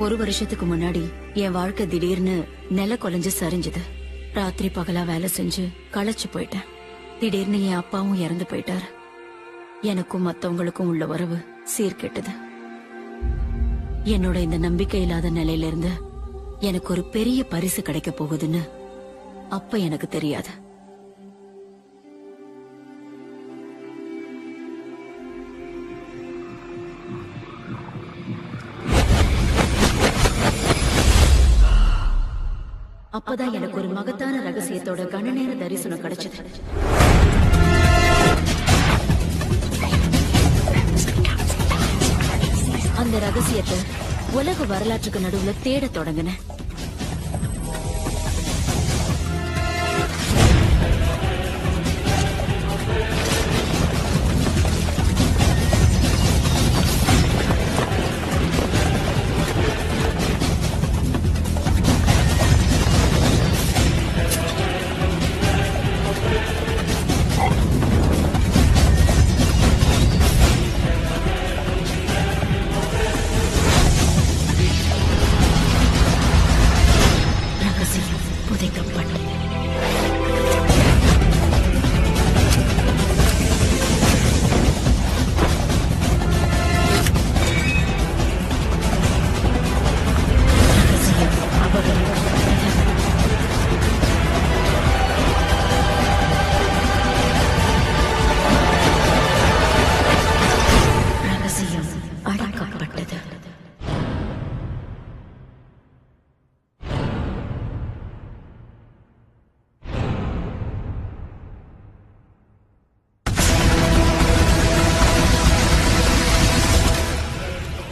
ஒரு வருஷத்துக்கு முன்னாடி என் வாழ்க்கை திடீர்னு நில கொலைஞ்சு சரிஞ்சது. ராத்திரி பகலா வேலை செஞ்சு களைச்சு போயிட்டேன். திடீர்னு என் அப்பாவும் இறந்து போயிட்டாரு. எனக்கும் மத்தவங்களுக்கும் உள்ள உறவு சீர்கெட்டது. என்னோட இந்த நம்பிக்கை இல்லாத நிலையில இருந்து எனக்கு ஒரு பெரிய பரிசு கிடைக்க போகுதுன்னு அப்ப எனக்கு தெரியாது. அப்பதான் எனக்கு ஒரு மகத்தான ரகசியத்தோட கணநேர தரிசனம் கிடைச்சது. அந்த ரகசியத்தை உலக வரலாற்றுக்கு நடுவுல தேட தொடங்கினேன்.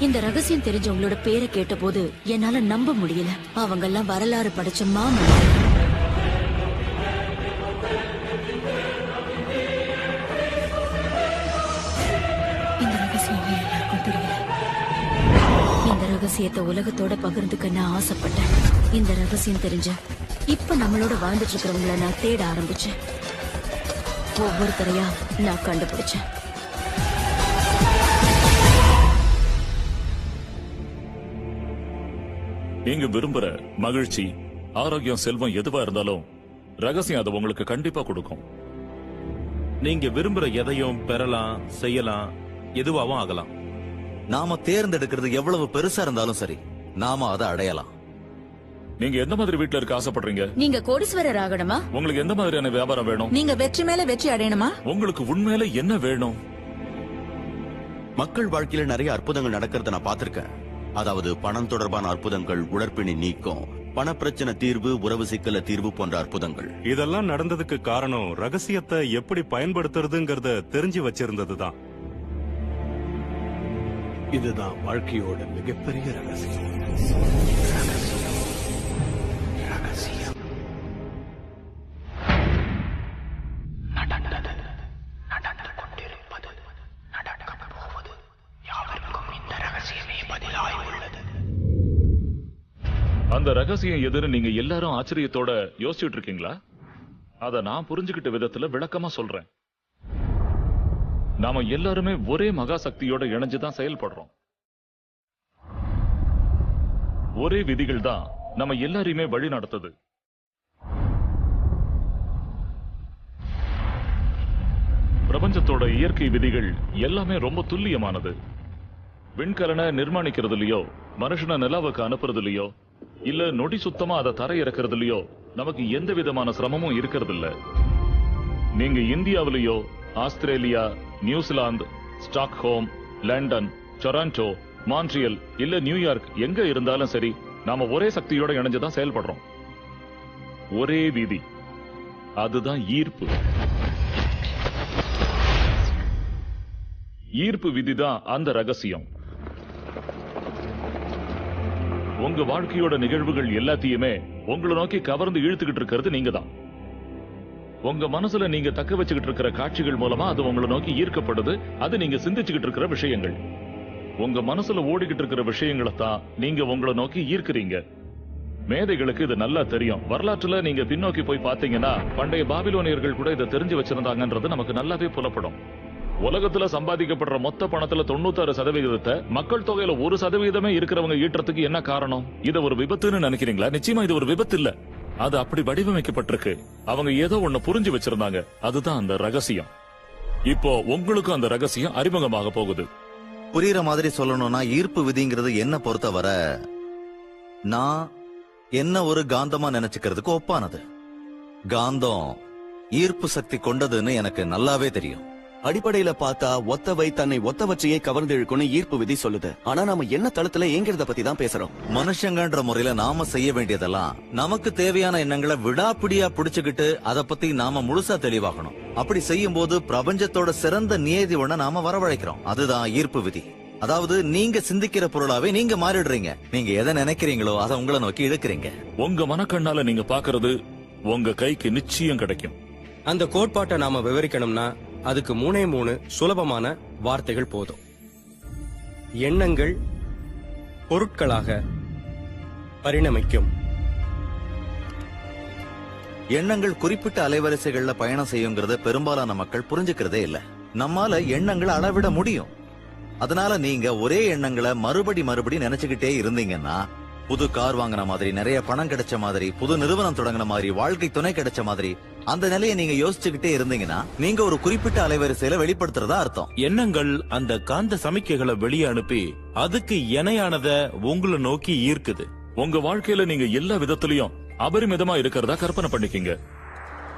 இந்த ரகசியம் தெரிஞ்சவங்களோட பேரை கேட்ட போது என்னால நம்ப முடியல. அவங்க எல்லாம் வரலாறு படிச்ச மாமன். இந்த ரகசியம் எல்லாருக்கும் தெரியல. இந்த ரகசியத்தை உலகத்தோட பகிர்ந்துக்க நான் ஆசைப்பட்டேன். இந்த ரகசியம் தெரிஞ்ச இப்ப நம்மளோட வாழ்ந்துட்டு இருக்கிறவங்கள நான் தேட ஆரம்பிச்சேன். ஒவ்வொருத்தரையா நான் கண்டுபிடிச்சேன். நீங்க விரும்புற மகிழ்ச்சி, ஆரோக்கியம், செல்வம் எதுவா இருந்தாலும் ரகசியம் அதை உங்களுக்கு கண்டிப்பா கொடுக்கும். நீங்க விரும்புற எதையும் பெறலாம், செய்யலாம், எதுவாகவும் ஆகலாம். நாம தேர்ந்தெடுக்கிறது எவ்வளவு பெருசா இருந்தாலும் சரி, நாம அதை அடையலாம். நீங்க எந்த மாதிரி வீட்டுல இருக்க ஆசைப்படுறீங்க? நீங்க கோடீஸ்வரர் ஆகணுமா? உங்களுக்கு எந்த மாதிரியான வியாபாரம் வேணும்? நீங்க வெற்றி மேல வெற்றி அடையணுமா? உங்களுக்கு உண்மையில என்ன வேணும்? மக்கள் வாழ்க்கையில நிறைய அற்புதங்கள் நடக்கிறத நான் பார்த்திருக்கேன். அதாவது பணம் தொடர்பான அற்புதங்கள், உடற்பிணி நீக்கம், பணப்பிரச்சனை தீர்வு, உறவு சிக்கல தீர்வு போன்ற அற்புதங்கள். இதெல்லாம் நடந்ததுக்கு காரணம் ரகசியத்தை எப்படி பயன்படுத்துறதுங்கிறத தெரிஞ்சு வச்சிருந்ததுதான். இதுதான் வாழ்க்கையோட மிகப்பெரிய ரகசியம். நடந்து கொண்டிருப்பது, நடக்க போவது யாவருக்கும் இந்த ரகசியமே பதிலாய் உள்ளது. அந்த ரகசியம் எதுன்னு நீங்க எல்லாரும் ஆச்சரியத்தோட யோசிச்சுட்டு இருக்கீங்களா? அத நான் புரிஞ்சுக்கிட்ட விதத்துல விளக்கமா சொல்றேன். நாம எல்லாருமே ஒரே மகா சக்தியோட இணைஞ்சுதான் செயல்படுறோம். ஒரே விதிகள் தான் நம்ம எல்லாரையுமே வழி நடத்துது. பிரபஞ்சத்தோட இயற்கை விதிகள் எல்லாமே ரொம்ப துல்லியமானது. விண்கலனை நிர்மாணிக்கிறதுலயோ, மனுஷனை நிலாவுக்கு அனுப்புறதுலயோ, இல்ல நொடி சுத்தமா அதை தரை இறக்குறதுலயோ நமக்கு எந்த விதமான சிரமமும் இருக்கிறது இல்ல. நீங்க இந்தியாவிலேயோ, Australia, New Zealand, Stockholm, London, Toronto, Montreal இல்ல நியூயார்க் எங்க இருந்தாலும் சரி, நாம ஒரே சக்தியோட இணைஞ்சுதான் செயல்படுறோம். ஒரே விதி, அதுதான் ஈர்ப்பு. ஈர்ப்பு விதிதான் அந்த ரகசியம். உங்க வாழ்க்கையோட நிகழ்வுகள் எல்லாத்தையுமே உங்களை நோக்கி கவர்ந்து இழுத்துக்கிட்டு இருக்கிறது நீங்க தான். உங்க மனசுல நீங்க தக்க வச்சுக்கிட்டு இருக்கிற காட்சிகள் மூலமா அது உங்களை நோக்கி ஈர்க்கப்படுது. அது நீங்க சிந்திச்சுக்கிட்டு இருக்கிற விஷயங்கள். உங்க மனசுல ஓடிக்கிட்டு இருக்கிற விஷயங்களை தான் நீங்க உங்களை நோக்கி ஈர்க்கிறீங்க. மேதைகளுக்கு இது நல்லா தெரியும். வரலாற்றுல நீங்க பின்னோக்கி போய் பாத்தீங்கன்னா பண்டைய பாபிலோனியர்கள் கூட இதை தெரிஞ்சு வச்சிருந்தாங்கன்றது நமக்கு நல்லாவே புலப்படும். உலகத்துல சம்பாதிக்கப்படுற மொத்த பணத்துல 96% மக்கள் தொகையில 1% இருக்கிறவங்க ஈட்டுறதுக்கு என்ன காரணம்? இத ஒரு விபத்துன்னு நினைக்கிறீங்களா? நிச்சயமா இது ஒரு விபத்து இல்ல. அது அப்படி வடிவமைக்கப்பட்டிருக்கு. அவங்க ஏதோ ஒண்ணு புரிஞ்சு வச்சிருந்தாங்க. அதுதான் அந்த ரகசியம். இப்போ உங்களுக்கும் அந்த ரகசியம் அறிமுகமாக போகுது. புரியுற மாதிரி சொல்லணும்னா, ஈர்ப்பு விதிங்கிறது என்ன பொறுத்தவரை நான் என்ன ஒரு காந்தமா நினைச்சுக்கிறதுக்கு ஒப்பானது. காந்தம் ஈர்ப்பு சக்தி கொண்டதுன்னு எனக்கு நல்லாவே தெரியும். அடிப்படையில பார்த்தா ஒத்தவை தன்னை ஒத்த வச்சையே கவர்ந்து இழுக்கும்னு ஈர்ப்பு விதி சொல்லுது. ஆனா நாம என்ன தளத்துல ஏங்கிறத பத்தி தான் பேசுறோம். மனுஷங்கன்ற முறையில நாம செய்ய வேண்டியதெல்லாம் நமக்கு தேவையான எண்ணங்களை விடாப்பிடியா பிடிச்சுக்கிட்டு அதை பத்தி நாம முழுசா தெளிவாகணும். அப்படி செய்யும் போது பிரபஞ்சத்தோட சிறந்த நியதி ஒண்ண நாம வரவழைக்கிறோம். அதுதான் ஈர்ப்பு விதி. அதாவது நீங்க சிந்திக்கிற பொருளாவே நீங்க மாறிடுறீங்க. நீங்க எதை நினைக்கிறீங்களோ அதை உங்களை நோக்கி இழுக்கிறீங்க. உங்க மனக்கண்ணால நீங்க பாக்குறது உங்க கைக்கு நிச்சயம் கிடைக்கும். அந்த கோட்பாட்டை நாம விவரிக்கணும்னா அதுக்கு 3 சுலபமான வார்த்தைகள் போதும். எண்ணங்கள் பொருட்களாக பரிணமிக்கும். எண்ணங்கள் குறிப்பிட்ட அலைவரிசைகள்ல பயணம் செய்யுங்கிறத பெரும்பாலான மக்கள் புரிஞ்சுக்கிறதே இல்ல. நம்மால எண்ணங்களை அளவிட முடியும். அதனால நீங்க ஒரே எண்ணங்களை மறுபடி நினைச்சுக்கிட்டே இருந்தீங்கன்னா, புது கார் வாங்கின மாதிரி, நிறைய பணம் கிடைச்ச மாதிரி, புது நிறுவனம் தொடங்கின மாதிரி, வாழ்க்கை துணை கிடைச்ச மாதிரி அந்த நிலையை நீங்க யோசிச்சுக்கிட்டே இருந்தீங்கன்னா நீங்க ஒரு குறிப்பிட்ட அலைவரிசையில வெளிப்படுத்துறதா அர்த்தம். எண்ணங்கள் அந்த காந்த சமிக்கைகளை வெளியே அனுப்பி அதுக்கு இணையானத உங்களை நோக்கி ஈர்க்குது. உங்க வாழ்க்கையில நீங்க எல்லா விதத்திலையும் அபரிமிதமா இருக்கிறதா கற்பனை பண்ணிக்கீங்க.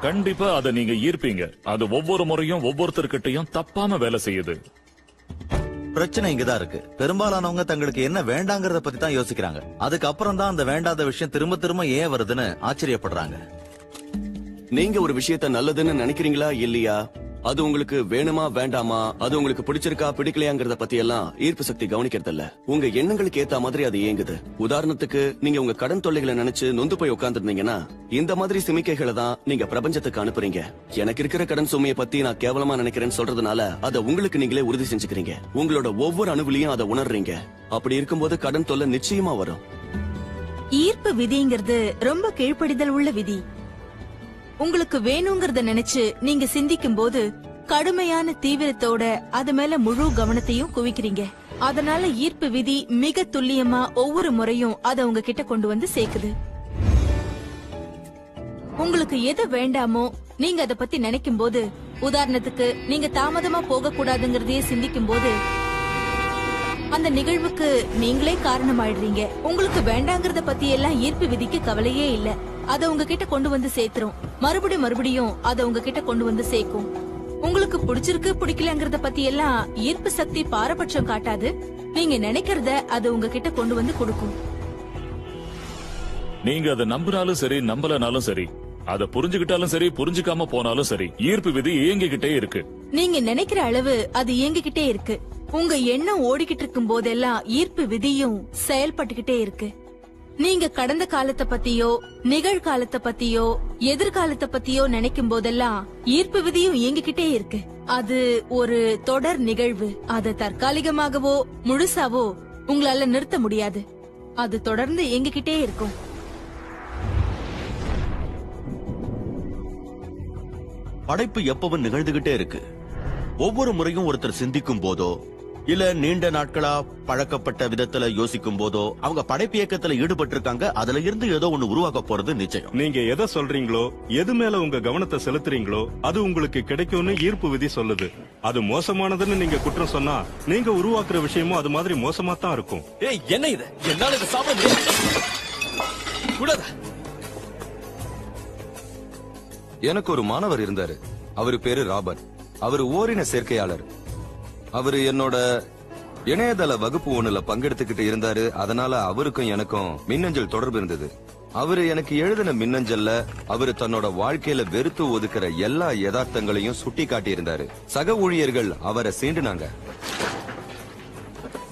கண்டிப்பா அதை நீங்க ஈர்ப்பீங்க. அது ஒவ்வொரு முறையும் ஒவ்வொருத்தர்கிட்டையும் தப்பாம வேலை செய்யுது. பிரச்சனை இங்கதான் இருக்கு. பெரும்பாலானவங்க தங்களுக்கு என்ன வேண்டாங்கறத பத்தி தான் யோசிக்கிறாங்க. அதுக்கப்புறம் தான் அந்த வேண்டாத விஷயம் திரும்ப திரும்ப ஏன் வருதுன்னு ஆச்சரியப்படுறாங்க. நீங்க ஒரு விஷயத்த நல்லதுன்னு நினைக்கிறீங்களா இல்லையா, அது உங்களுக்கு வேணுமா வேண்டாமா, அது உங்களுக்கு பிடிச்சிருக்கா பிடிக்கலையாங்கிறத பத்தி எல்லாம் ஈர்ப்பு சக்தி கவனிக்கிறது இல்ல. உங்க எண்ணங்களுக்கு ஏத்த மாதிரி அது இயங்குது. உதாரணத்துக்கு, நீங்க உங்க கடன் தொல்லைகளை நினைச்சு நொந்து போய் உட்கார்ந்துருந்தீங்கன்னா இந்த மாதிரி சிமிக்கைகளை தான் நீங்க பிரபஞ்சத்துக்கு அனுப்புறீங்க. எனக்கு இருக்கிற கடன் சுமையை பத்தி நான் கேவலமா நினைக்கிறேன்னு சொல்றதுனால அதை உங்களுக்கு நீங்களே உறுதி செஞ்சுக்கிறீங்க. உங்களோட ஒவ்வொரு அணுவிலையும் அதை உணர்றீங்க. அப்படி இருக்கும்போது கடன் தொல்லை நிச்சயமா வரும். ஈர்ப்பு விதிங்கிறது ரொம்ப கீழ்ப்படிதல் உள்ள விதி. உங்களுக்கு வேணுங்கிறத நினைச்சு நீங்க சிந்திக்கும் போது கடுமையான தீவிரத்தோட அது மேல முழு கவனத்தையும் குவிக்கிறீங்க. அதனால ஈர்ப்பு விதி மிக துல்லியமா ஒவ்வொரு முறையும் அதை உங்ககிட்ட கொண்டு வந்து சேர்க்குது. உங்களுக்கு எது வேண்டாமோ நீங்க அதை பத்தி நினைக்கும் போது, உதாரணத்துக்கு நீங்க தாமதமா போக கூடாதுங்கிறதையே சிந்திக்கும் போது அந்த நிகழ்வுக்கு நீங்களே காரணமாயிடுறீங்க. உங்களுக்கு வேண்டாங்கிறத பத்தி எல்லாம் ஈர்ப்பு விதிக்கு கவலையே இல்ல. அதை உங்ககிட்ட கொண்டு வந்து சேர்த்துரும். மறுபடியும் அதை உங்ககிட்ட கொண்டு வந்து சேர்க்கும். உங்களுக்கு பிடிச்சிருக்கு பிடிக்கலங்கிறத பத்தி எல்லாம் ஈர்ப்பு சக்தி பாரபட்சம் காட்டாது. நீங்க நினைக்கிறத அது உங்ககிட்ட கொண்டு வந்து கொடுக்கும். நீங்க அதை நம்பினாலும் சரி நம்பலனாலும் சரி, அதை புரிஞ்சுக்கிட்டாலும் சரி புரிஞ்சுக்காம போனாலும் சரி, ஈர்ப்பு விதி இயங்கிக்கிட்டே இருக்கு. நீங்க நினைக்கிற அளவு அது இயங்கிக்கிட்டே இருக்கு. உங்க எண்ணம் ஓடிக்கிட்டு இருக்கும் போதெல்லாம் ஈர்ப்பு விதியும் செயல்பட்டுக்கிட்டே இருக்கு. நீங்க கடந்த காலத்தை பத்தியோ நிகழ்காலத்தை பத்தியோ எதிர்காலத்தை பத்தியோ நினைக்கும் போதெல்லாம் ஈர்ப்பு விதியும் இயங்கிக்கிட்டே இருக்கு. அது ஒரு தொடர் நிகழ்வு. அது தற்காலிகமாகவோ முழுசாவோ உங்களால நிறுத்த முடியாது. அது தொடர்ந்து இயங்கிக்கிட்டே இருக்கும். படைப்பு எப்பவும் நிகழ்ந்துகிட்டே இருக்கு. ஒவ்வொரு முறையும் ஒருத்தர் சிந்திக்கும் போதோ இல்ல நீண்ட நாட்களா பழக்கப்பட்ட விதத்துல யோசிக்கும் போதோ அவங்க படைப்பு இயக்கத்துல ஈடுபட்டு இருக்காங்க. அதுல இருந்து ஏதோ ஒண்ணு உருவாக்க போறது நிச்சயம். நீங்க எதை சொல்றீங்களோ, எது மேல உங்க கவனத்தை செலுத்துறீங்களோ அது உங்களுக்கு கிடைக்கும்னு ஈர்ப்பு விதி சொல்லுது. அது மோசமானதுன்னு நீங்க குற்றம் சொன்னா நீங்க உருவாக்குற விஷயமும் அது மாதிரி மோசமா தான் இருக்கும். ஏய், என்ன இது? என்னால இதை சாப்பிட முடியாது. எனக்கு ஒரு மாணவர் இருந்தாரு. அவரு பேரு ராபர்ட். அவரு ஓரின சேர்க்கையாளர். அவரு என்னோட இணையதள வகுப்பு ஒண்ணுல பங்கெடுத்துக்கிட்டு இருந்தாரு. அதனால அவருக்கும் எனக்கும் மின்னஞ்சல் தொடர்பு இருந்தது. அவரு எனக்கு எழுதின மின்னஞ்சல்ல அவரு தன்னோட வாழ்க்கையில வெறுத்து ஒதுக்குற எல்லா யதார்த்தங்களையும் சுட்டி காட்டி இருந்தாரு. சக ஊழியர்கள் அவரை சீண்டுனாங்க.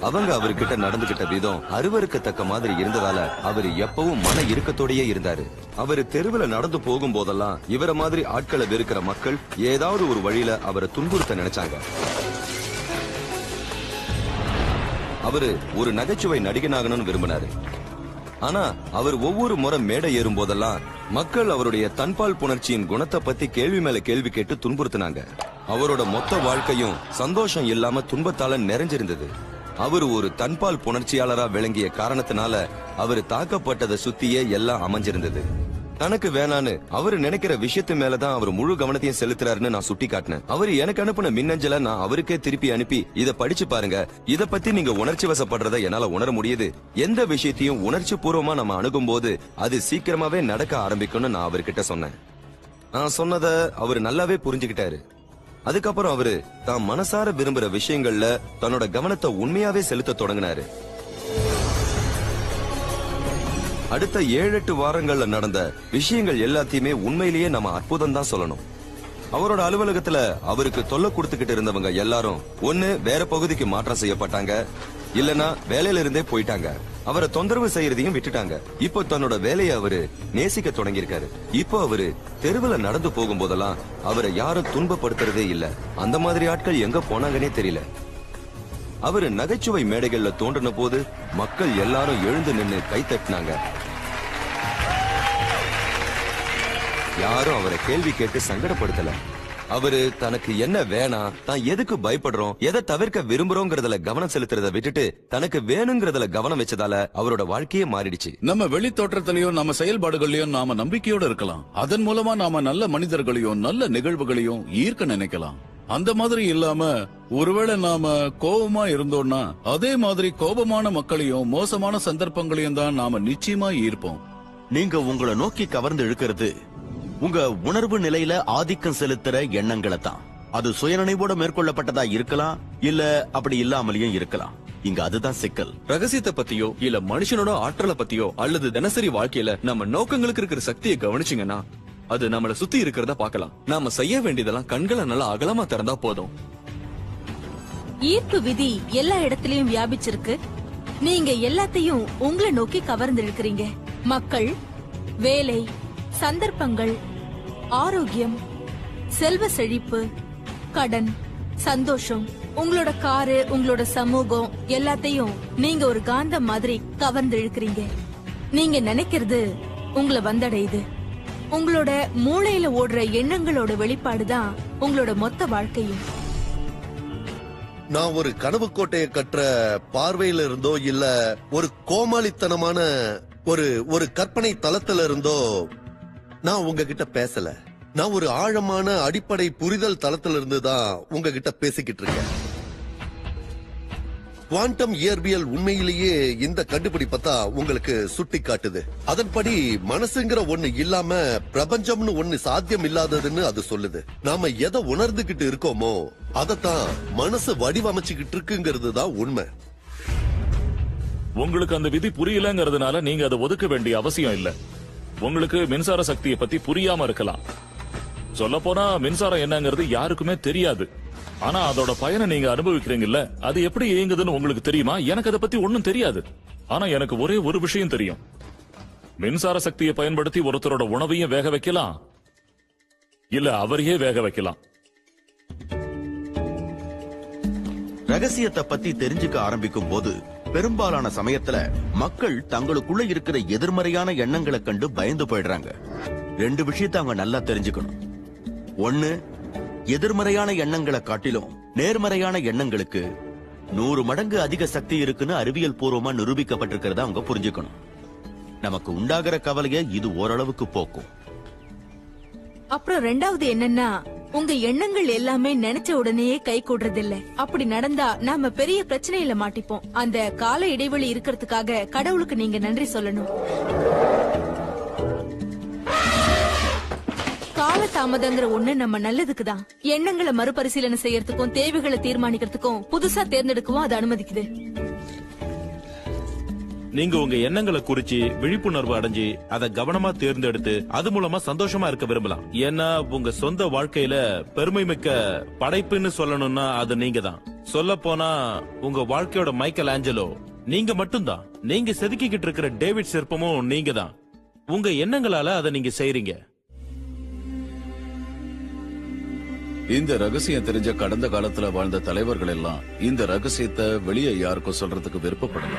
அவங்க அவர்கிட்ட நடந்துகிட்ட விதம் அருவருக்கத்தக்க மாதிரி இருந்ததால அவரு எப்பவும் மன இறுக்கத்தோடயே இருந்தாரு. அவரு தெருவுல நடந்து போகும் போதெல்லாம் இவர மாதிரி ஆட்களை வெறுக்கிற மக்கள் ஏதாவது ஒரு வழியில அவரை துன்புறுத்த நினைச்சாங்க. அவரு ஒரு நகைச்சுவை நடிகனாகணும்னு விரும்பினாரு. ஆனா அவர் ஒவ்வொரு முறை மேடை ஏறும் போதெல்லாம் மக்கள் அவருடைய தன்பால் புணர்ச்சியின் குணத்தை பத்தி கேள்வி மேல கேள்வி கேட்டு துன்புறுத்தினாங்க. அவரோட மொத்த வாழ்க்கையும் சந்தோஷம் இல்லாம துன்பத்தால நிறைஞ்சிருந்தது. அவர் ஒரு தன்பால் புணர்ச்சியாளரா விளங்கிய காரணத்தினால அவரு தாக்கப்பட்டதை சுத்தியே எல்லாம் அமைஞ்சிருந்தது. தனக்கு வேணான்னு அவரு நினைக்கிற விஷயத்து மேலதான் அவர் முழு கவனத்தையும் செலுத்துறாருன்னு நான் சுட்டி காட்டினேன். அவரு எனக்கு அனுப்பின மின்னஞ்சலை நான் அவருக்கே திருப்பி அனுப்பி இத படிச்சு பாருங்க, இத பத்தி நீங்க உணர்ச்சி வசப்படுறத என்னால உணர முடியுது. எந்த விஷயத்தையும் உணர்ச்சி பூர்வமா நம்ம அணுகும் போது அது சீக்கிரமாவே நடக்க ஆரம்பிக்கும்னு நான் அவர்கிட்ட சொன்னேன். நான் சொன்னத அவரு நல்லாவே புரிஞ்சுக்கிட்டாரு. அதுக்கப்புறம் அவரு தான் மனசார விரும்புற விஷயங்கள்ல தன்னோட கவனத்தை உண்மையாவே செலுத்த தொடங்கினாரு. அடுத்த 7-8 வாரங்கள்ல நடந்த விஷயங்கள் எல்லாத்தையுமே உண்மையிலேயே நம்ம அற்புதம் தான் சொல்லணும். அவரோட அலுவலகத்துல அவருக்கு தொல்லை கொடுத்துக்கிட்டு இருந்தவங்க எல்லாரும் ஒண்ணு வேற பகுதிக்கு மாற்றம் செய்யப்பட்டாங்க, இல்லனா வேலையில இருந்தே போயிட்டாங்க. அவரை தொந்தரவு செய்யறதையும் விட்டுட்டாங்க. இப்போ தன்னோட வேலையை அவரு நேசிக்க தொடங்கியிருக்காரு. இப்போ அவரு தெருவுல நடந்து போகும்போதெல்லாம் அவரை யாரும் துன்பப்படுத்துறதே இல்ல. அந்த மாதிரி ஆட்கள் எங்க போனாங்கன்னே தெரியல. அவரு நகைச்சுவை மேடைகள்ல தோன்றின போது மக்கள் எல்லாரும் எழுந்து நின்னு கை தட்டினாங்க. யாரும் அவரை கேள்வி கேட்டு சங்கடப்படுத்தல. அவரு தனக்கு என்ன வேணாம், தான் எதுக்கு பயப்படுறோம், எதை தவிர்க்க விரும்புறோங்கிறதுல கவனம் செலுத்துறத விட்டுட்டு தனக்கு வேணுங்கிறதுல கவனம் வச்சதால அவரோட வாழ்க்கையே மாறிடுச்சு. நம்ம வெளி தோற்றத்திலையும் நம்ம செயல்பாடுகளையும் நாம நம்பிக்கையோட இருக்கலாம். அதன் மூலமா நாம நல்ல மனிதர்களையும் நல்ல நிகழ்வுகளையும் ஈர்க்க நினைக்கலாம். அந்த மாதிரி இல்லாம ஒருவேளை நாம கோபமா இருந்தோம்னா அதே மாதிரி கோபமான மக்களையும் மோசமான சந்தர்ப்பங்களையும் தான் நாம நிச்சயமா ஈர்ப்போம். நீங்க உங்களை நோக்கி கவர்ந்து இழுக்கிறது உங்க உணர்வு நிலையில ஆதிக்கம் செலுத்துற எண்ணங்களை தான். அது சுயநினைவோட மேற்கொள்ளப்பட்டதா இருக்கலாம், இல்ல அப்படி இல்லாமலேயும் இருக்கலாம். இங்க அதுதான் சிக்கல். ரகசியத்தை பத்தியோ இல்ல மனுஷனோட ஆற்றலை பத்தியோ அல்லது தினசரி வாழ்க்கையில நம்ம நோக்கங்களுக்கு இருக்கிற சக்தியை கவனிச்சீங்கன்னா அது நம்மள சுத்தி இருக்கிறத பார்க்கலாம். நாம செய்ய வேண்டியதெல்லாம் கண்களை நல்லா அகலமா திறந்தா போதும். ஈர்ப்பு விதி எல்லா இடத்திலயும் வியாபிச்சிருக்கு. நீங்க எல்லாத்தையும் உங்களை நோக்கி கவர்ந்து இருக்கிறீங்க. மக்கள், வேலை, சந்தர்ப்பங்கள், ஆரோக்கியம், செல்வ செழிப்பு, கடன், சந்தோஷம், உங்களோட காரு, உங்களோட சமூகம் எல்லாத்தையும் நீங்க ஒரு காந்தம் மாதிரி கவர்ந்து இழுக்கிறீங்க. நீங்க நினைக்கிறது உங்களை வந்தடையுது. உங்களோட மூளையில ஓடுற எண்ணங்களோட வெளிப்பாடுதான் உங்களோட மொத்த வாழ்க்கையும். நான் ஒரு கனவு கோட்டையை கட்டுற பார்வையில இருந்தோ இல்ல ஒரு கோமாளித்தனமான ஒரு கற்பனை தளத்துல இருந்தோ நான் உங்ககிட்ட பேசல. நான் ஒரு ஆழமான அடிப்படை புரிதல் தளத்துல இருந்து தான் உங்ககிட்ட பேசிக்கிட்டு இருக்கேன். குவாண்டம் இயற்பியல் உண்மையிலேயே இந்த கண்டுபிடிப்பத்தா உங்களுக்கு சுட்டி காட்டுது. அதன்படி மனசுங்கிற ஒண்ணு இல்லாம பிரபஞ்சம்னு ஒண்ணு சாத்தியம் இல்லாததுன்னு அது சொல்லுது. நாம எதை உணர்ந்துகிட்டு இருக்கோமோ அதத்தான் மனசு வடிவமைச்சுக்கிட்டு இருக்குங்கிறது தான் உண்மை. உங்களுக்கு அந்த விதி புரியலங்கிறதுனால நீங்க அதை ஒதுக்க வேண்டிய அவசியம் இல்ல. உங்களுக்கு மின்சார சக்தியை பத்தி புரியாம இருக்கலாம். சொல்ல போனா மின்சாரம் என்னங்கிறது யாருக்குமே தெரியாது. ஆனா அதோட பயனை நீங்க அனுபவிக்கிறீங்கல்ல, அது எப்படி இயங்குதுன்னு உங்களுக்கு தெரியுமா? எனக்கு அதை பத்தி ஒண்ணும் தெரியாது. ஆனா எனக்கு ஒரே ஒரு விஷயம் தெரியும். மின்சார சக்தியை பயன்படுத்தி ஒருத்தரோட உணவையும் வேக வைக்கலாம், இல்ல அவரையே வேக வைக்கலாம். ரகசியத்தை பத்தி தெரிஞ்சுக்க ஆரம்பிக்கும் போது பெரும்பாலான சமயத்துல மக்கள் தங்களுக்குள்ள இருக்கிற எதிர்மறையான எண்ணங்களை கண்டு பயந்து போயிடுறாங்க. 2 விஷயத்தை அவங்க நல்லா தெரிஞ்சுக்கணும். ஒண்ணு, எதிர்மறையான எண்ணங்களை காட்டிலும் நேர்மறையான எண்ணங்களுக்கு 100 மடங்கு அதிக சக்தி இருக்குன்னு அறிவியல் பூர்வமா நிரூபிக்கப்பட்டிருக்கிறத அவங்க புரிஞ்சுக்கணும். நமக்கு உண்டாகிற கவலையை இது ஓரளவுக்கு போக்கும். அப்புறம் 2வது என்னன்னா, உங்க எண்ணங்கள் எல்லாமே நினைச்ச உடனேயே கை கூடுறதில்ல. அப்படி நடந்தா நாம பெரிய பிரச்சனையில மாட்டிப்போம். அந்த கால இடைவெளி இருக்கிறதுக்காக கடவுளுக்கு நீங்க நன்றி சொல்லணும். கால தாமதங்கிற ஒண்ணு நம்ம நல்லதுக்குதான். எண்ணங்களை மறுபரிசீலனை செய்யறதுக்கும் தேவைகளை தீர்மானிக்கிறதுக்கும் புதுசா தேர்ந்தெடுக்கவும் அது அனுமதிக்குது. நீங்க உங்க எண்ணங்களை குறிச்சு விழிப்புணர்வு அடைஞ்சு அதை கவனமா தேர்ந்தெடுத்து அது மூலமா சந்தோஷமா இருக்க விரும்பலாம். ஏன்னா உங்க சொந்த வாழ்க்கையில பெருமை மிக்க படைப்புன்னு சொல்லணும்னா அது நீங்க தான். சொல்ல போனா உங்க வாழ்க்கையோட மைக்கேல் ஆஞ்சலோ நீங்க மட்டும்தான். நீங்க செதுக்கிக்கிட்டு இருக்கிற டேவிட் சிற்பமும் நீங்க தான். உங்க எண்ணங்களால அதை நீங்க செய்றீங்க. இந்த ரகசியம் தெரிஞ்ச கடந்த காலத்துல வாழ்ந்த தலைவர்கள் எல்லாம் இந்த ரகசியத்தை வெளியே யாருக்கும் சொல்றதுக்கு விருப்பப்படல.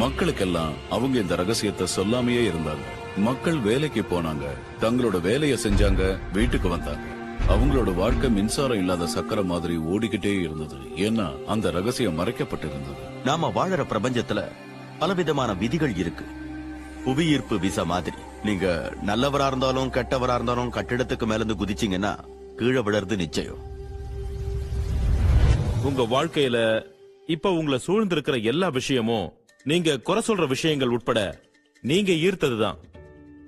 மக்களுக்கெல்லாம் அவங்க இந்த ரகசியத்தை சொல்லாமையே இருந்தாங்க. மக்கள் வேலைக்கு போனாங்க, தங்களோட வேலையை செஞ்சாங்க, வீட்டுக்கு வந்தாங்க. அவங்களோட வாழ்க்கை மின்சாரம் இல்லாத சக்கரை மாதிரி ஓடிக்கிட்டே இருந்தது. ஏன்னா அந்த ரகசியம் மறைக்கப்பட்டிருந்தது. நாம வாழற பிரபஞ்சத்துல பலவிதமான விதிகள் இருக்கு. புவியீர்ப்பு விசை மாதிரி நீங்க நல்லவரா இருந்தாலும் கெட்டவரா இருந்தாலும் கட்டிடத்துக்கு மேல இருந்து குதிச்சீங்கன்னா கீழே விழறது நிச்சயம். உங்க வாழ்க்கையில இப்ப உங்களை சூழ்ந்திருக்கிற எல்லா விஷயமும் நீங்க குறை சொல்ற விஷயங்கள் உட்பட நீங்க ஈர்த்ததுதான்.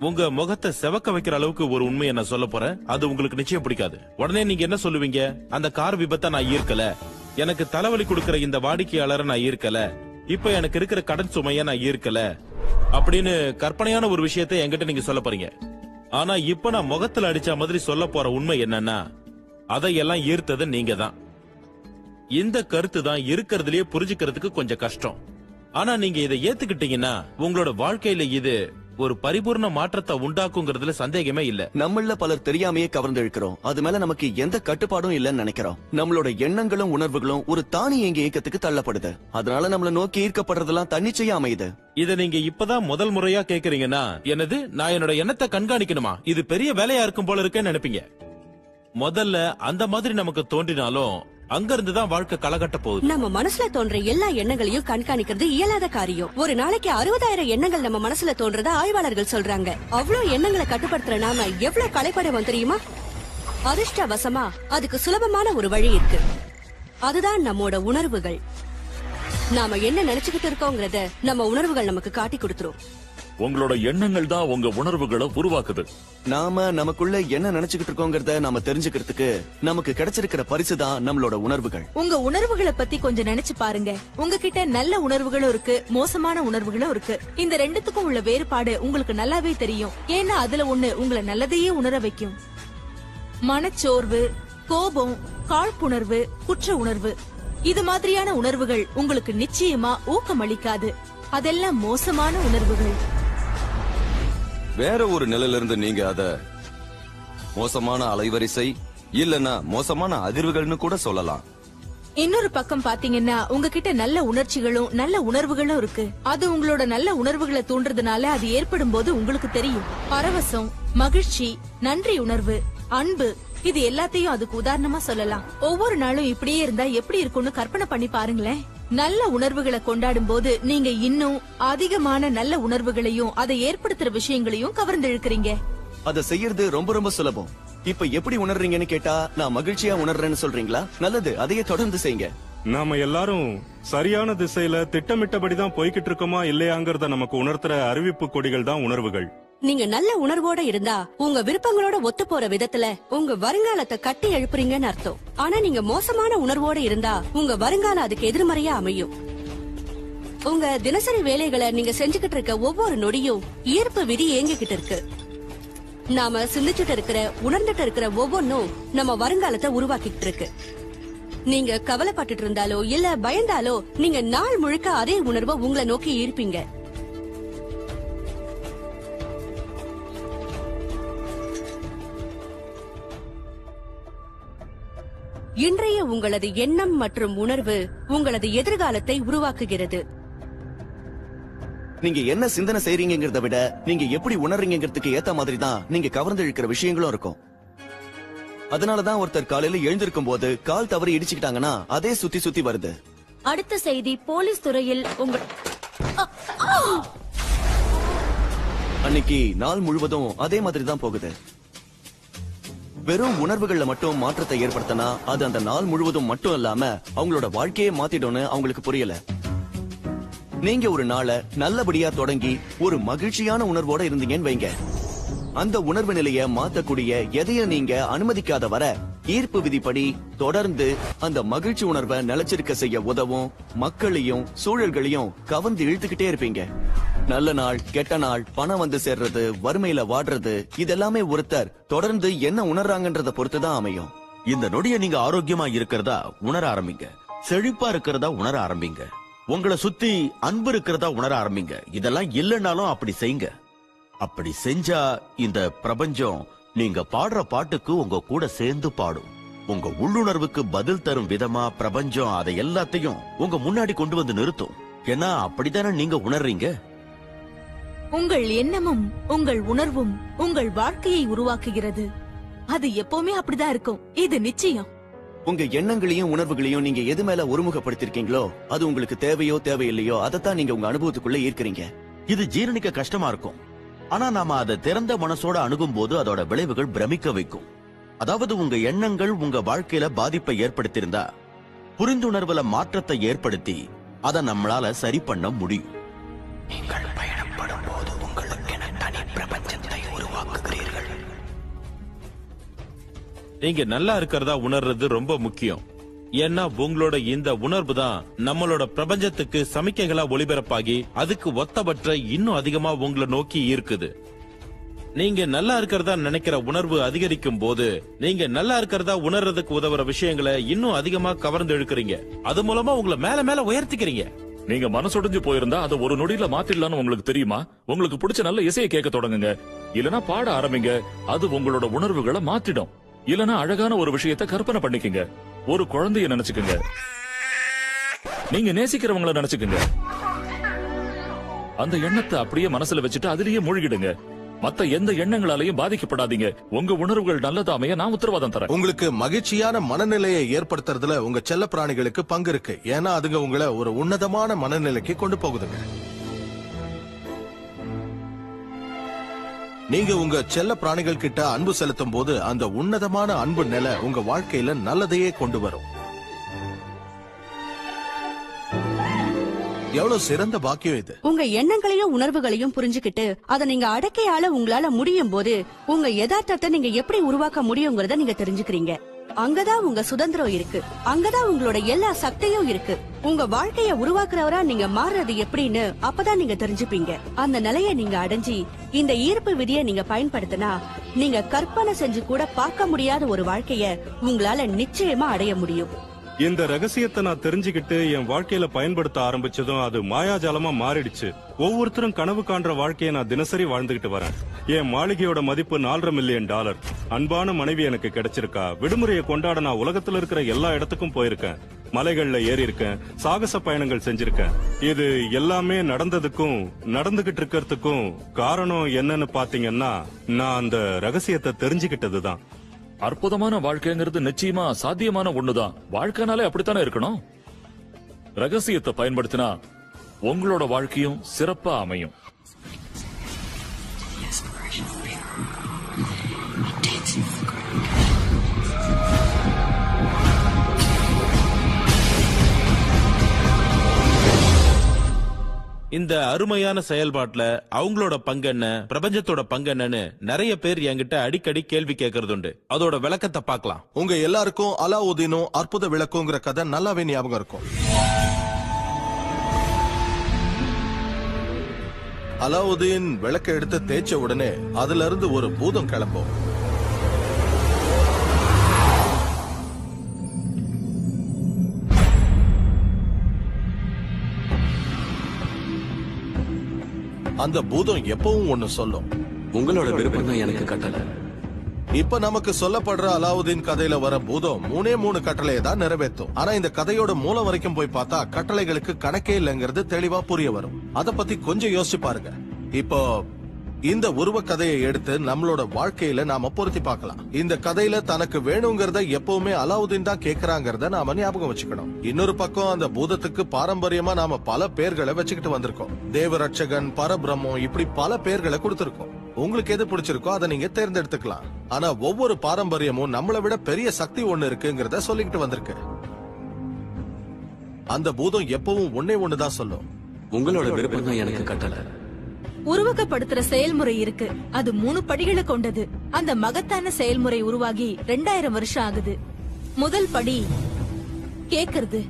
உங்க முகத்தை செவக்க வைக்கிற அளவுக்கு ஒரு உண்மையை நான் சொல்ல போறேன். அது உங்களுக்கு நிச்சயம் பிடிக்காது. உடனே நீங்க என்ன சொல்லுவீங்க? அந்த கார் விபத்தை நான் ஈர்க்கல, எனக்கு தலைவலி கொடுக்கிற இந்த வாடிக்கையாளரை நான் ஈர்க்கல, இப்ப எனக்கு இருக்கிற கடன் சுமைய நான் ஈர்க்கல அப்படின்னு கற்பனையான ஒரு விஷயத்தை என்கிட்ட நீங்க சொல்ல போறீங்க. ஆனா இப்ப நான் முகத்துல அடிச்ச மாதிரி சொல்ல போற உண்மை என்னன்னா, அதையெல்லாம் ஈர்த்தது நீங்க தான். இந்த கருத்து தான் இருக்கிறதுலயே புரிஞ்சுக்கிறதுக்கு கொஞ்சம் கஷ்டம். ஆனா நீங்க இதை ஏத்துக்கிட்டீங்கன்னா உங்களோட வாழ்க்கையில இது ஒரு பரிபூர்ண மாற்றத்தை உண்டாக்குங்கிறதுல சந்தேகமே இல்ல. நம்மள பலர் தெரியாமையே கவர்ந்து இழுக்கிறோம். அது மேல நமக்கு எந்த கட்டுப்பாடும் இல்லன்னு நினைக்கிறோம். நம்மளோட எண்ணங்களும் உணர்வுகளும் ஒரு தானியங்கி இயக்கத்துக்கு தள்ளப்படுது. அதனால நம்மள நோக்கி ஈர்க்கப்படுறதெல்லாம் தன்னிச்சையா அமையுது. இத நீங்க இப்பதான் முதல் முறையா கேக்குறீங்கன்னா, என்னது நான் என்னோட எண்ணத்தை கண்காணிக்கணுமா, இது பெரிய வேலையா இருக்கும் போல இருக்கேன்னு நினைப்பீங்க. முதல்ல அந்த மாதிரி நமக்கு தோன்றினாலும் அங்க இருந்துதான் வாழ்க்கை களகட்ட போகுது. நம்ம மனசுல தோன்ற எல்லா எண்ணங்களையும் கண்காணிக்கிறது இயலாத காரியம். ஒரு நாளைக்கு 60,000 எண்ணங்கள் நம்ம மனசுல தோன்றதா ஆய்வாளர்கள் சொல்றாங்க. அவ்வளவு எண்ணங்களை கட்டுப்படுத்துற நாம எவ்வளவு களைப்படைவோம் தெரியுமா? அதிர்ஷ்டவசமா அதுக்கு சுலபமான ஒரு வழி இருக்கு. அதுதான் நம்மோட உணர்வுகள். நாம என்ன நினைச்சுக்கிட்டு இருக்கோங்கிறத நம்ம உணர்வுகள் நமக்கு காட்டி கொடுத்துரும். உங்களோட எண்ணங்கள் தான் உங்க உணர்வுகளை உருவாக்குது. நாம நமக்குள்ள என்ன நினைச்சுக்கிட்டு இருக்கோங்கிறத நாம தெரிஞ்சுக்கிறதுக்கு நமக்கு கிடைச்சிருக்கிற பரிசு தான் நம்மளோட உணர்வுகள். உங்க உணர்வுகளை பத்தி கொஞ்சம் நினைச்சு பாருங்க. உங்ககிட்ட நல்ல உணர்வுகளும் இருக்கு, மோசமான உணர்வுகளும் இருக்கு. இந்த ரெண்டுத்துக்கும் உள்ள வேறுபாடு உங்களுக்கு நல்லாவே தெரியும். ஏன்னா அதுல ஒண்ணு உங்களை நல்லதையே உணர வைக்கும். மனச்சோர்வு, கோபம், காழ்ப்புணர்வு, குற்ற உணர்வு, இது மாதிரியான உணர்வுகள் உங்களுக்கு நிச்சயமா ஊக்கம் அளிக்காது. அதெல்லாம் மோசமான உணர்வுகள். வேற ஒரு நிலையில இருந்து நீங்க அத மோசமான அலைவரிசை இல்லனா மோசமான அதிர்வுகள்னு கூட சொல்லலாம். இன்னொரு பக்கம் பாத்தீங்கன்னா உங்ககிட்ட நல்ல உணர்ச்சிகளும் நல்ல உணர்வுகளும் இருக்கு. அது உங்களோட நல்ல உணர்வுகளை தூண்டுறதுனால அது ஏற்படும் போது உங்களுக்கு தெரியும். பரவசம், மகிழ்ச்சி, நன்றி உணர்வு, அன்பு, இது எல்லாத்தையும் அதுக்கு உதாரணமா சொல்லலாம். ஒவ்வொரு நாளும் இப்படியே இருந்தா எப்படி இருக்கும்னு கற்பனை பண்ணி பாருங்களேன். நல்ல உணர்வுகளை கொண்டாடும் போது நீங்க இன்னும் அதிகமான நல்ல உணர்வுகளையும் அதை ஏற்படுத்துற விஷயங்களையும் கவர்ந்து இழுக்கிறீங்க. அதை செய்யறது ரொம்ப ரொம்ப சுலபம். இப்ப எப்படி உணர்றீங்கன்னு கேட்டா, நான் மகிழ்ச்சியா உணர்றேன்னு சொல்றீங்களா? நல்லது, அதையே தொடர்ந்து செய்யுங்க. நாம எல்லாரும் சரியான திசையில திட்டமிட்டபடிதான் போய்கிட்டு இருக்கோமா இல்லையாங்கிறத நமக்கு உணர்த்துற அறிவிப்பு கொடிகள் தான் உணர்வுகள். நீங்க நல்ல உணர்வோட இருந்தா உங்க விருப்பங்களோட ஒத்து போற விதத்துல உங்க வருங்காலத்தை கட்டி எழுப்புறீங்கன்னு அர்த்தம். ஆனா நீங்க மோசமான உணர்வோட இருந்தா உங்க வருங்காலம் அதுக்கு எதிர்மறையா அமையும். உங்க தினசரி வேலைகளை நீங்க செஞ்சுக்கிட்டு இருக்க ஒவ்வொரு நொடியும் ஈர்ப்பு விதி இயங்கிக்கிட்டு இருக்கு. நாம சிந்திச்சுட்டு இருக்கிற, உணர்ந்துட்டு இருக்கிற ஒவ்வொன்னும் நம்ம வருங்காலத்தை உருவாக்கிட்டு இருக்கு. நீங்க கவலைப்பட்டுட்டு இருந்தாலோ இல்ல பயந்தாலோ நீங்க நாள் முழுக்க அதே உணர்வை உங்களை நோக்கி ஈர்ப்பீங்க. இன்றைய உங்களது எண்ணம் மற்றும் உணர்வு உங்களது எதிர்காலத்தை உருவாக்குகிறது. நீங்க என்ன சிந்தனை செய்றீங்கிறத விட நீங்க எப்படி உணர்றீங்கிறதுக்கு ஏத்த மாதிரி தான் நீங்க கவர்ந்து இழுக்கிற விஷயங்களும் இருக்கும். அதனாலதான் ஒருத்தர் காலையில எழுந்திருக்கும் போது கால் தவறி இடிச்சுக்கிட்டாங்கன்னா அதே சுத்தி சுத்தி வருது. அடுத்த செய்தி, போலீஸ் துறையில் உங்கள் அன்னைக்கு நாள் முழுவதும் அதே மாதிரி தான் போகுது. வெறும் உணர்வுகள்ல மட்டும் மாற்றத்தை ஏற்படுத்தினா அது அந்த நாள் முழுவதும் மட்டும் இல்லாம அவங்களோட வாழ்க்கையே மாத்திடும்னு அவங்களுக்கு புரியல. நீங்க ஒரு நாளை நல்லபடியா தொடங்கி ஒரு மகிழ்ச்சியான உணர்வோட இருந்தீங்கன்னு வைங்க. அந்த உணர்வு நிலைய மாத்தக்கூடிய எதைய நீங்க அனுமதிக்காத வர ஈர்ப்பு விதிப்படி தொடர்ந்து அந்த மகிழ்ச்சி உணர்வை நிலைச்சிருக்க செய்ய உதவும் மக்களையும் சூழல்களையும் கவர்ந்து இழுத்துக்கிட்டே இருப்பீங்க. நல்ல நாள், கெட்ட நாள், பணம் வந்து சேர்றது, வறுமையில வாடுறது, இதெல்லாமே ஒருத்தர் தொடர்ந்து என்ன உணர்றாங்கன்றத பொறுத்துதான் அமையும். இந்த நொடிய நீங்க ஆரோக்கியமா இருக்கிறதா உணர ஆரம்பிங்க. செழிப்பா இருக்கிறதா உணர ஆரம்பிங்க. உங்களை சுத்தி அன்பு இருக்கிறதா உணர ஆரம்பிங்க. இதெல்லாம் இல்லைன்னாலும் அப்படி செய்யுங்க. அப்படி செஞ்சா இந்த பிரபஞ்சம் நீங்க பாடுற பாட்டுக்கு உங்க கூட சேர்ந்து பாடும். உங்க உள்ளுணர்வுக்கு பதில் தரும் விதமா பிரபஞ்சம் அதை எல்லாத்தையும் உங்க முன்னாடி கொண்டு வந்து நிறுத்தும். ஏன்னா அப்படித்தானே நீங்க உணர்றீங்க. உங்கள் எண்ணமும் உங்கள் உணர்வும் உங்கள் வாழ்க்கையை உருவாக்குகிறது. அது எப்பவுமே அப்படிதான் இருக்கும். இது நிச்சயம். உங்க எண்ணங்களையும் உணர்வுகளையும் நீங்க எது மேல ஒருமுகப்படுத்திருக்கீங்களோ அது உங்களுக்கு தேவையோ தேவையில்லையோ அதைத்தான் நீங்க உங்க அனுபவத்துக்குள்ள ஈர்க்கிறீங்க. இது ஜீரணிக்க கஷ்டமா இருக்கும். ஆனா நாம அதை திறந்த மனசோட அணுகும் போது அதோட விளைவுகள் பிரமிக்க வைக்கும். அதாவது உங்க எண்ணங்கள் உங்க வாழ்க்கையில பாதிப்பை ஏற்படுத்தியிருந்தா புரிந்துணர்வுல மாற்றத்தை ஏற்படுத்தி அதை நம்மளால சரி பண்ண முடியும். நீங்கள் பயணப்படும் போது உங்களுக்கென தனி பிரபஞ்சத்தை உருவாக்குகிறீர்கள். நீங்க நல்லா இருக்கிறதா உணர்றது ரொம்ப முக்கியம். ஏன்னா உங்களோட இந்த உணர்வு தான் நம்மளோட பிரபஞ்சத்துக்கு சமிக்கைகளா ஒளிபரப்பாகி அதுக்கு ஒத்தபற்ற இன்னும் அதிகமா உங்களை நோக்கி ஈர்க்குது. நீங்க நல்லா இருக்கிறதா நினைக்கிற உணர்வு அதிகரிக்கும் போது நீங்க நல்லா இருக்கிறதா உணர்றதுக்கு உதவுற விஷயங்களை இன்னும் அதிகமா கவர்ந்து இழுக்கிறீங்க. அது மூலமா உங்களை மேல மேல உயர்த்திக்கிறீங்க. நீங்க மனசுடைஞ்சு போயிருந்தா அதை ஒரு நொடியில மாத்திடலாம்னு உங்களுக்கு தெரியுமா? உங்களுக்கு பிடிச்ச நல்ல இசையை கேட்க தொடங்குங்க. இல்லனா பாட ஆரம்பிங்க. அது உங்களோட உணர்வுகளை மாத்திடும். இல்லனா அழகான ஒரு விஷயத்தை கற்பனை பண்ணிக்கங்க. ஒரு குழந்தைய நினைச்சுக்குங்க. நீங்க நேசிக்கிறவங்கள நினைச்சுக்குங்க. அந்த எண்ணத்தை அப்படியே மனசுல வச்சுட்டு அதிலேயே மூழ்கிடுங்க. மத்த எந்த எண்ணங்களாலையும் பாதிக்கப்படாதீங்க. உங்க உணர்வுகள் நல்லதா அமைய நான் உத்தரவாதம் தரேன். உங்களுக்கு மகிழ்ச்சியான மனநிலையை ஏற்படுத்துறதுல உங்க செல்ல பிராணிகளுக்கு பங்கு இருக்கு. ஏன்னா அதுங்க உங்களை ஒரு உன்னதமான மனநிலைக்கு கொண்டு போகுதுங்க. நீங்க உங்க செல்ல பிராணிகள் கிட்ட அன்பு செலுத்தும் போது அந்த உன்னதமான அன்பு நிலை உங்க வாழ்க்கையில நல்லதையே கொண்டு வரும். எவ்வளவு சிறந்த பாக்கியம் இது. உங்க எண்ணங்களையும் உணர்வுகளையும் புரிஞ்சுக்கிட்டு அதை நீங்க அடக்கையால உங்களால முடியும் போது உங்க யதார்த்தத்தை நீங்க எப்படி உருவாக்க முடியுங்கிறத நீங்க தெரிஞ்சுக்கிறீங்க. அங்கதான் உங்க சுதந்திரம் இருக்கு. அங்கதான் உங்களோட எல்லா சக்தியும் இருக்கு. உங்க வாழ்க்கைய உருவாக்குறவரா நீங்க மாறுறது எப்படின்னு அப்பதான் நீங்க தெரிஞ்சுப்பீங்க. அந்த நிலையை நீங்க அடைஞ்சி இந்த ஈர்ப்பு விதியை நீங்க பயன்படுத்தினா நீங்க கற்பனை செஞ்சு கூட பார்க்க முடியாத ஒரு வாழ்க்கைய உங்களால நிச்சயமா அடைய முடியும். இந்த ரகசியத்தை நான் தெரிஞ்சுக்கிட்டு என் வாழ்க்கையில பயன்படுத்த ஆரம்பிச்சதும் அது மாயாஜாலமா மாறிடுச்சு. ஒவ்வொருத்தரும் கனவு காண்ற வாழ்க்கையை நான் தினசரி வாழ்ந்துகிட்டு வரேன். என் மாளிகையோட மதிப்பு $4.5 மில்லியன். அன்பான மனைவி எனக்கு கிடைச்சிருக்கா. விடுமுறையை கொண்டாட நான் உலகத்துல இருக்கிற எல்லா இடத்துக்கும் போயிருக்கேன். மலைகள்ல ஏறி இருக்கேன். சாகச பயணங்கள் செஞ்சிருக்கேன். இது எல்லாமே நடந்ததுக்கும் நடந்துகிட்டு இருக்கிறதுக்கும் காரணம் என்னன்னு பாத்தீங்கன்னா நான் அந்த ரகசியத்தை தெரிஞ்சுக்கிட்டதுதான். அற்புதமான வாழ்க்கைங்கிறது நிச்சயமா சாத்தியமான ஒண்ணுதான். வாழ்க்கைனாலே அப்படித்தானே இருக்கணும். ரகசியத்தை பயன்படுத்தினா உங்களோட வாழ்க்கையும் சிறப்பா அமையும். இந்த அருமையான செயல்பாட்டுல அவங்களோட பங்கு என்ன, பிரபஞ்சத்தோட பங்கு என்னன்னு நிறைய பேர் என்கிட்ட அடிக்கடி கேள்வி கேட்கறது உண்டு. அதோட விளக்கத்தை பார்க்கலாம். உங்க எல்லாருக்கும் அலாவுதீனும் அற்புத விளக்குங்கிற கதை நல்லாவே ஞாபகம் இருக்கும். அலாவுதீன் விளக்க எடுத்து தேய்ச்ச உடனே அதுல இருந்து ஒரு பூதம் கிளம்பும். அந்த பூதம் எப்பவும் ஒண்ணு சொல்லும், உங்களோட விருப்பம் தான் எனக்கு கட்டளை. இப்ப நமக்கு சொல்லப்படுற அலாவுதீன் கதையில வர பூதம் 3 கட்டளையை தான் நிறைவேற்றும். ஆனா இந்த கதையோட மூலம் வரைக்கும் போய் பார்த்தா கட்டளைகளுக்கு கணக்கே இல்லைங்கிறது தெளிவா புரிய வரும். அத பத்தி கொஞ்சம் யோசிச்சு பாருங்க. இப்போ இந்த உருவ கதையை எடுத்து நம்மளோட வாழ்க்கையில நாம பொருத்தி பார்க்கலாம். இந்த கதையில தனக்கு வேணுங்கிறத எப்பவுமே அலாவுதீன் தான் கேக்குறாங்கிறத நாம ஞாபகம் வச்சுக்கணும். இன்னொரு பக்கம் அந்த பூதத்துக்கு பாரம்பரியமா நாம பல பேர்களை வச்சுக்கிட்டு வந்திருக்கோம். தேவரட்சகன், பரபிரம்மம், இப்படி பல பேர்களை கொடுத்திருக்கோம். உங்களுக்கு எது பிடிச்சிருக்கோ அதை நீங்க தேர்ந்தெடுத்துக்கலாம். ஆனா ஒவ்வொரு பாரம்பரியமும் நம்மளை விட பெரிய சக்தி ஒண்ணு இருக்குங்கிறத சொல்லிக்கிட்டு வந்திருக்கு. அந்த பூதம் எப்பவும் ஒண்ணுதான் சொல்லும், உங்களோட விருப்பம் தான் எனக்கு கட்டளை. உருவகப்படுத்துற செயல்முறை இருக்கு. அது 3 படிகளை கொண்டது. அந்த மகத்தான செயல்முறை உருவாகி 2000 வருஷம் ஆகுது. முதல் படி கேக்குறது.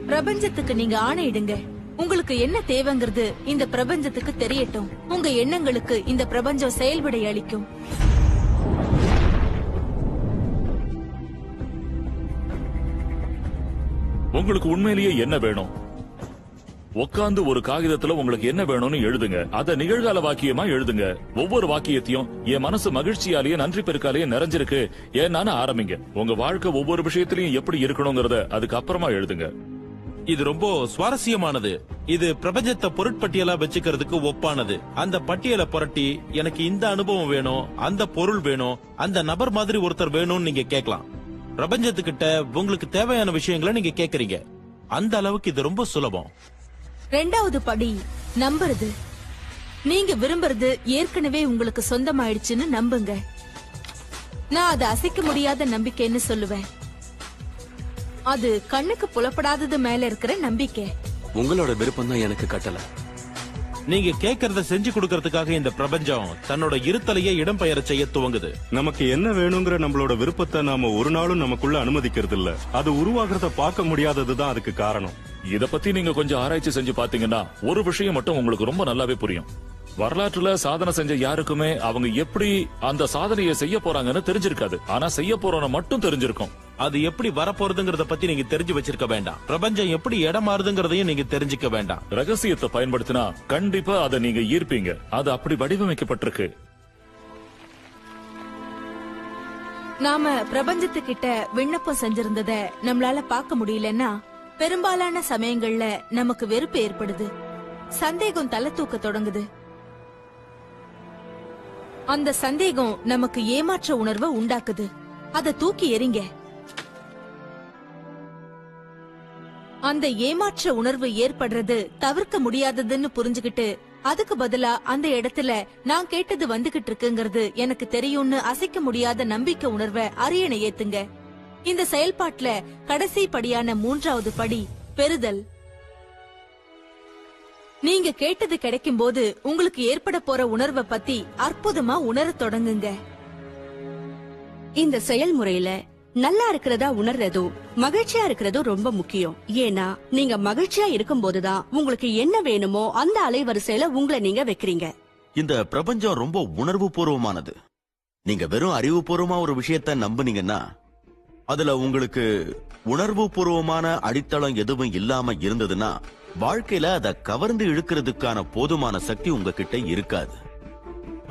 பிரபஞ்சத்துக்கு நீங்க ஆணையிடுங்க. உங்களுக்கு என்ன தேவைங்கிறது இந்த பிரபஞ்சத்துக்கு தெரியட்டும். உங்க எண்ணங்களுக்கு இந்த பிரபஞ்சம் செயல்படை அளிக்கும். உங்களுக்கு உண்மையிலேயே என்ன வேணும்? உட்கார்ந்து ஒரு காகிதத்துல உங்களுக்கு என்ன வேணும்னு எழுதுங்க. அத நிகழ்கால வாக்கியமா எழுதுங்க. ஒவ்வொரு வாக்கியத்தையும் என் மனசு மகிழ்ச்சியாலேயே நன்றி பெருக்காலேயே நிறைஞ்சிருக்கு ஏன்னு ஆரம்பிங்க. உங்க வாழ்க்கை ஒவ்வொரு விஷயத்திலையும் எப்படி இருக்கணுங்கிறத அதுக்கு அப்புறமா எழுதுங்க. இது ரொம்ப சுவாரஸ்யமானது. இது பிரபஞ்சத்தை பொருட்பட்டியலா வச்சுக்கிறதுக்கு ஒப்பானது. அந்த பட்டியலை புரட்டி எனக்கு இந்த அனுபவம் வேணும், அந்த பொருள் வேணும், அந்த நபர் மாதிரி ஒருத்தர் வேணும்னு நீங்க கேட்கலாம். பிரபஞ்சத்துக்கிட்ட உங்களுக்கு தேவையான விஷயங்களை நீங்க கேக்குறீங்க. அந்த அளவுக்கு இது ரொம்ப சுலபம். ரெண்டாவது படி நம்புறது. நீங்க விரும்புறது ஏற்கனவே உங்களுக்கு சொந்தமாயிடுச்சுன்னு நம்புங்க. நான் அதை அசைக்க முடியாத நம்பிக்கைன்னு சொல்லுவேன். அது கண்ணுக்கு புலப்படாதது மேல இருக்கிற நம்பிக்கை. உங்களோட விருப்பம் தான் எனக்கு கட்டல. நீங்க கேட்கறத செஞ்சு கொடுக்கறதுக்காக இந்த பிரபஞ்சம் தன்னோட இருத்தலையே இடம்பெயர செய்ய துவங்குது. நமக்கு என்ன வேணுங்கிற நம்மளோட விருப்பத்தை நாம ஒரு நாளும் நமக்குள்ள அனுமதிக்கிறது இல்ல. அது உருவாகிறத பார்க்க முடியாததுதான் அதுக்கு காரணம். இத பத்தி நீங்க கொஞ்சம் ஆராய்ச்சி செஞ்சு பாத்தீங்கன்னா ஒரு விஷயம் மட்டும் உங்களுக்கு ரொம்ப நல்லாவே புரியும். வரலாற்றுல சாதனை செஞ்ச யாருக்குமே அவங்க எப்படி அந்த சாதனையை செய்ய போறாங்கன்னு தெரிஞ்சிருக்காது. ஆனா செய்ய போறோன்னு மட்டும் தெரிஞ்சிருக்கும். அது எப்படி வரப்போறதுங்கறத பத்தி நீங்க தெரிஞ்சு வச்சிருக்க வேண்டாம். பிரபஞ்சம் எப்படி இடம் மாறுதுங்கிறதையும் நீங்க தெரிஞ்சுக்க வேண்டாம். ரகசியத்தை பயன்படுத்தினா கண்டிப்பா அதை நீங்க ஈர்ப்பீங்க. அது அப்படி வடிவமைக்கப்பட்டிருக்கு. நாம பிரபஞ்சத்துக்கிட்ட விண்ணப்பம் செஞ்சிருந்தத நம்மளால பார்க்க முடியலன்னா பெரும்பாலான சமயங்கள்ல நமக்கு வெறுப்பு ஏற்படுது, சந்தேகம் தலை தூக்க தொடங்குது. அந்த சந்தேகம் நமக்கு ஏமாற்ற உணர்வை உண்டாக்குது. அதை தூக்கி எறிங்க. அந்த ஏமாற்ற உணர்வு ஏற்படுறது தவிர்க்க முடியாததுன்னு புரிஞ்சுகிட்டு அதுக்கு பதிலா அந்த இடத்துல நான் கேட்டது வந்துகிட்டு இருக்குங்கிறது எனக்கு தெரியும்னு அசைக்க முடியாத நம்பிக்கை உணர்வை அரியணை ஏத்துங்க. இந்த செயல்பாட்டுல கடைசி படியான மூன்றாவது படி பெறுதல். நீங்க கேட்டது கிடைக்கும் போது உங்களுக்கு ஏற்பட போற உணர்வை பத்தி அற்புதமா உணரத் தொடங்குங்க. இந்த செயல்முறையில நல்லா இருக்கிறதா உணர்றதும் மகிழ்ச்சியா இருக்கிறதும் ரொம்ப முக்கியம். ஏன்னா நீங்க மகிழ்ச்சியா இருக்கும் போதுதான் உங்களுக்கு என்ன வேணுமோ அந்த அலைவரிசையில உங்களை நீங்க வைக்கிறீங்க. இந்த பிரபஞ்சம் ரொம்ப உணர்வு பூர்வமானது. நீங்க வெறும் அறிவுபூர்வமா ஒரு விஷயத்த நம்புனீங்கன்னா அதுல உங்களுக்கு உணர்வு பூர்வமான அடித்தளம் எதுவும் இல்லாம இருந்ததுன்னா வாழ்க்கையில அதை கவர்ந்து இழுக்கிறதுக்கான போதுமான சக்தி உங்ககிட்ட இருக்காது.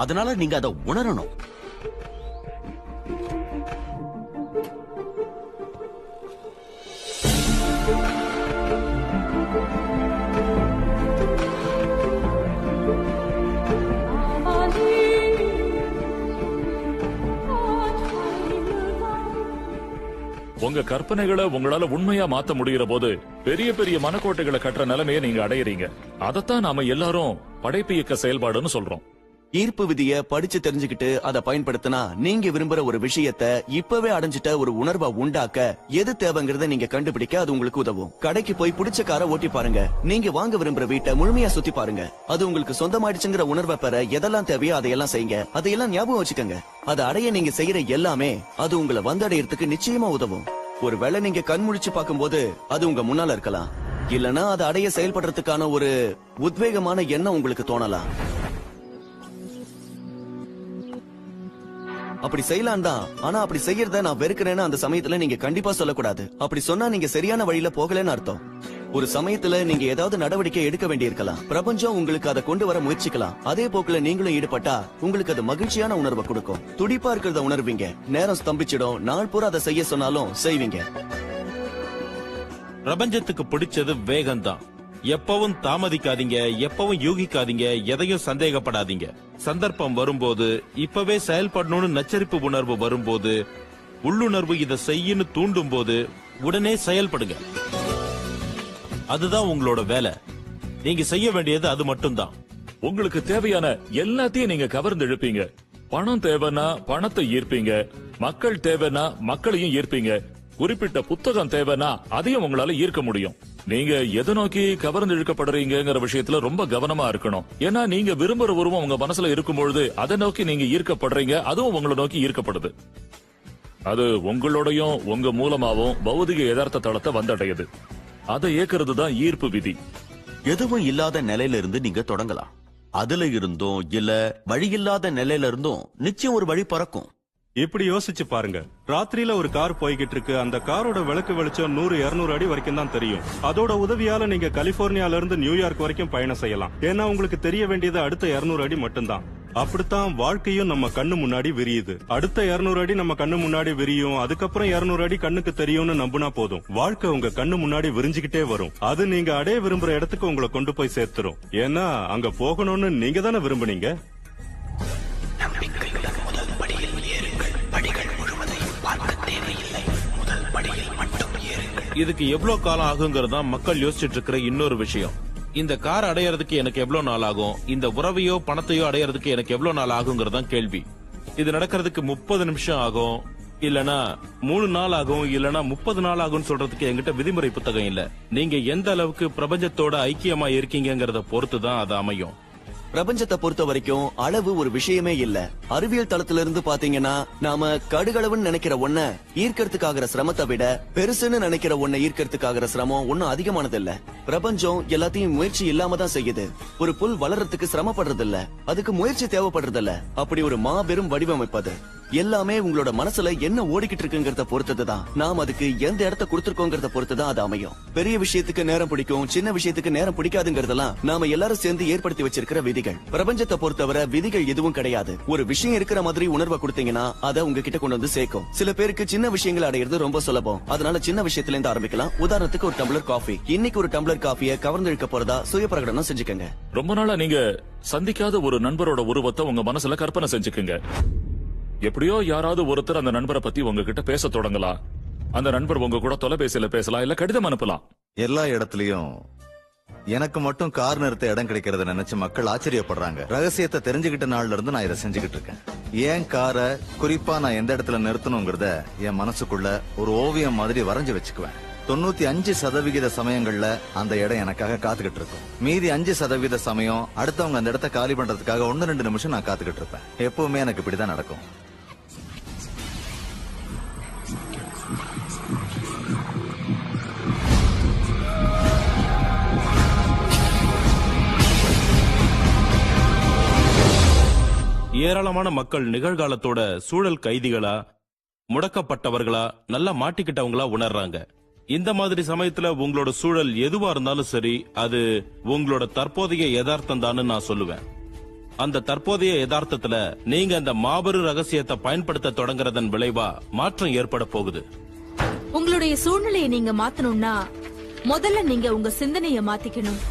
அதனால நீங்க அதை உணரணும். உங்க கற்பனைகளை உங்களால உண்மையா மாத்த முடிகிற போது பெரிய பெரிய மனக்கோட்டைகளை கட்டுற நிலைமையை நீங்க அடையறீங்க. அதத்தான் நாம எல்லாரும் படைப்பு இயக்க செயல்பாடுன்னு சொல்றோம். ஈர்ப்பு விதியை படிச்சு தெரிஞ்சுக்கிட்டு அதை பயன்படுத்தினா நீங்க விரும்புற ஒரு விஷயத்த இப்பவே அடைஞ்சிட்ட ஒரு உணர்வை உண்டாக்க எது தேவைங்கிறத நீங்க கண்டுபிடிக்க அது உங்களுக்கு உதவும். கடைக்கு போய் பிடிச்ச காரை ஓட்டி பாருங்க. நீங்க வாங்க விரும்புற வீட்டை முழுமையா சுத்தி பாருங்க. அது உங்களுக்கு சொந்தமாயிடுச்சுங்கிற உணர்வை பெற எதெல்லாம் தேவையோ அதையெல்லாம் செய்யுங்க. அதையெல்லாம் ஞாபகம் வச்சுக்கோங்க. அதை அடைய நீங்க செய்யற எல்லாமே அது உங்களை வந்தடையறதுக்கு நிச்சயமா உதவும். ஒருவேளை நீங்க கண் முழிச்சு பார்க்கும்போது அது உங்க முன்னால இருக்கலாம். இல்லனா அதை அடைய செயல்படுறதுக்கான ஒரு உத்வேகமான எண்ணம் உங்களுக்கு தோணலாம். அப்படி செய்யலாம் தான். ஆனா அப்படி செய்யறத நான் வெறுக்கிறேன்னு அந்த சமயத்துல நீங்க கண்டிப்பா சொல்லக்கூடாது. அப்படி சொன்னா நீங்க சரியான வழியில போகலன்னு அர்த்தம். ஒரு சமயத்துல நீங்க ஏதாவது நடவடிக்கை எடுக்க வேண்டியிருக்கலாம். பிரபஞ்சம் உங்களுக்கு அதை கொண்டு வர முயற்சிக்கலாம். அதே போக்குல நீங்களும் ஈடுபட்டா உங்களுக்கு அது மகிழ்ச்சியான உணர்வை கொடுக்கும். துடிப்பா இருக்கிறத உணர்வீங்க. நேரம் ஸ்தம்பிச்சிடும். நாள் பூரா அதை செய்ய சொன்னாலும் செய்வீங்க. பிரபஞ்சத்துக்கு பிடிச்சது வேகம்தான். எப்பவும் தாமதிக்காதீங்க, எப்பவும் யூகிக்காதீங்க, எதையும் சந்தேகப்படாதீங்க. சந்தர்ப்பம் வரும்போது, இப்பவே செயல்படணும்னு நச்சரிப்பு உணர்வு வரும்போது, உள்ளுணர்வு இதை செய்யன்னு தூண்டும் போது உடனே செயல்படுங்க. அதுதான் உங்களோட வேலை. நீங்க செய்ய வேண்டியது அது மட்டும்தான். உங்களுக்கு தேவையான எல்லாத்தையும் நீங்க கவர்ந்து இழுப்பீங்க. பணம் தேவைன்னா பணத்தை ஈர்ப்பீங்க. மக்கள் தேவைன்னா மக்களையும் ஈர்ப்பீங்க. குறிப்பிட்ட புத்தகம் தேவைன்னா அதையும் உங்களால ஈர்க்க முடியும். நீங்க எதை நோக்கி கவர்ந்து இழுக்கப்படுறீங்கிற விஷயத்துல ரொம்ப கவனமா இருக்கணும். ஏன்னா நீங்க விரும்புற உருவம் உங்க மனசுல இருக்கும்பொழுது அதை நோக்கி நீங்க ஈர்க்கப்படுறீங்க. அதுவும் உங்களை நோக்கி ஈர்க்கப்படுது. அது உங்களோடையும் உங்க மூலமாவும் பௌதிக யதார்த்த தளத்தை வந்தடையுது. அதை ஏற்கிறது தான் ஈர்ப்பு விதி. எதுவும் இல்லாத நிலையில இருந்து நீங்க தொடங்கலாம். அதுல இருந்தும் இல்ல வழியில்லாத நிலையில இருந்தும் நிச்சயம் ஒரு வழி பறக்கும். இப்படி யோசிச்சு பாருங்க. ராத்திரியில ஒரு கார் போய்கிட்டு இருக்கு. அந்த காரோட விளக்கு வெளிச்சம் 100-200 அடி வரைக்கும் தான் தெரியும். அதோட உதவியால நீங்க கலிபோர்னியால இருந்து நியூயார்க் வரைக்கும் பயணம் செய்யலாம். ஏன்னா உங்களுக்கு தெரிய வேண்டியது அடுத்த 200 அடி மட்டும்தான். அப்படித்தான் வாழ்க்கையும் நம்ம கண்ணு முன்னாடி விரியுது. அடுத்த 200 அடி நம்ம கண்ணு முன்னாடி விரியும், அதுக்கப்புறம் 200 அடி கண்ணுக்கு தெரியும்னு நம்பினா போதும். வாழ்க்கை உங்க கண்ணு முன்னாடி விரிஞ்சுக்கிட்டே வரும். அது நீங்க அடைய விரும்புற இடத்துக்கு உங்களை கொண்டு போய் சேர்த்துரும். ஏன்னா அங்க போகணும்னு நீங்க தானே விரும்புனீங்க. நம்பிக்கையுடன் முதல் படியில் ஏறுங்கள். படிகள் முழுவதையும் பார்க்க தேவையில்லை. முதல் படியில் மட்டும் ஏறுங்கள். இதுக்கு எவ்வளவு காலம் ஆகுங்கிறது தான் மக்கள் யோசிச்சுட்டு இருக்கிற இன்னொரு விஷயம். இந்த கார் அடையறதுக்கு எனக்கு எவ்வளவு நாள் ஆகும், இந்த உறவையோ பணத்தையோ அடையறதுக்கு எனக்கு எவ்வளவு நாள் ஆகுங்கிறது தான் கேள்வி. இது நடக்கிறதுக்கு 30 நிமிஷம் ஆகும், இல்லனா 3 நாள் ஆகும், இல்லனா 30 நாள் ஆகும் சொல்றதுக்கு என்கிட்ட விதிமுறை புத்தகம் இல்ல. நீங்க எந்த அளவுக்கு பிரபஞ்சத்தோட ஐக்கியமா இருக்கீங்கங்கறத பொறுத்து தான் அது அமையும். பிரபஞ்சத்தை பொறுத்த வரைக்கும் அளவு ஒரு விஷயமே இல்ல. அறிவியல் தளத்துல இருந்து பாத்தீங்கன்னா நாம கடுகளவுன்னு நினைக்கிற ஒன்ன ஈர்க்கறதுக்காகிற சிரமத்தை விட பெருசுன்னு நினைக்கிற ஒன்ன ஈர்க்கறதுக்காகிற சிரமம் ஒன்னும் அதிகமானது இல்ல. பிரபஞ்சம் எல்லாத்தையும் முயற்சி இல்லாம தான் செய்யுது. ஒரு புல் வளர்றதுக்கு சிரமப்படுறது இல்ல, அதுக்கு முயற்சி தேவைப்படுறது இல்ல. அப்படி ஒரு மாபெரும் வடிவமைப்பது. எல்லாமே உங்களோட மனசுல என்ன ஓடிக்கிட்டு இருக்குங்கிறத பொறுத்ததுதான். நாம் அதுக்கு எந்த இடத்த கொடுத்திருக்கோங்கிறத பொறுத்துதான் அது அமையும். பெரிய விஷயத்துக்கு நேரம் பிடிக்கும், சின்ன விஷயத்துக்கு நேரம் பிடிக்காதுங்கிறதெல்லாம் நாம எல்லாரும் சேர்ந்து ஏற்படுத்தி வச்சிருக்கிற விதிகள். பிரபஞ்சத்தை பொறுத்தவரை விதிகள் எதுவும் கிடையாது. ஒரு விஷயம் இருக்கிற மாதிரி உணர்வை கொடுத்தீங்கன்னா அதை உங்ககிட்ட கொண்டு வந்து சேர்க்கும். சில பேருக்கு சின்ன விஷயங்கள் அடையிறது ரொம்ப சுலபம். அதனால சின்ன விஷயத்துல இருந்து ஆரம்பிக்கலாம். உதாரணத்துக்கு ஒரு டம்ளர் காஃபி. இன்னைக்கு ஒரு டம்ளர் காஃபியை கவர்ந்திழுக்க போறதா சுய பிரகடனம் செஞ்சுக்கங்க. ரொம்ப நாளா நீங்க சந்திக்காத ஒரு நண்பரோட உருவத்தை உங்க மனசுல கற்பனை செஞ்சுக்குங்க. எப்படியோ யாராவது ஒருத்தர் அந்த நண்பரை பத்தி உங்ககிட்ட பேச தொடங்கலாம். அந்த நண்பர் உங்க கூட தொலைபேசியில பேசலாம், இல்ல கடிதம் அனுப்பலாம். எல்லா இடத்துலயும் எனக்கு மட்டும் கார் நிறுத்த இடம் கிடைக்கிறத நினைச்சு மக்கள் ஆச்சரியப்படுறாங்க. ரகசியத்தை தெரிஞ்சுக்கிட்ட நாள்ல இருந்து நான் இதை செஞ்சுக்கிட்டு இருக்கேன். ஏன் காரை குறிப்பா நான் எந்த இடத்துல நிறுத்தணுங்கிறத என் மனசுக்குள்ள ஒரு ஓவியம் மாதிரி வரைஞ்சு வச்சுக்குவேன். 95% சமயங்கள்ல அந்த இடம் எனக்காக காத்துக்கிட்டு இருக்கும். மீதி 5% சமயம் அடுத்தவங்க அந்த இடத்த காலி பண்றதுக்காக 1-2 நிமிஷம் நான் காத்துக்கிட்டு இருப்பேன். எப்பவுமே எனக்கு இப்படிதான் நடக்கும். ஏராளமான மக்கள் நிகழ்காலத்தோட சூழல் கைதிகளா, முடக்கப்பட்டவர்களா, நல்லா மாட்டிக்கிட்டவங்களா உணர்றாங்க. இந்த மாதிரி சமயத்துல உங்களோட சூழல் எதுவா இருந்தாலும் சரி, அது உங்களோட தற்போதைய யதார்த்தம் தான் நான் சொல்லுவேன். அந்த தற்போதைய யதார்த்தத்துல நீங்க அந்த மாபெரும் ரகசியத்தை பயன்படுத்த தொடங்குறதன் விளைவா மாற்றம் ஏற்பட போகுது. உங்களுடைய சூழ்நிலையை நீங்க மாத்தணும்னா முதல்ல நீங்க உங்க சிந்தனைய மாத்திக்கணும்.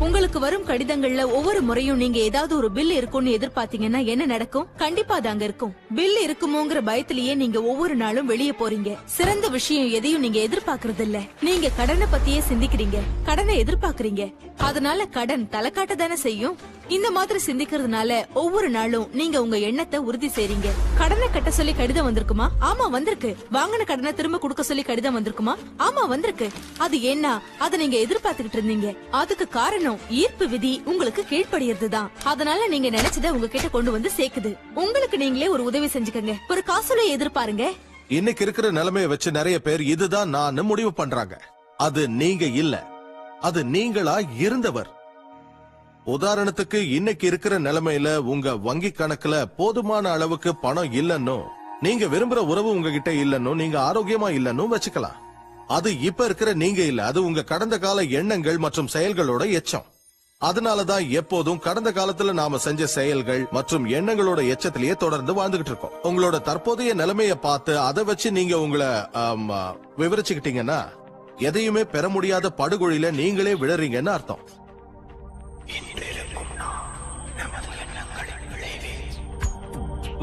உங்களுக்கு வரும் கடிதங்கள்ல ஒவ்வொரு முறையும் நீங்க ஏதாவது ஒரு பில் இருக்கும்னு எதிர்பார்த்தீங்கன்னா என்ன நடக்கும்? கண்டிப்பா அது அங்க இருக்கும். பில் இருக்குமோங்கிற பயத்திலேயே நீங்க ஒவ்வொரு நாளும் வெளியே போறீங்க. சிறந்த விஷயம் எதையும் நீங்க எதிர்பார்க்கறது இல்ல. நீங்க கடனை பத்தியே சிந்திக்கிறீங்க, கடனை எதிர்பார்க்கறீங்க. அதனால கடன் தலை காட்ட தானே செய்யும். இந்த மாதிரி சிந்திக்கிறதுனால ஒவ்வொரு நாளும் நீங்க உங்க எண்ணத்தை உறுதி செய்றீங்க. கடனை கட்ட சொல்லி கடிதம் வந்திருக்குமா? ஆமா வந்திருக்கு. வாங்கின கடனை திரும்ப கொடுக்க சொல்லி கடிதம் வந்திருக்குமா? ஆமா வந்திருக்கு. அது என்ன? அதை நீங்க எதிர்பார்த்துக்கிட்டு இருந்தீங்க. அதுக்கு காரணம் ஈர்ப்பு விதி உங்களுக்கு கீழ்ப்படியறதுதான். அதனால நீங்க நினைச்சதை உங்ககிட்ட கொண்டு வந்து சேர்க்குது. உங்களுக்கு நீங்களே ஒரு உதவி செஞ்சுக்கங்க. ஒரு காசோலை எதிர்பாருங்க. இன்னைக்கு இருக்கிற நிலைமையை வச்சு நிறைய பேர் இதுதான் நான் முடிவு பண்றாங்க. அது நீங்க இல்ல, அது நீங்களா இருந்தவர். உதாரணத்துக்கு இன்னைக்கு இருக்கிற நிலைமையில உங்க வங்கி கணக்குல போதுமான அளவுக்கு பணம் இல்லன்னு, நீங்க விரும்புற உறவு உங்ககிட்ட இல்லன்னு, நீங்க ஆரோக்கியமா இல்லன்னு வச்சுக்கலாம். அது இப்ப இருக்கிற நீங்க இல்ல, அது உங்க கடந்த கால எண்ணங்கள் மற்றும் செயல்களோட எச்சம். அதனாலதான் எப்போதும் கடந்த காலத்துல நாம செஞ்ச செயல்கள் மற்றும் எண்ணங்களோட எச்சத்திலேயே தொடர்ந்து வாழ்ந்துகிட்டு இருக்கோம். உங்களோட தற்போதைய நிலைமைய பார்த்து அதை வச்சு நீங்க உங்களை விவரிச்சுக்கிட்டீங்கன்னா எதையுமே பெற முடியாத படுகொழில நீங்களே விழறீங்கன்னு அர்த்தம்.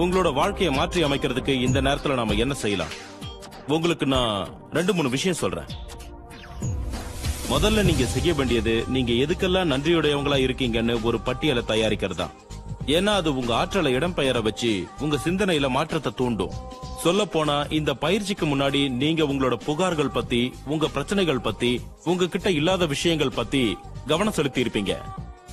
உங்களோட வாழ்க்கையை மாற்றி அமைக்கிறதுக்கு இந்த நேரத்துல நாம என்ன செய்யலாம்? உங்களுக்கு நான் 2-3 விஷயம் சொல்றேன். முதல்ல நீங்க செய்ய வேண்டியது, நீங்க எதுக்கெல்லாம் நன்றியுடையவங்களா இருக்கீங்கன்னு ஒரு பட்டியலை தயாரிக்கிறதா. ஏன்னா அது உங்க ஆற்றலை இடம்பெயர வச்சு உங்க சிந்தனையில மாற்றத்தை தூண்டும். சொல்ல போனா இந்த பயிற்சிக்கு முன்னாடி நீங்க உங்களோட புகார்கள் பத்தி, உங்க பிரச்சனைகள் பத்தி, உங்ககிட்ட இல்லாத விஷயங்கள் பத்தி கவனம் செலுத்தி இருப்பீங்க.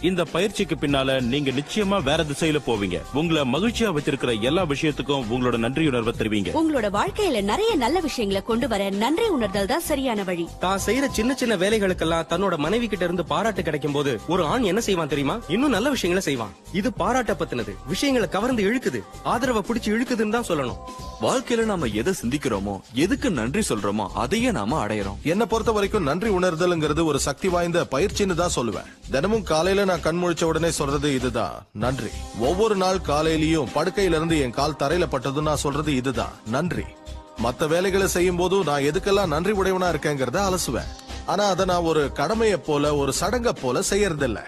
இந்த பயிற்சிக்கு பின்னால நீங்க நிச்சயமா வேற திசையில போவீங்க. உங்களை மகிழ்ச்சியா வச்சிருக்கிற எல்லா விஷயத்துக்கும் உங்களோட நன்றியுணர்வை தெரிவிங்க. உங்களோட வாழ்க்கையில நிறைய நல்ல விஷயங்களை கொண்டு வர நன்றி உணர்தல் தான் சரியான வழி. தான் செய்யற சின்ன சின்ன வேலைகளுக்கெல்லாம் தன்னோட மனைவி கிட்ட இருந்து பாராட்டு கிடைக்கும் போது ஒரு ஆண் என்ன செய்வான் தெரியுமா? இன்னும் நல்ல விஷயங்களை செய்வான். இது பாராட்ட பத்தினது. விஷயங்களை கவர்ந்து இழுக்குது, ஆதரவை பிடிச்சு இழுக்குதுன்னு தான் சொல்லணும். வாழ்க்கையில நாம எதை சிந்திக்கிறோமோ, எதுக்கு நன்றி சொல்றோமோ, அதையே நாம அடையறோம். என்ன பொறுத்த வரைக்கும் நன்றி உணர்தல்ங்கிறது ஒரு சக்தி வாய்ந்த பயிற்சின்னு தான் சொல்லுவேன். தினமும் காலையில நான் கண் முழிச்ச உடனே சொல்றது இதுதான், நன்றி. ஒவ்வொரு நாள் காலையிலயும் படுக்கையில இருந்து என் கால் தரையில பட்டதும் நான் சொல்றது இதுதான், நன்றி. மத்த வேலைகளை செய்யும் போது நான் எதுக்கெல்லாம் நன்றி உடையவனா இருக்கேங்கிறத அலசுவேன். ஆனா அதை நான் ஒரு கடமையை போல, ஒரு சடங்க போல செய்யறதில்ல.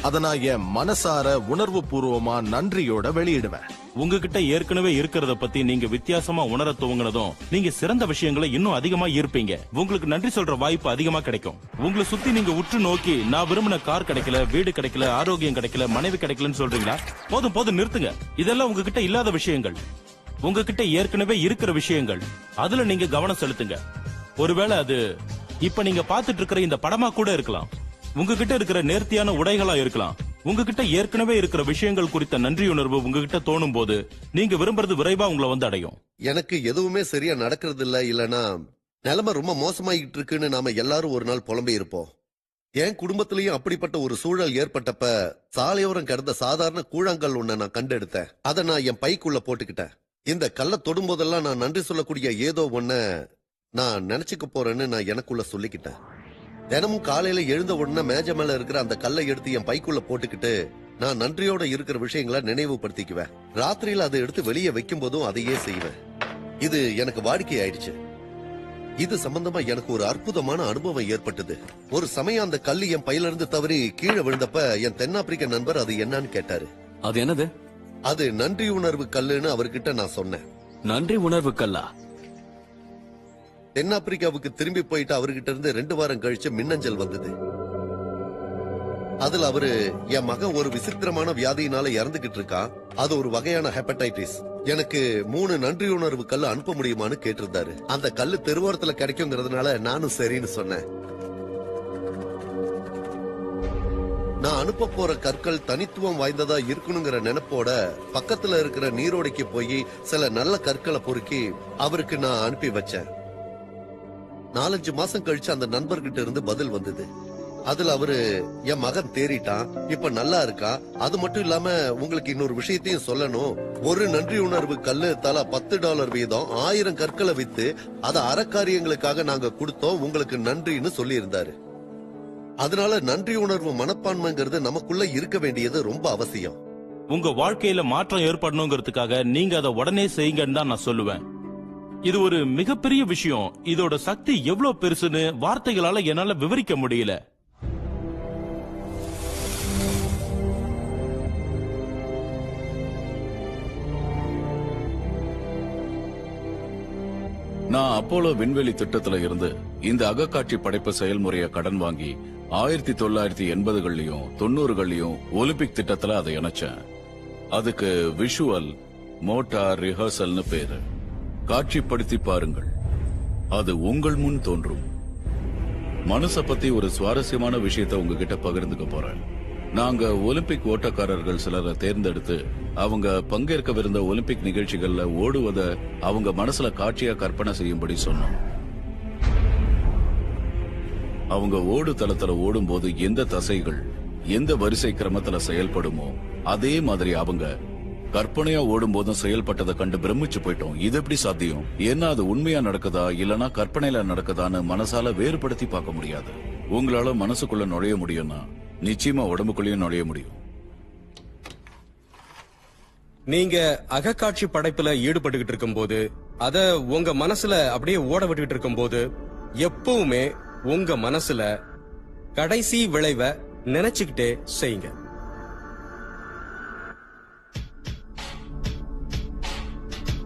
அதை நான் என் மனசார உணர்வு பூர்வமா நன்றியோட வெளியிடுவேன். உங்ககிட்ட ஏற்கனவே இருக்கிறத பத்தி நீங்க வித்தியாசமா உணர துவங்கினதும் நீங்க சிறந்த விஷயங்களை இன்னும் அதிகமா ஈர்ப்பீங்க. உங்களுக்கு நன்றி சொல்ற வாய்ப்பு அதிகமா கிடைக்கும். உங்களை சுத்தி நீங்க உற்று நோக்கி நான் விரும்பின கார் கிடைக்கல, வீடு கிடைக்கல, ஆரோக்கியம் கிடைக்கல, மனைவி கிடைக்கலன்னு சொல்றீங்களா? போதும் போதும் நிறுத்துங்க. இதெல்லாம் உங்ககிட்ட இல்லாத விஷயங்கள். உங்ககிட்ட ஏற்கனவே இருக்கிற விஷயங்கள். அதுல நீங்க கவனம் செலுத்துங்க. ஒருவேளை அது இப்ப நீங்க பாத்துட்டு இருக்கிற இந்த படமா கூட இருக்கலாம். உங்ககிட்ட இருக்கிற நேர்த்தியான உடைகளா இருக்கலாம். உங்ககிட்ட ஏற்கனவே இருக்கிற விஷயங்கள் குறித்த நன்றியுணர்வு உங்ககிட்ட தோணும் போது நீங்க விரும்புறது விரைவா உங்களை வந்து அடையும். எனக்கு எதுவுமே சரியா நடக்கிறது இல்ல, இல்லனா நிலைமை ரொம்ப மோசமாயிட்டு இருக்குன்னு நாம எல்லாரும் ஒரு நாள் புலம்பி இருப்போம். என் குடும்பத்திலயும் அப்படிப்பட்ட ஒரு சூழல் ஏற்பட்டப்ப சாலையோரம் கிடந்த சாதாரண கூழாங்கல் ஒண்ண நான் கண்டெடுத்தேன். அதை நான் என் பைக்குள்ள போட்டுக்கிட்டேன். இந்த கல்லை தொடும் போதெல்லாம் நான் நன்றி சொல்லக்கூடிய ஏதோ ஒன்ன நான் நினைச்சுக்க போறேன்னு நான் எனக்குள்ள சொல்லிக்கிட்டேன். தினமும் காலையில எழுந்த உடனே மேஜை மேல இருக்கிற அந்த கல்லை எடுத்து என் பைக்குள்ள போட்டுக்கிட்டு நான் நன்றியோட இருக்கிற விஷயங்களை நினைவுபடுத்திக்குவேன். ராத்திரியில அதை எடுத்து வெளியே வைக்கும் போதும் அதையே செய்வேன். இது எனக்கு வாடிக்கை ஆயிடுச்சு. இது சம்பந்தமா எனக்கு ஒரு அற்புதமான அனுபவம் ஏற்பட்டது. ஒரு சமயம் அந்த கல்லு என் பையில இருந்து தவறி கீழே விழுந்தப்ப என் தென்னாப்பிரிக்க நண்பர் அது என்னன்னு கேட்டாரு. அது என்னது? அது நன்றி உணர்வு கல்லுன்னு அவர்கிட்ட நான் சொன்னேன். நன்றி உணர்வு கல்லா? தென்னாப்பிரிக்காவுக்கு திரும்பி போயிட்டு அவர்கிட்ட இருந்து 2 வாரம் கழிச்சு மின்னஞ்சல் வந்தது. அதுல அவரு என் மகன் ஒரு விசித்திரமான வியாதியினால இறந்துகிட்டு இருக்கான், அது ஒரு வகையான ஹெப்படைட்டிஸ், எனக்கு 3 நன்றி உணர்வு கல்லு அனுப்ப முடியுமான்னு கேட்டிருந்தாரு. அந்த கல்லு தெருவோரத்துல கிடைக்குங்கிறதுனால நானும் சரின்னு சொன்னேன். நான் அனுப்ப போற கற்கள் தனித்துவம் வாய்ந்ததா இருக்கணுங்கிற நினைப்போட பக்கத்துல இருக்கிற நீரோடைக்கு போய் சில நல்ல கற்களை பொறுக்கி அவருக்கு நான் அனுப்பி வச்சேன். 4-5 மாசம் கழிச்சு அந்த நண்பர்கிட்ட இருந்து பதில் வந்தது. அதுல அவரு என் மகன் தேறிட்டான், இப்ப நல்லா இருக்கா, அது மட்டும் இல்லாம உங்களுக்கு இன்னொரு விஷயத்தையும் சொல்லணும், ஒரு நன்றி உணர்வு கல்லு தலா $10 வீதம் 1000 கற்களை வித்து அதை அறக்காரியங்களுக்காக நாங்க கொடுத்தோம், உங்களுக்கு நன்றின்னு சொல்லி இருந்தாரு. அதனால நன்றி உணர்வு மனப்பான்மைங்கிறது நமக்குள்ள இருக்க வேண்டியது ரொம்ப அவசியம். உங்க வாழ்க்கையில மாற்றம் ஏற்படணுங்கிறதுக்காக நீங்க அதை உடனே செய்யுங்கன்னு தான் நான் சொல்லுவேன். இது ஒரு மிகப்பெரிய விஷயம். இதோட சக்தி எவ்வளவு பெருசுன்னு வார்த்தைகளால என்னால விவரிக்க முடியல. நான் அப்போலோ விண்வெளி திட்டத்துல இருந்து இந்த அகக்காட்சி படைப்பு செயல்முறையை கடன் வாங்கி 1980கள்லயும் 90கள்லயும் ஒலிம்பிக் திட்டத்துல அதை இணைச்சேன். அதுக்கு விஷுவல் மோட்டார் ரிஹர்சல்னு பேரு. காட்சிப்படுத்தி பாருங்கள், அது உங்கள் முன் தோன்றும். மனச பத்தி ஒரு சுவாரஸ்யமான விஷயத்தை உங்ககிட்ட பகிர்ந்துக்க போறேன். நாங்க ஒலிம்பிக் ஓட்டக்காரர்கள் சிலரை தேர்ந்தெடுத்து அவங்க பங்கேற்கவிருந்த ஒலிம்பிக் நிகழ்ச்சிகள்ல ஓடுவத அவங்க மனசுல காட்சியா கற்பனை செய்யும்படி சொன்னோம். அவங்க ஓடு தளத்துல ஓடும் போது எந்த தசைகள் எந்த வரிசை கிரமத்துல செயல்படுமோ அதே மாதிரி அவங்க கற்பனையா ஓடும் போதும் செயல்பட்டதை கண்டு பிரமிச்சு போயிட்டோம். இது எப்படி சாத்தியம்? ஏன்னா அது உண்மையா நடக்குதா இல்லனா கற்பனையில நடக்குதான்னு மனசால வேறுபடுத்தி பார்க்க முடியாது. உங்களால மனசுக்குள்ள நுழைய முடியும்னா நிச்சயமா உடம்புக்குள்ளேயும் நுழைய முடியும். நீங்க அகக்காட்சி படைப்புல ஈடுபட்டுகிட்டு இருக்கும் போது, அத உங்க மனசுல அப்படியே ஓட விட்டுக்கிட்டு இருக்கும் போது, எப்பவுமே உங்க மனசுல கடைசி விளைவை நினைச்சுக்கிட்டே செய்யுங்க.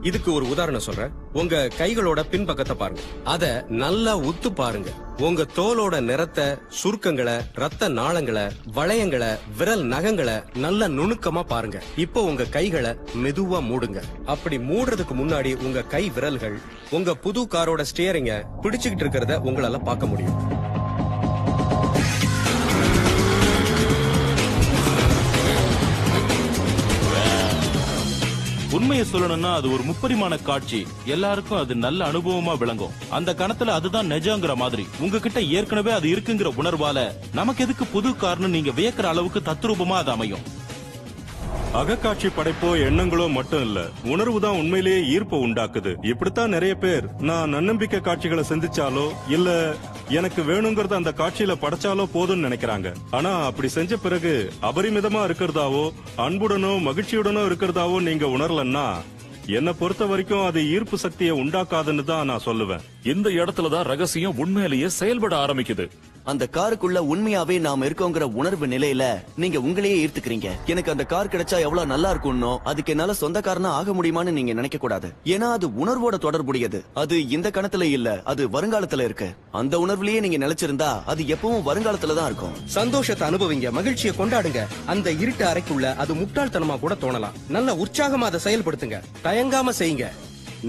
இதுக்கு ஒரு உதாரணம் சொல்றேன். உங்க கைகளோட பின்பக்கத்தை பாருங்க, அத நல்லா உத்து பாருங்க. உங்க தோலோட நிறத்தை, சுருக்கங்களை, ரத்த நாளங்களை, வளையங்களை, விரல் நகங்களை நல்ல நுணுக்கமா பாருங்க. இப்போ உங்க கைகளை மெதுவா மூடுங்க. அப்படி மூடுறதுக்கு முன்னாடி உங்க கை விரல்கள் உங்க புது காரோட ஸ்டியரிங்க பிடிச்சுக்கிட்டு இருக்கிறத உங்களால பார்க்க முடியும். உண்மையை சொல்லணும்னா அது ஒரு முப்பரிமாண காட்சி. எல்லாருக்கும் அது நல்ல அனுபவமா விளங்கும். அந்த கணத்துல அதுதான் நிஜங்கிற மாதிரி உங்ககிட்ட ஏற்கனவே அது இருக்குங்கிற உணர்வால நமக்கு எதுக்கு புது காரணம் நீங்க வியக்கிற அளவுக்கு தத்ரூபமா அது அமையும். அகக்காட்சி படைப்போ எண்ணங்களோ மட்டும் இல்ல, உணர்வு தான் உண்மையிலேயே ஈர்ப்பை உண்டாக்குது. இப்படித்தான் நிறைய பேர் நான் நன்னம்பிக்கை காட்சிகளை சிந்திச்சாலோ இல்ல எனக்கு வேணுங்கிறத அந்த காட்சியில படைச்சாலோ போதும்னு நினைக்கிறாங்க. ஆனா அப்படி செஞ்ச பிறகு அபரிமிதமா இருக்கிறதாவோ அன்புடனோ மகிழ்ச்சியுடனோ இருக்கிறதாவோ நீங்க உணரலன்னா என்ன பொறுத்த வரைக்கும் அது ஈர்ப்பு சக்தியை உண்டாக்காதுன்னு தான் நான் சொல்லுவேன். இந்த இடத்துலதான் ரகசியம் உண்மையிலேயே செயல்பட ஆரம்பிக்குது. அந்த காருக்குள்ள உண்மையாவே நாம இருக்கோங்கிற உணர்வு நிலையில நீங்க உங்களையே ஈர்த்துக்கிறீங்க. எனக்கு அந்த கார் கிடைச்சா எவ்வளவு நல்லா இருக்கும்னோ அதுக்கு என்னால சொந்தக்காரனா ஆக முடியுமான்னு நீங்க நினைக்க கூடாது. ஏன்னா அது உணர்வோட தொடர்புடையது. அது இந்த கணத்துல இல்ல, அது வருங்காலத்துல இருக்கு. அந்த உணர்வுலயே நீங்க நிலைச்சிருந்தா அது எப்பவும் வருங்காலத்துல தான் இருக்கும். சந்தோஷத்தை அனுபவிங்க, மகிழ்ச்சியை கொண்டாடுங்க. அந்த இருட்டு அறைக்குள்ள அது முட்டாள்தனமா கூட தோணலாம். நல்ல உற்சாகமா அதை செயல்படுத்துங்க, தயங்காம செய்யுங்க.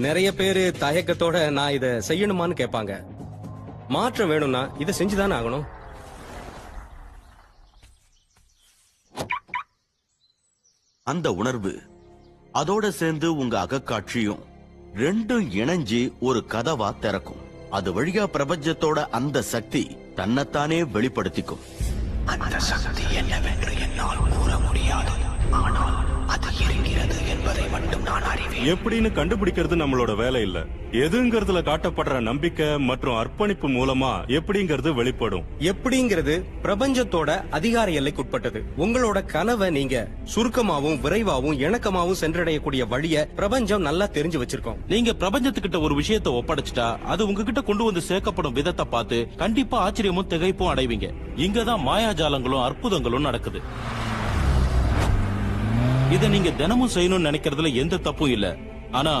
நிறைய பேரு தயக்கத்தோட நான் இதை செய்யணுமான்னு கேட்பாங்க. மாற்றம் வேணும்னா இதை செஞ்சுதானே ஆகணும். அந்த உணர்வு அதோட சேர்ந்து உங்க அகக்காட்சியும் ரெண்டும் இணைஞ்சு ஒரு கதவா திறக்கும். அது வழியா பிரபஞ்சத்தோட அந்த சக்தி தன்னைத்தானே வெளிப்படுத்திக்கும். அந்த சக்தி என்னவென்று என்னால் கூற முடியாது, ஆனால் அது இருக்கிறது என்பதை மட்டும் நான் அறிவேன். எப்படின்னு கண்டுபிடிக்கிறது நம்மளோட வேலை இல்ல. எதுங்கிறதுல காட்டப்படுற நம்பிக்கை மற்றும் அர்ப்பணிப்பு மூலமா எப்படிங்கிறது வெளிப்படும். எப்படிங்கிறது பிரபஞ்சத்தோட அதிகார எல்லைக்குட்பட்டது. உங்களோட கனவை நீங்க சுருக்கமாவும் விரைவாவும் இணக்கமாவும் சென்றடையக்கூடிய வழிய பிரபஞ்சம் நல்லா தெரிஞ்சு வச்சிருக்கோம். நீங்க பிரபஞ்சத்துக்கிட்ட ஒரு விஷயத்தை ஒப்படைச்சிட்டா அது உங்ககிட்ட கொண்டு வந்து சேர்க்கப்படும் விதத்தை பார்த்து கண்டிப்பா ஆச்சரியமும் திகைப்பும் அடைவீங்க. இங்கதான் மாயாஜாலங்களும் அற்புதங்களும் நடக்குது. இதை நீங்க தினமும் செய்யணும்னு நினைக்கிறதுல எந்த தப்பும் இல்ல. ஆனா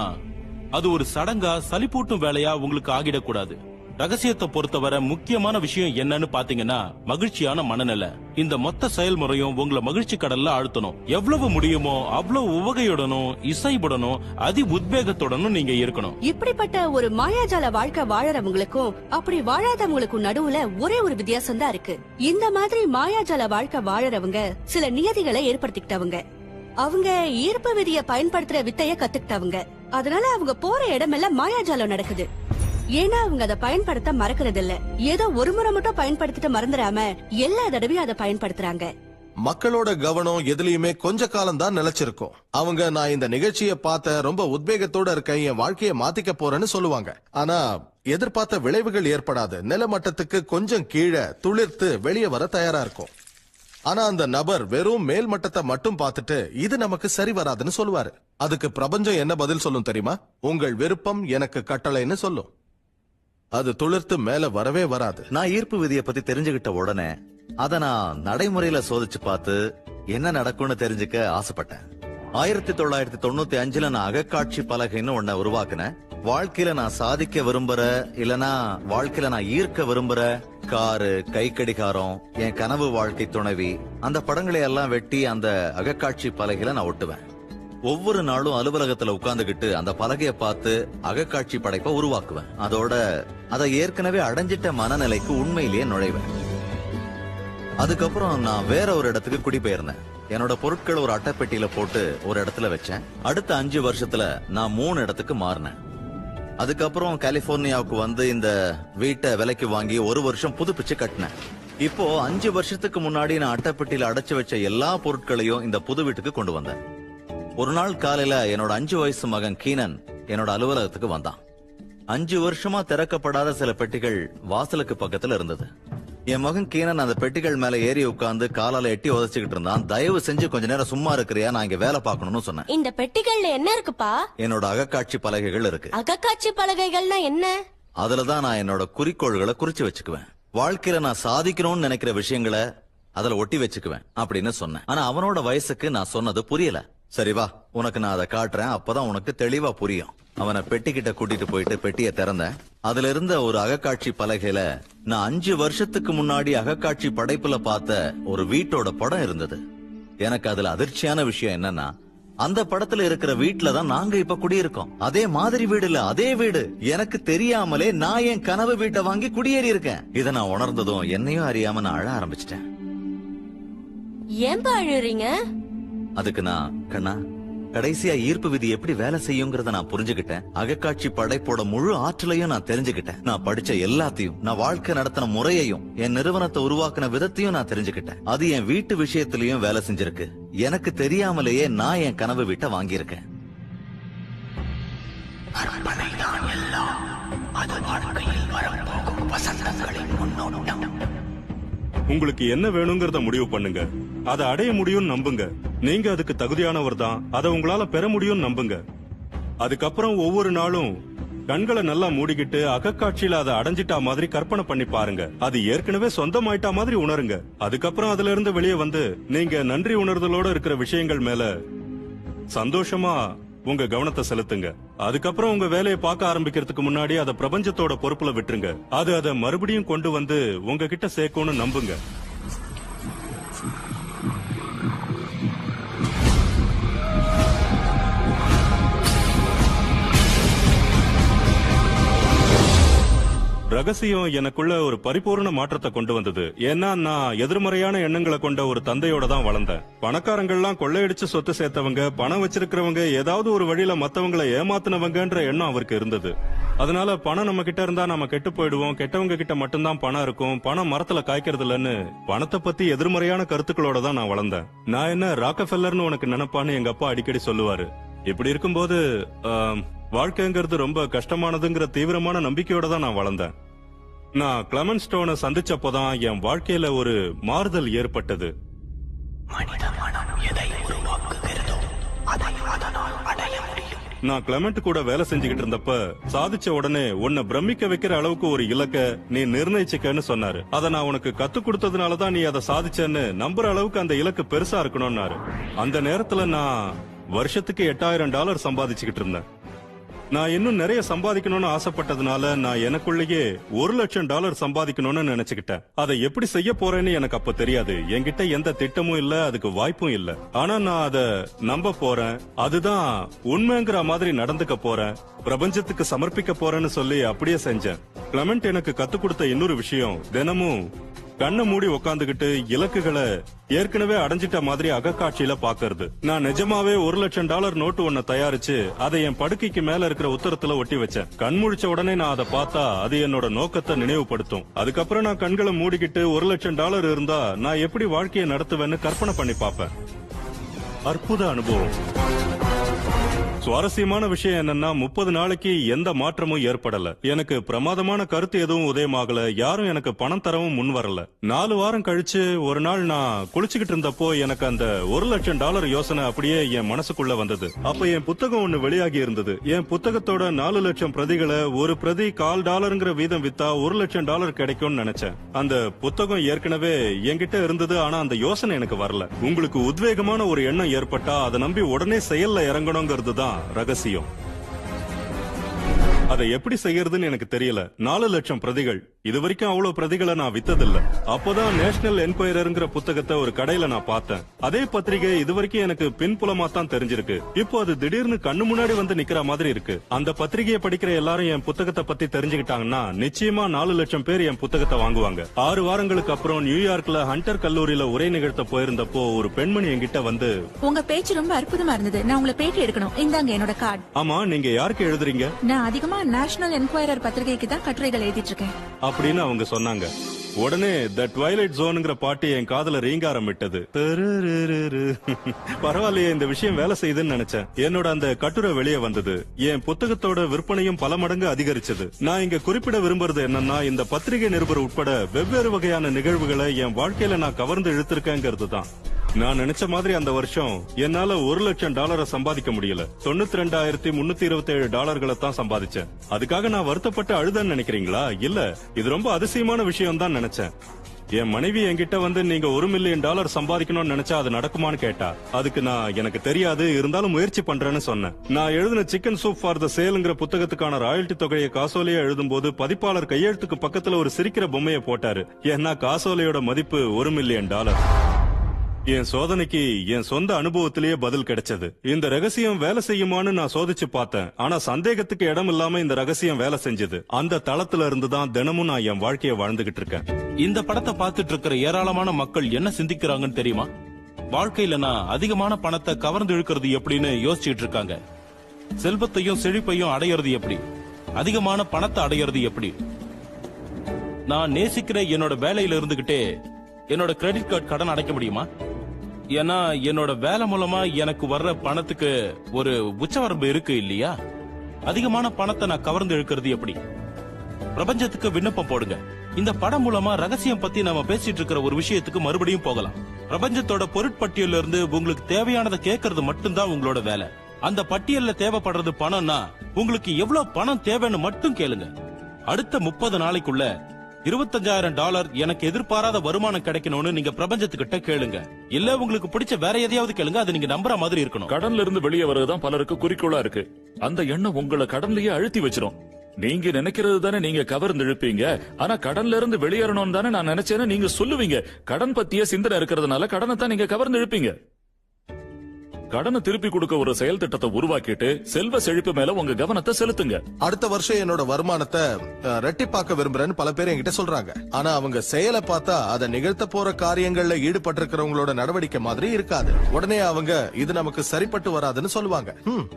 அது ஒரு சடங்கா சலிப்பூட்டும் வேலையா உங்களுக்கு ஆகிடக்கூடாது. ரகசியத்தை பொறுத்தவரை முக்கியமான விஷயம் என்னன்னு பாத்தீங்கன்னா மகிழ்ச்சியான மனநிலை. இந்த மொத்த செயல்முறையும் உங்களை மகிழ்ச்சி கடல்ல ஆழ்த்தணும். எவ்வளவு முடியுமோ அவ்வளவு உவகையுடனும் இசைவுடனும் அதி உத்வேகத்துடனும் நீங்க இருக்கணும். இப்படிப்பட்ட ஒரு மாயாஜால வாழ்க்கை வாழறவங்களுக்கும் அப்படி வாழாதவங்களுக்கும் நடுவுல ஒரே ஒரு வித்தியாசம் தான் இருக்கு. இந்த மாதிரி மாயாஜால வாழ்க்கை வாழறவங்க சில நியதிகளை ஏற்படுத்திக்கிட்டவங்க. அவங்க ஈர்ப்பு விதியை பயன்படுத்துற வித்தைய கத்துக்கிட்டவங்க. அதனால அவங்க போற இடமெல்லாம் மாயாஜாலம் நடக்குது. ஏன்னா அவங்க அதை பயன்படுத்த மறக்கிறது இல்ல. ஏதோ ஒரு முறை மட்டும் பயன்படுத்திட்டு மறந்துடாம எல்லா தடவையும் அதை பயன்படுத்துறாங்க. மக்களோட கவனம் எதுலயுமே கொஞ்ச காலம் தான் நிலைச்சிருக்கும். அவங்க நான் இந்த நிகழ்ச்சியை பார்த்த ரொம்ப உத்வேகத்தோட இருக்கேன், என் வாழ்க்கையை மாத்திக்க போறேன்னு சொல்லுவாங்க. ஆனா எதிர்பார்த்த விளைவுகள் ஏற்படாது. நிலமட்டத்துக்கு கொஞ்சம் கீழே துளிர்த்து வெளியே வர தயாரா இருக்கும். ஆனா அந்த நபர் வெறும் மேல் மட்டத்தை மட்டும் பார்த்துட்டு இது நமக்கு சரி வராதுன்னு சொல்லுவாரு. அதுக்கு பிரபஞ்சம் என்ன பதில் சொல்லும் தெரியுமா? உங்கள் விருப்பம் எனக்கு கட்டளைன்னு சொல்லும். அது துளிர்த்து மேல வரவே வராது. நான் ஈர்ப்பு விதியை பத்தி தெரிஞ்சுக்கிட்ட உடனே அத நான் நடைமுறையில சோதிச்சு பார்த்து என்ன நடக்கும்னு தெரிஞ்சுக்க ஆசைப்பட்டேன். 1995ல நான் அகக்காட்சி பலகைன்னு ஒன்ன உருவாக்குனேன். வாழ்க்கையில நான் சாதிக்க விரும்புற இல்லனா வாழ்க்கையில நான் ஈர்க்க விரும்புற காரு, கை கடிகாரம், என் கனவு வாழ்க்கை துணைவி, அந்த படங்களை எல்லாம் வெட்டி அந்த அகக்காட்சி பலகையில நான் ஒட்டுவேன். ஒவ்வொரு நாளும் அலுவலகத்துல உட்கார்ந்துகிட்டு அந்த பலகையை பார்த்து அகக்காட்சி படைப்பை உருவாக்குவேன். அதோட அதை ஏற்கனவே அடைஞ்சிட்ட மனநிலைக்கு உண்மையிலேயே நுழைவேன். அதுக்கப்புறம் நான் வேற ஒரு இடத்துக்கு குடிபெயர்ந்தேன். என்னோட பொருட்கள் ஒரு அட்டைப்பெட்டியில போட்டு ஒரு இடத்துல வச்சேன். அடுத்த 5 வருஷத்துல நான் 3 இடத்துக்கு மாறினேன். அதுக்கப்புறம் கலிபோர்னியாவுக்கு வந்து இந்த வீட்டை விலைக்கு வாங்கி 1 வருஷம் புதுப்பிச்சு கட்டினேன். இப்போ 5 வருஷத்துக்கு முன்னாடி நான் அட்டைப்பெட்டியில அடைச்சு வச்ச எல்லா பொருட்களையும் இந்த புது வீட்டுக்கு கொண்டு வந்தேன். ஒரு நாள் காலையில என்னோட 5 வயசு மகன் கீனன் என்னோட அலுவலகத்துக்கு வந்தான். 5 வருஷமா திறக்கப்படாத சில பெட்டிகள் வாசலுக்கு பக்கத்துல இருந்தது. என் மகன் கீனன் அந்த பெட்டிகள் மேல ஏறி உட்கார்ந்து காலால எட்டி உதச்சிக்கிட்டு இருந்தான். தயவு செஞ்சு கொஞ்ச நேரம் சும்மா இருக்கிறியா, நான் இங்க வேலை பார்க்கணும்னு சொன்னேன். இந்த பெட்டிகள்ல என்ன இருக்குப்பா? என்னோட அகக்காட்சி பலகைகள் இருக்கு. அகக்காட்சி பலகைகள்னா என்ன? அதுலதான் நான் என்னோட குறிக்கோள்களை குறிச்சு வச்சுக்குவேன். வாழ்க்கையில நான் சாதிக்கணும்னு நினைக்கிற விஷயங்களை அதுல ஒட்டி வச்சுக்குவேன் அப்படின்னு சொன்னேன். ஆனா அவனோட வயசுக்கு நான் சொன்னது புரியல. சரி வா, உனக்கு நான் அதை காட்டுறேன், அப்பதான் உனக்கு தெளிவா புரியும். அவனை பெட்டிக்கிட்ட கூட்டிட்டு போயிட்டு பெட்டியை திறந்தேன். அதுல இருந்த ஒரு அகக்காட்சி பலகையில நான் 5 வருஷத்துக்கு முன்னாடி அகக்காட்சி படைப்புல பார்த்த ஒரு வீட்டோட படம் இருந்தது. எனக்கு அதுல அதிர்ச்சியான விஷயம் என்னன்னா, அந்த படத்துல இருக்கிற வீட்டுல தான் நாங்க இப்ப குடியிருக்கோம். அதே மாதிரி வீடு இல்ல, அதே வீடு. எனக்கு தெரியாமலே நான் என் கனவு வீட்டை வாங்கி குடியேறி இருக்கேன். இதை நான் உணர்ந்ததும் என்னையும் அறியாம நான் அழ ஆரம்பிச்சிட்டேன். ஏன்பா அழுறீங்க? அதுக்கு நான் கண்ணா, கடைசியா ஈர்ப்பு விதி எப்படி வேலை செய்யுங்கிறத நான் புரிஞ்சுக்கிட்டேன். அகக்காட்சி படைப்போட முழு ஆற்றலையும் நான் தெரிஞ்சுக்கிட்டேன். நான் படிச்ச எல்லாத்தையும், நான் வாழ்க்கை நடத்தின முறையையும், என் நிறுவனத்தை உருவாக்கின விதத்தையும் நான் தெரிஞ்சுக்கிட்டேன். அது என் வீட்டு விஷயத்திலயும் வேலை செஞ்சிருக்கு. எனக்கு தெரியாமலேயே நான் என் கனவு வீட்டை வாங்கியிருக்கேன். அர்ப்பணை தான் எல்லாம். அது வாழ்க்கையில் வரப்போகும் வசந்தங்களின் கண்ணோட்டம். உங்களுக்கு என்ன வேணுங்கிறத முடிவு பண்ணுங்க. அதை அடைய முடியும்னு நம்புங்க. நீங்க அதுக்கு தகுதியானவர் தான். அதை உங்களால பெற முடியும்னு நம்புங்க. அதுக்கப்புறம் ஒவ்வொரு நாளும் கண்களை நல்லா மூடிக்கிட்டு அகக்காட்சியில அதை அடைஞ்சிட்டா மாதிரி கற்பனை பண்ணி பாருங்க. அது ஏற்கனவே சொந்தமாயிட்டா மாதிரி உணருங்க. அதுக்கப்புறம் அதுல இருந்து வெளியே வந்து நீங்க நன்றி உணர்தலோட இருக்கிற விஷயங்கள் மேல சந்தோஷமா உங்க கவனத்தை செலுத்துங்க. அதுக்கப்புறம் உங்க வேலையை பார்க்க ஆரம்பிக்கிறதுக்கு முன்னாடி அதை பிரபஞ்சத்தோட பொறுப்புல விட்டுருங்க. அது அதை மறுபடியும் கொண்டு வந்து உங்ககிட்ட சேர்க்கும்னு நம்புங்க. ரகசியம் எனக்குள்ள ஒரு பரிபூர்ண மாற்றத்தை கொண்டு வந்தது. ஏன்னா நான் எதிர்மறையான எண்ணங்களை கொண்ட ஒரு தந்தையோட தான் வளர்ந்தேன். பணக்காரங்கள்லாம் கொள்ளையடிச்சு சொத்து சேர்த்தவங்க, பணம் வச்சிருக்கிறவங்க, ஏதாவது ஒரு வழியில மத்தவங்களை ஏமாத்தினவங்கன்ற எண்ணம் அவருக்கு இருந்தது. அதனால பணம் நம்ம கிட்ட இருந்தா நாம கெட்டு போயிடுவோம், கெட்டவங்க கிட்ட மட்டும்தான் பணம் இருக்கும், பணம் மரத்துல காய்க்கிறது இல்லன்னு பணத்தை பத்தி எதிர்மறையான கருத்துக்களோட தான் நான் வளர்ந்தேன். நான் என்ன ராக்கஃபெல்லர்னு உனக்கு நினைப்பான்னு எங்க அப்பா அடிக்கடி சொல்லுவாரு. இப்படி இருக்கும்போது வாழ்க்கைங்கிறது ரொம்ப கஷ்டமானதுங்கிற தீவிரமான நம்பிக்கையோட தான் நான் வளர்ந்தேன். நான் கிளமன் ஸ்டோனை சந்திச்சப்போதான் என் வாழ்க்கையில ஒரு மாறுதல் ஏற்பட்டது. மனித மனம் எதை உருவாக்குகிறதோ அதை அதனால் அடைய முடியும். நான் கிளமெண்ட் கூட வேலை செஞ்சுக்கிட்டு இருந்தப்ப சாதிச்ச உடனே உன்னை பிரமிக்க வைக்கிற அளவுக்கு ஒரு இலக்க நீ நிர்ணயிச்சுக்கன்னு சொன்னாரு. அதை நான் உனக்கு கத்து கொடுத்ததுனாலதான் நீ அதை சாதிச்சேன்னு நம்புற அளவுக்கு அந்த இலக்கு பெருசா இருக்கணும்னாரு. அந்த நேரத்துல நான் வருஷத்துக்கு $8000 சம்பாதிச்சுக்கிட்டு இருந்தேன். நான் இன்னும் நிறைய சம்பாதிக்கணும்னு ஆசைப்பட்டதுனால நான் எனக்குள்ளேயே $1,00,000 சம்பாதிக்கணும்னு நினைச்சுக்கிட்டேன். அதை எப்படி செய்ய போறேன்னு எனக்கு அப்ப தெரியாது. என்கிட்ட எந்த திட்டமும் இல்ல, அதுக்கு வாய்ப்பும் இல்ல. ஆனா நான் அதை நம்ப போறேன், அதுதான் உண்மைங்கிற மாதிரி நடந்துக்க போறேன், பிரபஞ்சத்துக்கு சமர்ப்பிக்க போறேன்னு சொல்லி அப்படியே செஞ்சேன். கிளமெண்ட் எனக்கு கத்து கொடுத்த இன்னொரு விஷயம், தினமும் கண்ணை மூடி உக்காந்துகிட்டு இலக்குகளை ஏற்கனவே அடைஞ்சிட்ட மாதிரி அகக்காட்சியில பாக்குறது. நான் நிஜமாவே $1,00,000 நோட்டு ஒன்ன தயாரிச்சு அதை என் படுக்கைக்கு மேல இருக்கிற உத்தரத்துல ஒட்டி வச்சேன். கண் முழிச்ச உடனே நான் அதை பார்த்தா அது என்னோட நோக்கத்தை நினைவுபடுத்தும். அதுக்கப்புறம் நான் கண்களை மூடிக்கிட்டு $1,00,000 இருந்தா நான் எப்படி வாழ்க்கையை நடத்துவேன்னு கற்பனை பண்ணி பார்ப்பேன். அற்புத அனுபவம். சுவாரஸ்யமான விஷயம் என்னன்னா 30 நாளைக்கு எந்த மாற்றமும் ஏற்படல. எனக்கு பிரமாதமான கருத்து எதுவும் உதயமாகல. யாரும் எனக்கு பணம் தரவும் முன் வரல. 4 வாரம் கழிச்சு ஒரு நாள் நான் குளிச்சுக்கிட்டு இருந்தப்போ எனக்கு அந்த $1,00,000 யோசனை அப்படியே என் மனசுக்குள்ள வந்தது. அப்ப என் புத்தகம் ஒண்ணு வெளியாகி இருந்தது. என் புத்தகத்தோட 4 லட்சம் பிரதிகளை ஒரு பிரதி $0.25 வீதம் வித்தா $1,00,000 கிடைக்கும்னு நினைச்சேன். அந்த புத்தகம் ஏற்கனவே என்கிட்ட இருந்தது. ஆனா அந்த யோசனை எனக்கு வரல. உங்களுக்கு உத்வேகமான ஒரு எண்ணம் ஏற்பட்டா அதை நம்பி உடனே செயல்ல இறங்கணுங்கிறது தான் ரகசியம். அதை எப்படி செய்யறதுன்னு எனக்கு தெரியல. 4 லட்சம் பிரதிகள், இது வரைக்கும் அவ்வளவு பிரதிகளை நான் வித்ததில்ல. அப்போதான் நேஷனல் என்கொயரர்ங்கிற புத்தகத்தை ஒரு கடையில நான் பார்த்தேன். அதே பத்திரிகை இது வரைக்கும் எனக்கு பின்புலமா தான் தெரிஞ்சிருக்கு. இப்போ அது திடீர்னு கண்ணு முன்னாடி வந்து நிக்கிற மாதிரி இருக்கு. அந்த பத்திரிகையை படிக்கிற எல்லாரும் என் புத்தகத்தை பத்தி தெரிஞ்சுக்கிட்டாங்கன்னா நிச்சயமா 4 லட்சம் பேர் என் புத்தகத்தை வாங்குவாங்க. 6 வாரங்களுக்கு அப்புறம் நியூயார்க்ல ஹண்டர் கல்லூரியில உரை நிகழ்த்த போயிருந்தப்போ ஒரு பெண்மணி என்கிட்ட வந்து, உங்க பேச்சு ரொம்ப அற்புதமா இருந்தது, நான் உங்களை பேட்டி எடுக்கணும், இந்தாங்க என்னோட கார்டு. ஆமா, நீங்க யாருக்கு எழுதுறீங்க? நான் அதிகமா நேஷனல் என்கொயரர் பத்திரிகைக்கு தான் கட்டுரைகள் எழுதிட்டு இருக்கேன் அப்படின்னு அவங்க சொன்னாங்க. உடனே த ட்வைலைட் ஜோன்ங்கிற பாட்டு என் காதுல ரீங்காரம் விட்டது. பரவாயில்லையே, இந்த விஷயம் வேலை செய்யுதுன்னு நினைச்சேன். என்னோட அந்த கட்டுரை வெளியே வந்தது. என் புத்தகத்தோட விற்பனையும் பல மடங்கு அதிகரிச்சது. நான் இங்க குறிப்பிட விரும்புறது என்னன்னா, இந்த பத்திரிகை நிருபர் உட்பட வெவ்வேறு வகையான நிகழ்வுகளை என் வாழ்க்கையில நான் கவர்ந்து இழுத்திருக்கேங்கிறது தான். நான் நினைச்ச மாதிரி அந்த வருஷம் என்னால $1,00,000 சம்பாதிக்க முடியல. $92,327 தான் சம்பாதிச்சேன். அதுக்காக நான் வருத்தப்பட்டு அழுதன்னு நினைக்கிறீங்களா? இல்ல, இது ரொம்ப அதிசயமான விஷயம் தான் நினைச்சேன். என் மனைவி என்கிட்ட வந்து நீங்க $1 மில்லியன் சம்பாதிக்கணும்னு நினைச்சா அது நடக்குமான்னு கேட்டா. அதுக்கு நான் எனக்கு தெரியாது, இருந்தாலும் முயற்சி பண்றேன்னு சொன்னேன். நான் எழுதின சிக்கன் சூப் ஃபார் த சேல்ங்கிற புத்தகத்துக்கான ராயல்டி தொகையை காசோலையா எழுதும் போது பதிப்பாளர் கையெழுத்துக்கு பக்கத்துல ஒரு சிரிக்கிற பொம்மையை போட்டாரு. ஏன்னா காசோலையோட மதிப்பு $1 மில்லியன். என் சோதனைக்கு என் சொந்த அனுபவத்திலேயே பதில் கிடைச்சது. இந்த ரகசியம் வேலை செய்யுமான்னு நான் சோதிச்சு பார்த்தேன். ஆனா சந்தேகத்துக்கு இடம் இல்லாம இந்த ரகசியம் வேலை செஞ்சது. அந்த தளத்துல இருந்துதான் தினமும் நான் என் வாழ்க்கையை வாழ்ந்துகிட்டு இருக்கேன். இந்த படத்தை பார்த்துட்டு இருக்கிற ஏராளமான மக்கள் என்ன சிந்திக்கிறாங்கன்னு தெரியுமா? வாழ்க்கையில நான் அதிகமான பணத்தை கவர்ந்து இழுக்கிறது எப்படின்னு யோசிச்சுட்டு இருக்காங்க. செல்வத்தையும் செழிப்பையும் அடையிறது எப்படி, அதிகமான பணத்தை அடையிறது எப்படி. நான் நேசிக்கிற என்னோட வேலையில இருந்துகிட்டே என்னோட கிரெடிட் கார்டு கடன் அடைக்க முடியுமா? ஏன்னா என்னோட வேலை மூலமா எனக்கு வர்ற பணத்துக்கு ஒரு உச்சவரம்பு இருக்கு இல்லையா? அதிகமான பணத்தை நான் கவர்ந்து இழுக்கிறது எப்படி? பிரபஞ்சத்துக்கு விண்ணப்பம் போடுங்க. இந்த படம் மூலமா ரகசியம் பத்தி நாம பேசிட்டு இருக்கிற ஒரு விஷயத்துக்கு மறுபடியும் போகலாம். பிரபஞ்சத்தோட பொருட்பட்டியல்ல இருந்து உங்களுக்கு தேவையானதை கேட்கறது மட்டும்தான் உங்களோட வேலை. அந்த பட்டியல்ல தேவைப்படுறது பணம்னா உங்களுக்கு எவ்வளவு பணம் தேவைன்னு மட்டும் கேளுங்க. அடுத்த 30 நாளைக்குள்ள $25,000 எனக்கு எதிர்பாராத வருமானம் கிடைக்கணும்னு நீங்க பிரபஞ்சத்துக்கிட்ட கேளுங்க. இல்ல உங்களுக்கு பிடிச்ச வேற எதையாவது கேளுங்க. அது நீங்க நம்புற மாதிரி இருக்கணும். கடன்ல இருந்து வெளியே வரதுதான் பலருக்கு குறிக்கோளா இருக்கு. அந்த எண்ணம் உங்களை கடன்லயே அழுத்தி வச்சிரும். நீங்க நினைக்கிறது தானே நீங்க கவர்ந்து இழுப்பீங்க. ஆனா கடன்ல இருந்து வெளியேறணும் தானே நான் நினைச்சேன்னு நீங்க சொல்லுவீங்க. கடன் பத்திய சிந்தனை இருக்கிறதுனால கடனை தான் நீங்க கவர்ந்து இழுப்பீங்க. கடனை திருப்பி கொடுக்க ஒரு செயல் திட்டத்தை உருவாக்கிட்டு செல்வ செழிப்பு மேல உங்க கவனத்தை செலுத்துங்க. அடுத்த வருஷம் என்னோட வருமானத்தை ரெட்டிப்பாக்க விரும்புறேன்னு பல பேர் என்கிட்ட சொல்றாங்க. ஆனா அவங்க செயலை பார்த்தா அதை நிகழ்த்த போற காரியங்கள்ல ஈடுபட்டிருக்கிறவங்களோட நடவடிக்கை மாதிரி இருக்காது. உடனே அவங்க இது நமக்கு சரிப்பட்டு வராதுன்னு சொல்லுவாங்க.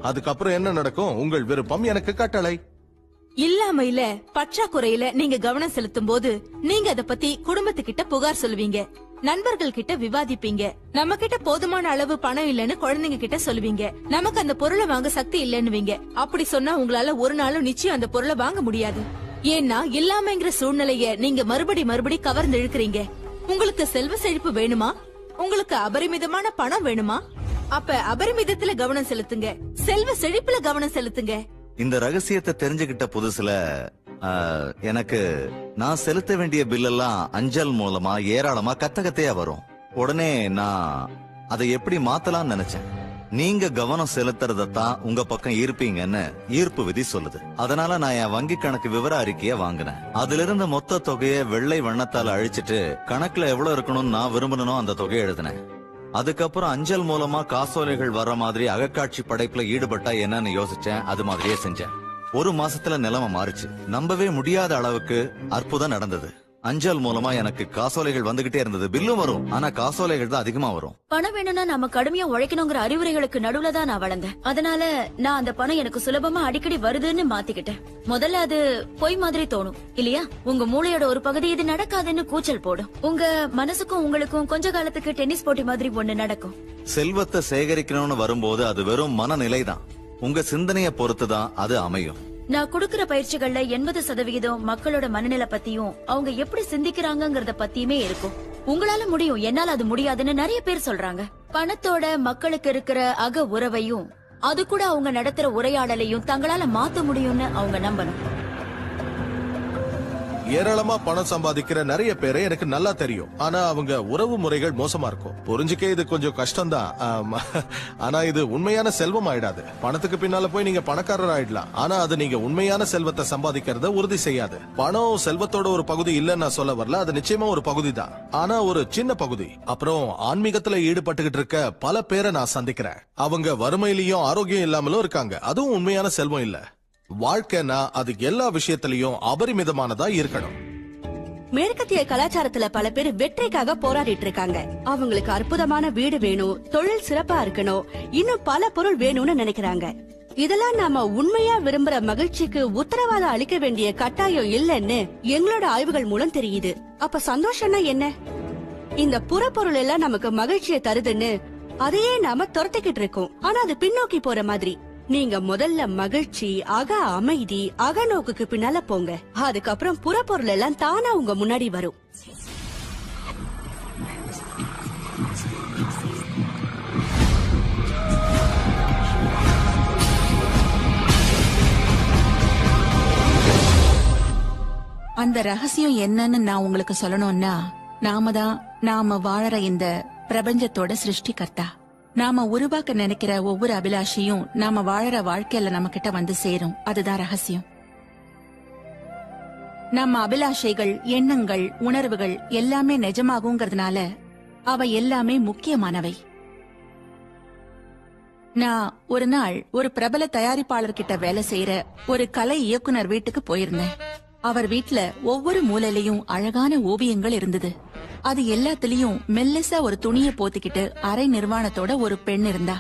அதுக்கப்புறம் என்ன நடக்கும்? உங்கள் விருப்பம், எனக்கு கட்டளை. இல்லாமையில பற்றாக்குறையில நீங்க கவனம் செலுத்தும் போது நீங்க அத பத்தி குடும்பத்துக்கிட்ட புகார் சொல்லுவீங்க, நண்பர்கள் கிட்ட விவாதிப்பீங்க, நம்ம கிட்ட போதுமான அளவு பணம் இல்லன்னு குழந்தைங்க கிட்ட சொல்லுவீங்க, நமக்கு அந்த பொருளை வாங்க சக்தி இல்லன்னுவீங்க. அப்படி சொன்னா உங்களால ஒரு நாளும் நிச்சயம் அந்த பொருளை வாங்க முடியாது. ஏன்னா இல்லாமங்கிற சூழ்நிலைய நீங்க மறுபடி கவர்ந்து இழுக்கிறீங்க. உங்களுக்கு செல்வ செழிப்பு வேணுமா? உங்களுக்கு அபரிமிதமான பணம் வேணுமா? அப்ப அபரிமிதத்துல கவனம் செலுத்துங்க, செல்வ செழிப்புல கவனம் செலுத்துங்க. இந்த ரகசியத்தை தெரிஞ்சுகிட்ட புதுசுல எனக்கு நான் செலுத்த வேண்டிய பில்லெல்லாம் அஞ்சல் மூலமா ஏராளமா கத்தையா வரும். உடனே நான் அதை எப்படி மாத்தலாம்னு நினைச்சேன். நீங்க கவனம் செலுத்துறதான் உங்க பக்கம் ஈர்ப்பீங்கன்னு ஈர்ப்பு விதி சொல்லுது. அதனால நான் என் வங்கி கணக்கு விவர அறிக்கைய வாங்கினேன். அதுல இருந்த மொத்த தொகையை வெள்ளை வண்ணத்தால அழிச்சிட்டு கணக்குல எவ்வளவு இருக்கணும்னு நான் விரும்பணும் அந்த தொகையை எழுதினேன். அதுக்கப்புறம் அஞ்சல் மூலமா காசோலைகள் வர்ற மாதிரி அகக்காட்சி படைப்புல ஈடுபட்டா என்னன்னு யோசிச்சேன். அது மாதிரியே செஞ்சேன். ஒரு மாசத்துல நிலைமை மாறிச்சு. நம்பவே முடியாத அளவுக்கு அற்புதம் நடந்தது. அஞ்சல் மூலமா எனக்கு காசோலைகள் வந்துகிட்டே இருந்தது. பில்லும் வரும், ஆனா காசோலைகள் தான் அதிகமா வரும். பணம் வேணும்னா நம்ம கடுமையா உழைக்கணுங்கிற அறிவுரைகளுக்கு நடுவுல தான் நான் வளர்ந்தேன். அதனால நான் அந்த பணம் எனக்கு சுலபமா அடிக்கடி வருதுன்னு மாத்திக்கிட்டேன். முதல்ல அது பொய் மாதிரி தோணும் இல்லையா? உங்க மூளையோட ஒரு பகுதி இது நடக்காதுன்னு கூச்சல் போடும். உங்க மனசுக்கும் உங்களுக்கும் கொஞ்ச காலத்துக்கு டென்னிஸ் போட்டி மாதிரி ஒண்ணு நடக்கும். செல்வத்தை சேகரிக்கணும்னு வரும்போது அது வெறும் மனநிலை தான். உங்க சிந்தனையை பொறுத்துதான் அது அமையும். நான் கொடுக்கிற பயிற்சிகள்ல 80% மக்களோட மனநிலை பத்தியும் அவங்க எப்படி சிந்திக்கிறாங்கங்கறத பத்தியுமே இருக்கும். உங்களால முடியும், என்னால அது முடியாதுன்னு நிறைய பேர் சொல்றாங்க. பணத்தோட மக்களுக்கு இருக்கிற அக உறவையும் அது கூட அவங்க நடத்துற உரையாடலையும் தங்களால மாத்த முடியும்னு அவங்க நம்பணும். ஏராளமா பணம் சம்பாதிக்கிற நிறைய பேரை எனக்கு நல்லா தெரியும். ஆனா அவங்க உறவு முறைகள் மோசமா இருக்கும். புரிஞ்சுக்க இது கொஞ்சம் கஷ்டம்தான். ஆனா இது உண்மையான செல்வம் ஆயிடாது. பணத்துக்கு பின்னால போய் நீங்க பணக்காரர் ஆயிடலாம், ஆனா அது நீங்க உண்மையான செல்வத்தை சம்பாதிக்கிறத உறுதி செய்யாது. பணம் செல்வத்தோட ஒரு பகுதி இல்லன்னு நான் சொல்ல வரல, அது நிச்சயமா ஒரு பகுதி தான், ஆனா ஒரு சின்ன பகுதி. அப்புறம் ஆன்மீகத்துல ஈடுபட்டுகிட்டு இருக்க பல பேரை நான் சந்திக்கிறேன். அவங்க வறுமையிலயும் ஆரோக்கியம் இல்லாமலும் இருக்காங்க. அதுவும் உண்மையான செல்வம் இல்ல. வாழ்க்கைனா அது எல்லா விஷயத்திலயும் அபரிமிதமானதா இருக்கணும். மேற்கத்திய கலாச்சாரத்துல பல பேர் வெற்றிக்காக போராடிட்டு இருக்காங்க. அவங்களுக்கு அற்புதமான வீடு வேணும், தொழில் சிறப்பா இருக்கணும், இன்னும் பல பொருள் வேணும்னு நினைக்கிறாங்க. இதெல்லாம் நாம உண்மையா விரும்புற மகிழ்ச்சிக்கு உத்தரவாதம் அளிக்க வேண்டிய கட்டாயம் இல்லைன்னு எங்களோட ஆய்வுகள் மூலம் தெரியுது. அப்ப சந்தோஷம்னா என்ன? இந்த புறப்பொருள் எல்லாம் நமக்கு மகிழ்ச்சியை தருதுன்னு அதையே நாம துரத்திக்கிட்டு இருக்கோம். ஆனா அது பின்னோக்கி போற மாதிரி. நீங்க முதல்ல மகிழ்ச்சி, அக அமைதி, அகநோக்குக்கு பின்னால போங்க. அதுக்கப்புறம் புறப்பொருள் எல்லாம் தானா உங்க முன்னாடி வரும். அந்த ரகசியம் என்னன்னு நான் உங்களுக்கு சொல்லணும்னா, நாம வாழற இந்த பிரபஞ்சத்தோட சிருஷ்டிகர்த்தா. நாம உருவாக்க நினைக்கிற ஒவ்வொரு அபிலாஷையும் நாம வாழற வாழ்க்கையில நம்ம கிட்ட வந்து சேரும். அதுதான் ரகசியம். நம்ம அபிலாஷைகள், எண்ணங்கள், உணர்வுகள் எல்லாமே நிஜமாகுங்கிறதுனால அவை எல்லாமே முக்கியமானவை. நான் ஒரு நாள் ஒரு பிரபல தயாரிப்பாளர்கிட்ட வேலை செய்யற ஒரு கலை இயக்குனர் வீட்டுக்கு போயிருந்தேன். அவர் வீட்ல ஒவ்வொரு மூலையிலயும் அழகான ஓவியங்கள் இருந்தது. அது எல்லாத்துலயும் மெல்லிசா ஒரு துணியை போத்திக்கிட்டு அரை நிர்வாணத்தோட ஒரு பெண் இருந்தா.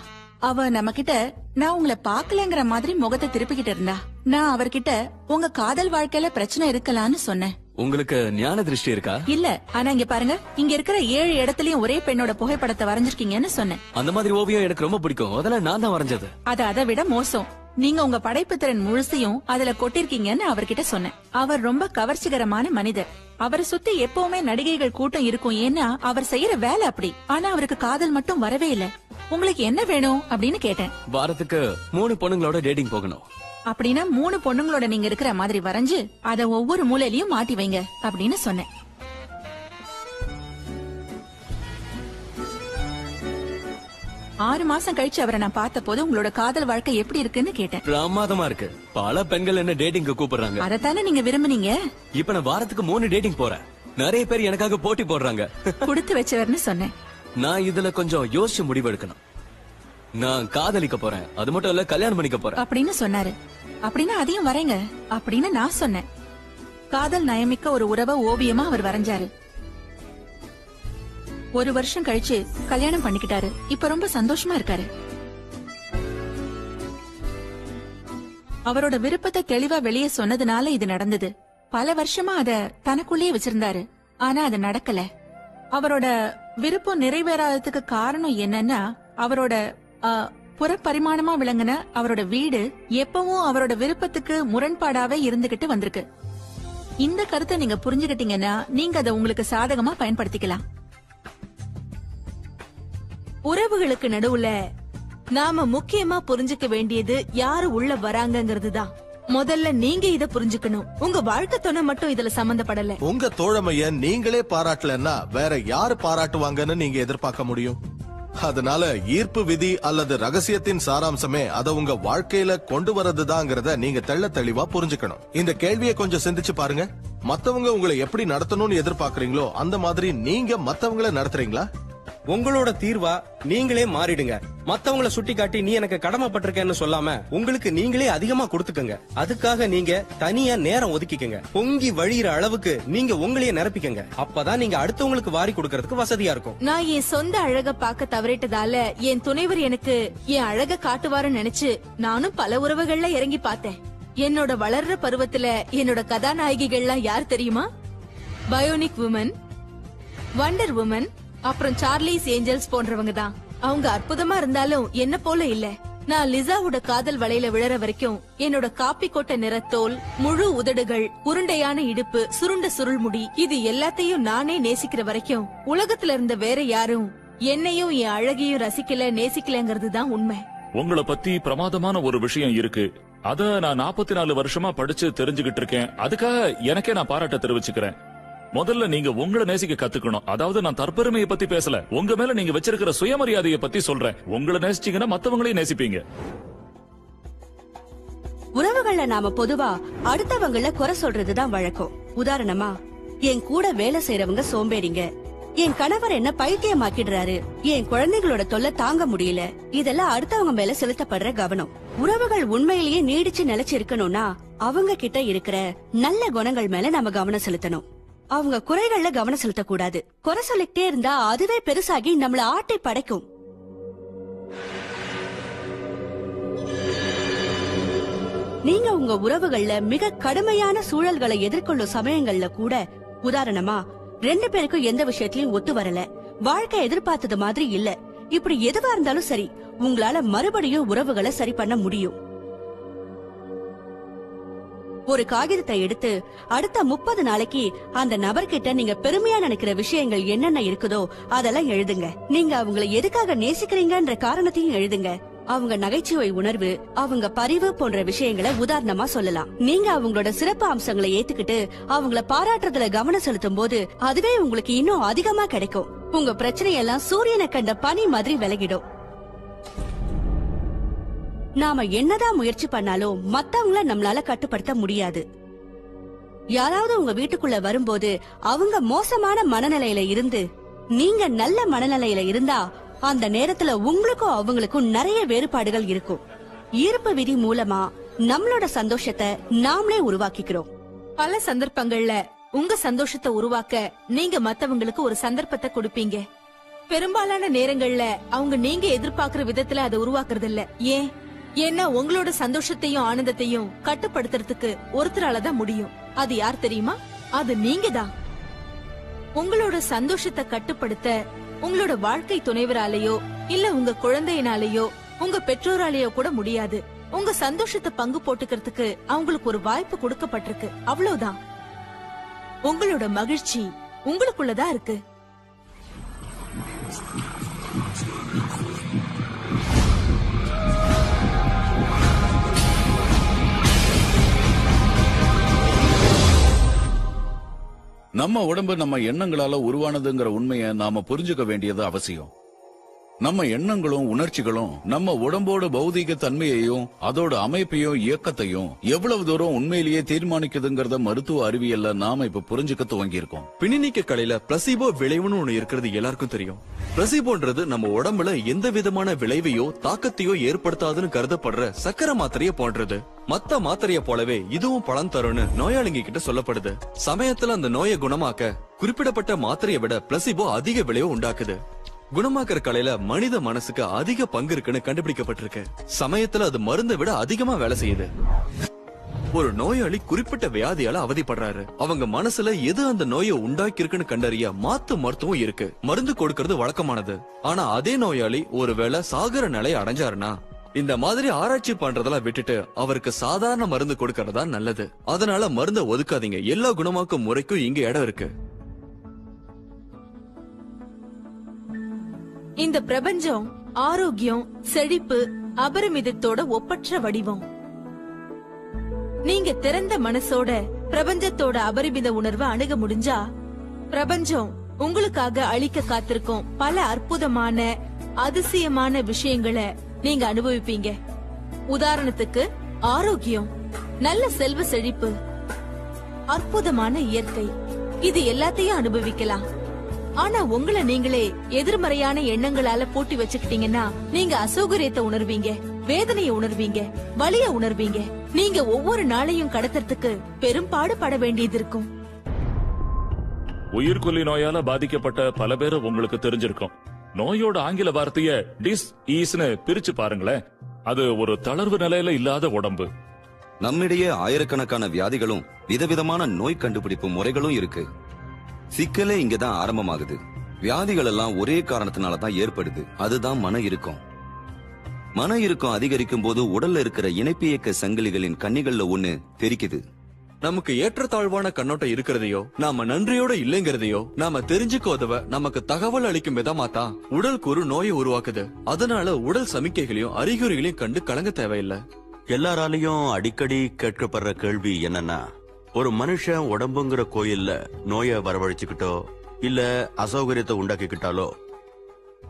அவ நம்ம கிட்ட நான் உங்களை பாக்கலங்கிற மாதிரி முகத்தை திருப்பிக்கிட்டு இருந்தா. நான் அவர்கிட்ட உங்க காதல் வாழ்க்கையில பிரச்சனை இருக்கலாம்னு சொன்னேன். உங்களுக்கு ஞான திருஷ்டி இருக்கா? இல்ல, ஆனா இங்க பாருங்க, இங்க இருக்கிற 7 இடத்துலயும் ஒரே பெண்ணோட புகைப்படத்தை வரைஞ்சிருக்கீங்கன்னு சொன்னேன். அந்த மாதிரி ஓவியம் எனக்கு ரொம்ப பிடிக்கும். அதெல்லாம் நான் தான் வரைஞ்சது. அது அதை விட மோசம். நீங்க உங்க படைப்பு திறன் முழுசையும் அதுல கொட்டிருக்கீங்கன்னு அவர்கிட்ட சொன்னேன். அவர் ரொம்ப கவர்ச்சிகரமான மனிதர். அவரை சுத்தி எப்பவுமே நடிகைகள் கூட்டம் இருக்கும். ஏன்னா அவர் செய்யற வேலை அப்படி. ஆனா அவருக்கு காதல் மட்டும் வரவே இல்ல. உங்களுக்கு என்ன வேணும் அப்படின்னு கேட்டேன். வாரத்துக்கு 3 பொண்ணுங்களோட டேட்டிங் போகணும். அப்படின்னா 3 பொண்ணுங்களோட நீங்க இருக்கிற மாதிரி வரைஞ்சு அத ஒவ்வொரு மூலையிலயும் மாட்டி வைங்க அப்படின்னு சொன்னேன். ஆறு மாசம் கழிச்சு அவரை நான் பார்த்த போது உங்களோட காதல் வாழ்க்கை எப்படி இருக்குன்னு கேட்டேன். பிரமாதமா இருக்கு. பல பெண்கள் என்ன டேட்டிங்க்கு கூப்பிடுறாங்க. அதத்தானே நீங்க விரும்புனீங்க. இப்ப நான் வாரத்துக்கு 3 டேட்டிங் போறேன். நிறைய பேர் எனக்காக போட்டி போடுறாங்க. கொடுத்து வச்சவர்னு சொன்னேன். நான் இதுல கொஞ்சம் யோசிச்சு முடிவு எடுக்கணும். நான் காதலிக்க போறேன், அது மட்டும் இல்ல கல்யாணம் பண்ணிக்க போறேன் அப்படின்னு சொன்னாரு. அப்படின்னா அதையும் வரைங்க அப்படின்னு நான் சொன்னேன். காதல் நயமிக்க ஒரு உறவை ஓவியமா அவர் வரைஞ்சாரு. 1 வருஷம் கழிச்சு கல்யாணம் பண்ணிக்கிட்டாரு. இப்ப ரொம்ப சந்தோஷமா இருக்காரு. அவரோட விருப்பத்தை தெளிவா வெளியே சொன்னதுனால இது நடந்தது. பல வருஷமா அத தனக்குள்ளேயே வச்சிருந்தாரு. ஆனா அது நடக்கல. அவரோட விருப்பம் நிறைவேறாததுக்கு காரணம் என்னன்னா அவரோட புறப்பரிமாணமா விளங்கின அவரோட வீடு எப்பவும் அவரோட விருப்பத்துக்கு முரண்பாடாவே இருந்துகிட்டு வந்திருக்கு. இந்த கருத்தை நீங்க புரிஞ்சுக்கிட்டீங்கன்னா நீங்க அதை உங்களுக்கு சாதகமா பயன்படுத்திக்கலாம். உறவுகளுக்கு நடுவுல நாம முக்கியமா புரிஞ்சுக்க வேண்டியது யாரு உள்ள வராங்கங்கிறது தான். முதல்ல நீங்க இத புரிஞ்சுக்கணும். உங்க வாழ்க்கை துணை மட்டும் இதுல சம்பந்தப்படல. உங்க தோழமைய நீங்களே பாராட்டலன்னா வேற யாரு பாராட்டுவாங்கன்னு நீங்க எதிர்பார்க்க முடியும்? அதனால ஈர்ப்பு விதி அல்லது ரகசியத்தின் சாராம்சமே அதை உங்க வாழ்க்கையில கொண்டு வரதுதாங்கிறத நீங்க தெளிவா புரிஞ்சுக்கணும். இந்த கேள்வியை கொஞ்சம் சிந்திச்சு பாருங்க. மத்தவங்க உங்களை எப்படி நடத்தணும்னு எதிர்பார்க்கறீங்களோ அந்த மாதிரி நீங்க மத்தவங்களை நடத்துறீங்களா? உங்களோட தீர்வா நீங்களே மாறிடுங்க. மத்தவங்களை சுட்டி காட்டி நீ எனக்கு கடமைப்பட்டிருக்கேன்னு சொல்லாம உங்களுக்கு நீங்களே அதிகமா கொடுத்துக்கங்க. அதுக்காக நீங்க தனியா நேரம் ஒதுக்கிக்கங்க. பொங்கி வழியிற அளவுக்கு நீங்க உங்களையே நிரப்பிக்கங்க. அப்பதான் நீங்க அடுத்தவங்களுக்கு வாரி கொடுக்கறதுக்கு வசதியா இருக்கும். நான் என் சொந்த அழக பார்க்க தவறிட்டதால என் துணைவர் எனக்கு என் அழக காட்டுவாருன்னு நினைச்சு நானும் பல உறவுகள்ல இறங்கி பார்த்தேன். என்னோட வளர்ற பருவத்துல என்னோட கதாநாயகிகள்லாம் யார் தெரியுமா? பயோனிக் உமன், வண்டர் உமன், அப்புறம் சார்லிஸ் ஏஞ்சல்ஸ் போன்றவங்க தான். அவங்க அற்புதமா இருந்தாலும் என்ன போல இல்ல. நான் லிசாவோட காதல் வலையில விழற வரைக்கும் என்னோட காப்பி கொட்ட நிறத்தோல், முழு உதடுகள், உருண்டையான இடுப்பு, சுருண்ட சுருள் முடி, இது எல்லாத்தையும் நானே நேசிக்கிற வரைக்கும் உலகத்துல இருந்த வேற யாரும் என்னையும் என் அழகையும் ரசிக்கல நேசிக்கலங்கிறது தான் உண்மை. உங்களை பத்தி பிரமாதமான ஒரு விஷயம் இருக்கு. அத நான் 44 வருஷமா படிச்சு தெரிஞ்சுகிட்டு இருக்கேன். அதுக்காக எனக்கே நான் பாராட்ட தெரிவிச்சுக்கிறேன். முதல்ல நீங்க உங்களை நேசிக்க கத்துக்கணும். அதாவது நான் தற்பெருமையை பத்தி பேசல, உங்க மேல நீங்க வச்சிருக்கிற சுயமரியாதையை பத்தி சொல்றேன். உங்களை நேசிச்சீங்கன்னா மத்தவங்களையும் நேசிப்பீங்க. உறவுகள்ல நாம பொதுவா அடுத்தவங்கள குறை சொல்றதுதான் வழக்கம். உதாரணமா, என் கூட வேலை செய்யறவங்க சோம்பேறிங்க, என் கணவர் என்ன பைத்தியமாக்கிடுறாரு, என் குழந்தைகளோட தொல்லை தாங்க முடியல. இதெல்லாம் அடுத்தவங்க மேல செலுத்தப்படுற கவனம். உறவுகள் உண்மையிலேயே நீடிச்சு நிலைச்சு இருக்கணும்னா அவங்க கிட்ட இருக்கிற நல்ல குணங்கள் மேல நாம கவனம் செலுத்தணும். அவங்க குறைகள்ல கவனம் செலுத்தக்கூடாது. குறை சொல்லிக்கிட்டே இருந்தா அதுவே பெருசாகி நம்மள ஆட்டி படைக்கும். நீங்க உங்க உறவுகள்ல மிக கடுமையான சூழல்களை எதிர்கொள்ளும் சமயங்கள்ல கூட, உதாரணமா 2 பேருக்கும் எந்த விஷயத்திலயும் ஒத்து வரல, வாழ்க்கை எதிர்பார்த்தது மாதிரி இல்ல, இப்படி எதுவா இருந்தாலும் சரி, உங்களால மறுபடியும் உறவுகளை சரி பண்ண முடியும். ஒரு காகிதத்தை எடுத்து அடுத்த 30 நாளைக்கு அந்த நபர்கிட்ட நீங்க பெருமையா நினைக்கிற விஷயங்கள் என்னென்ன இருக்குதோ அதெல்லாம் எழுதுங்க. நீங்க அவங்களை எதுக்காக நேசிக்கிறீங்கன்ற காரணத்தையும் எழுதுங்க. அவங்க நகைச்சுவை உணர்வு, அவங்க பரிவு போன்ற விஷயங்களை உதாரணமா சொல்லலாம். நீங்க அவங்களோட சிறப்பு அம்சங்களை ஏத்துக்கிட்டு அவங்கள பாராட்டுறதுல கவனம் செலுத்தும் போது அதுவே உங்களுக்கு இன்னும் அதிகமா கிடைக்கும். உங்க பிரச்சனையெல்லாம் சூரியனை கண்ட பனி மாதிரி விலகிடும். நாம என்னதான் முயற்சி பண்ணாலும் மத்தவங்கள நம்மளால கட்டுப்படுத்த முடியாது. யாராவது உங்க வீட்டுக்குள்ள வரும்போது அவங்க மோசமான மனநிலையில இருந்து நீங்க நல்ல மனநிலையில இருந்தா அந்த நேரத்துல உங்களுக்கும் அவங்களுக்கும் நிறைய வேறுபாடுகள் இருக்கும். ஈர்ப்பு விதி மூலமா நம்மளோட சந்தோஷத்தை நாமளே உருவாக்கிக்கிறோம். பல சந்தர்ப்பங்கள்ல உங்க சந்தோஷத்தை உருவாக்க நீங்க மத்தவங்களுக்கு ஒரு சந்தர்ப்பத்தை கொடுப்பீங்க. பெரும்பாலான நேரங்கள்ல அவங்க நீங்க எதிர்பார்க்கிற விதத்துல அதை உருவாக்குறது இல்ல. ஏன்னா உங்களோட சந்தோஷத்தையும் ஆனந்தத்தையும் கட்டுப்படுத்துறதுக்கு ஒருத்தராலதான் முடியும். அது யார் தெரியுமா? அது நீங்க தான். உங்களோட சந்தோஷத்தை கட்டுப்படுத்த உங்களோட வாழ்க்கை துணைவராலேயோ இல்ல உங்க குழந்தையினாலேயோ உங்க பெற்றோராலேயோ கூட முடியாது. உங்க சந்தோஷத்தை பங்கு போட்டுக்கிறதுக்கு அவங்களுக்கு ஒரு வாய்ப்பு கொடுக்கப்பட்டிருக்கு, அவ்வளவுதான். உங்களோட மகிழ்ச்சி உங்களுக்குள்ளதான் இருக்கு. நம்ம உடம்பு நம்ம எண்ணங்களால உருவானதுங்கிற உண்மையை நாம புரிஞ்சுக்க வேண்டியது அவசியம். நம்ம எண்ணங்களும் உணர்ச்சிகளும் நம்ம உடம்போட பௌதீக தன்மையையும் அதோட அமைப்பையும் இயக்கத்தையும் எவ்வளவு தூரம் உண்மையிலேயே தீர்மானிக்குதுங்கிறத மருத்துவ அறிவியல்ல நாம இப்ப புரிஞ்சுக்க துவங்கி இருக்கோம். பிணிநீக்க கலையில பிளசிபோ விளைவுன்னு ஒண்ணு இருக்கிறது எல்லாருக்கும் தெரியும். பிளசிபோன்றது நம்ம உடம்புல எந்த விதமான விளைவையோ தாக்கத்தையோ ஏற்படுத்தாதுன்னு கருதப்படுற சக்கரை மாத்திரைய போன்றது. மத்த மாத்திரைய போலவே இதுவும் பலன் தரும்னு நோயாளிங்க கிட்ட சொல்லப்படுது. சமயத்துல அந்த நோயை குணமாக்க குறிப்பிடப்பட்ட மாத்திரையை விட பிளசிபோ அதிக விளைவு உண்டாக்குது. குணமாக்குற கலையில மனித மனசுக்கு அதிக பங்கு இருக்குன்னு கண்டுபிடிக்கப்பட்டிருக்கு. சமயத்துல அது மருந்தை விட அதிகமா வேலை செய்யுது. ஒரு நோயாளி குறிப்பிட்ட வியாதியால அவதிப்படுறாரு. அவங்க மனசுல எது அந்த நோயை உண்டாக்கி இருக்குன்னு கண்டறிய மாத்து மருத்துவம் இருக்கு. மருந்து கொடுக்கறது வழக்கமானது. ஆனா அதே நோயாளி ஒருவேளை சாகர நிலை அடைஞ்சாருன்னா இந்த மாதிரி ஆராய்ச்சி பண்றதெல்லாம் விட்டுட்டு அவருக்கு சாதாரண மருந்து கொடுக்கறதா நல்லது. அதனால மருந்தை ஒதுக்காதீங்க. எல்லா குணமாக்கும் முறைக்கும் இங்க இடம் இருக்கு. இந்த பிரபஞ்சம் ஆரோக்கியம், செழிப்பு, அபரிமிதத்தோட ஒப்பற்ற வடிவம். நீங்க திறந்த மனசோட பிரபஞ்சத்தோட அபரிமித உணர்வை அணுக முடிஞ்சா பிரபஞ்சம் உங்களுக்காக அளிக்க காத்திருக்கும் பல அற்புதமான அதிசயமான விஷயங்களை நீங்க அனுபவிப்பீங்க. உதாரணத்துக்கு ஆரோக்கியம், நல்ல செல்வ செழிப்பு, அற்புதமான இயற்கை, இது எல்லாத்தையும் அனுபவிக்கலாம். ஆனா உங்களை நீங்களே எதிர்மறையான எண்ணங்களால பூட்டி வச்சுக்கிட்டீங்கன்னா நீங்க அசௌகரியத்தை உணர்வீங்க, வேதனையை உணர்வீங்க, வலிய உணர்வீங்க. நீங்க ஒவ்வொரு நாளையும் கடத்துறதுக்கு பெரும்பாடு பட வேண்டியது இருக்கும். உயிர்கொல்லி நோயால பாதிக்கப்பட்ட பல பேர் உங்களுக்கு தெரிஞ்சிருக்கும். நோயோட ஆங்கில வார்த்தைய டிஸ்ஈஸ்னு பிரிச்சு பாருங்களேன். அது ஒரு தளர்வு நிலையில இல்லாத உடம்பு. நம்மிடையே ஆயிரக்கணக்கான வியாதிகளும் விதவிதமான நோய் கண்டுபிடிப்பு முறைகளும் இருக்கு. சிக்கலே இங்கதான் ஆரம்பமாகுது. வியாதிகள் எல்லாம் ஒரே காரணத்தினாலதான் ஏற்படுது. அதுதான் மன இறுக்கம். மன இறுக்கம் அதிகரிக்கும் போது உடல்ல இருக்கிற இணைப்பியக்க சங்கிலிகளின் கண்ணிகள்ல ஒண்ணு தெரிக்குது. நமக்கு ஏற்றத்தாழ்வான கண்ணோட்டம் இருக்கிறதையோ, நாம நன்றியோட இல்லைங்கிறதையோ நாம தெரிஞ்சுக்க உதவ நமக்கு தகவல் அளிக்கும் விதமா தான் உடல் கூறு நோயை உருவாக்குது. அதனால உடல் சமிக்கைகளையும் அறிகுறிகளையும் கண்டு கலங்க தேவையில்லை. எல்லாராலையும் அடிக்கடி கேட்கப்படுற கேள்வி என்னன்னா, ஒரு மனுஷன் உடம்புங்கிற கோயில்ல நோயை வரவழைச்சுக்கிட்டோ இல்ல அசௌகரியத்தை உண்டாக்கிக்கிட்டாலோ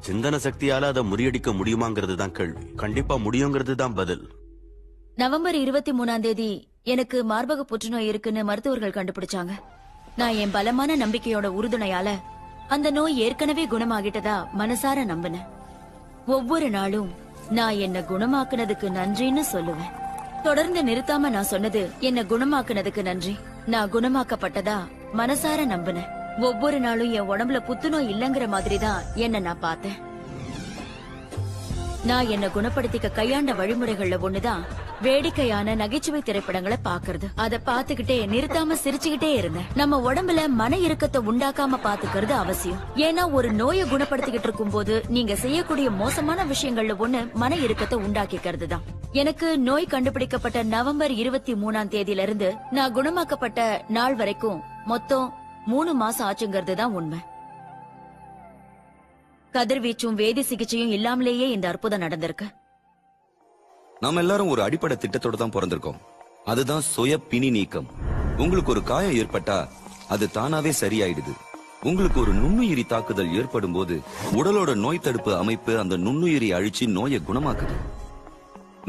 சிந்தன சக்தியால அதை முறியடிக்க முடியுமாங்கிறது தான் கேள்வி. கண்டிப்பா முடியுங்கிறது தான் பதில். நவம்பர் 23 எனக்கு மார்பக புற்றுநோய் இருக்குன்னு மருத்துவர்கள் கண்டுபிடிச்சாங்க. நான் என் பலமான நம்பிக்கையோட உறுதுணையால அந்த நோய் ஏற்கனவே குணமாகிட்டதா மனசார நம்பினேன். ஒவ்வொரு நாளும் நான் என்ன குணமாக்குனதுக்கு நன்றின்னு சொல்லுவேன். தொடர்ந்து நிறுத்தாம நான் சொன்னது, என்ன குணமாக்குனதுக்கு நன்றி. நான் குணமாக்கப்பட்டதா மனசார நம்பினேன். ஒவ்வொரு நாளும் என் உடம்புல புத்துநோய் இல்லங்கிற மாதிரிதான் என்ன நான் பார்த்தேன். நான் என்ன குணப்படுத்திக்க கையாண்ட வழிமுறைகள்ல ஒண்ணுதான் வேடிக்கையான நகைச்சுவை திரைப்படங்களை பாக்குறது. அத பாத்துக்கிட்டே நிறுத்தாம சிரிச்சுக்கிட்டே இருந்தேன். நம்ம உடம்புல மன இறுக்கத்தை உண்டாக்காம பாத்துக்கிறது அவசியம். ஏன்னா ஒரு நோயை குணப்படுத்திக்கிட்டு இருக்கும் போது நீங்க செய்யக்கூடிய மோசமான விஷயங்கள்ல ஒண்ணு மன இறுக்கத்தை உண்டாக்கிக்கிறது தான். எனக்கு நோய் கண்டுபிடிக்கப்பட்ட நவம்பர் 23 இருந்து நான் குணமாக்கப்பட்ட நாள் வரைக்கும் மொத்தம் 3 மாசம் ஆச்சுங்கிறது தான் உண்மை. கதிர்வீச்சும் வேதி சிகிச்சையும் இல்லாமலேயே இந்த அற்புதம் நடந்திருக்கு. நாம எல்லாரும் ஒரு அடிப்படை திட்டத்தோட தான் பிறந்திருக்கோம். அதுதான் சுய பிணி நீக்கம். உங்களுக்கு ஒரு காயம் ஏற்பட்டா அது தானாவே சரியாயிடுது. உங்களுக்கு ஒரு நுண்ணுயிரி தாக்குதல் ஏற்படும் போது உடலோட நோய் தடுப்பு அமைப்பு அந்த நுண்ணுயிரி அழிச்சு நோயை குணமாக்குது.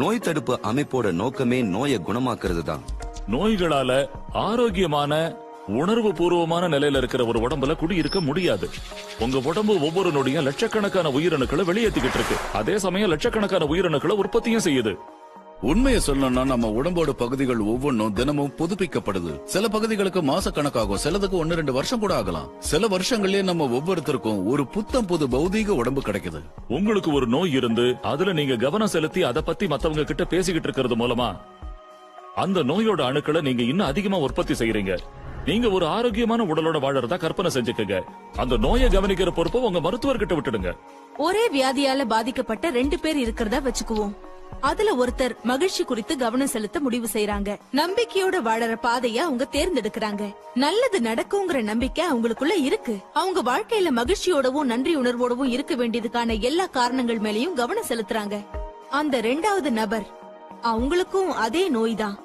நோய் தடுப்பு அமைப்போட நோக்கமே நோயை குணமாக்குறது தான். நோய்களால ஆரோக்கியமான உணர்வு பூர்வமான நிலையில இருக்கிற ஒரு உடம்புல குடியிருக்க முடியாது. உங்க உடம்பு ஒவ்வொரு நொடியும் லட்சக்கணக்கான உயிரணுக்களை வெளியேற்றிக்கிட்டு இருக்கு. அதே சமயம் லட்சக்கணக்கான உயிரணுக்களை உற்பத்தியும் செய்யுது. உண்மையை சொல்லணும்னா நம்ம உடம்போட பகுதிகள் ஒவ்வொன்றும் தினமும் புதுப்பிக்கப்படுது. சில பகுதிகளுக்கு மாச கணக்காகும், சிலதுக்கு 1-2 வருஷம் கூட ஆகலாம். சில வருஷங்களே நம்ம ஒவ்வொருத்தருக்கும் ஒரு புத்தம் புது பௌதீக உடம்பு கிடைக்குது. உங்களுக்கு ஒரு நோய் இருந்து அதுல நீங்க கவனம் செலுத்தி அதை பத்தி மத்தவங்க கிட்ட பேசிக்கிட்டு இருக்கிறது மூலமா அந்த நோயோட அணுக்களை நீங்க இன்னும் அதிகமா உற்பத்தி செய்யறீங்க. நீங்க ஒரு ஆரோக்கியமான உடலோட வாழறதா கற்பனை செஞ்சுக்கங்க. அந்த நோயை கவனிக்கிற பொறுப்பை உங்க மருத்துவர்கிட்ட விட்டுடுங்க. ஒரே வியாதியால பாதிக்கப்பட்ட 2 பேர் இருக்கிறதா வச்சுக்குவோம். அதுல ஒருத்தர் மகிழ்ச்சி குறித்து கவனம் செலுத்த முடிவு செய்யறாங்க. நம்பிக்கையோட வாழற பாதைய அவங்க தேர்ந்தெடுக்கிறாங்க. நல்லது நடக்குங்கிற நம்பிக்கை அவங்களுக்குள்ள இருக்கு. அவங்க வாழ்க்கையில மகிழ்ச்சியோடவும் நன்றி உணர்வோடவும் இருக்க வேண்டியதுக்கான எல்லா காரணங்கள் மேலயும் கவனம் செலுத்துறாங்க. அந்த 2வது நபர் அவங்களுக்கும் அதே நோய்தான்.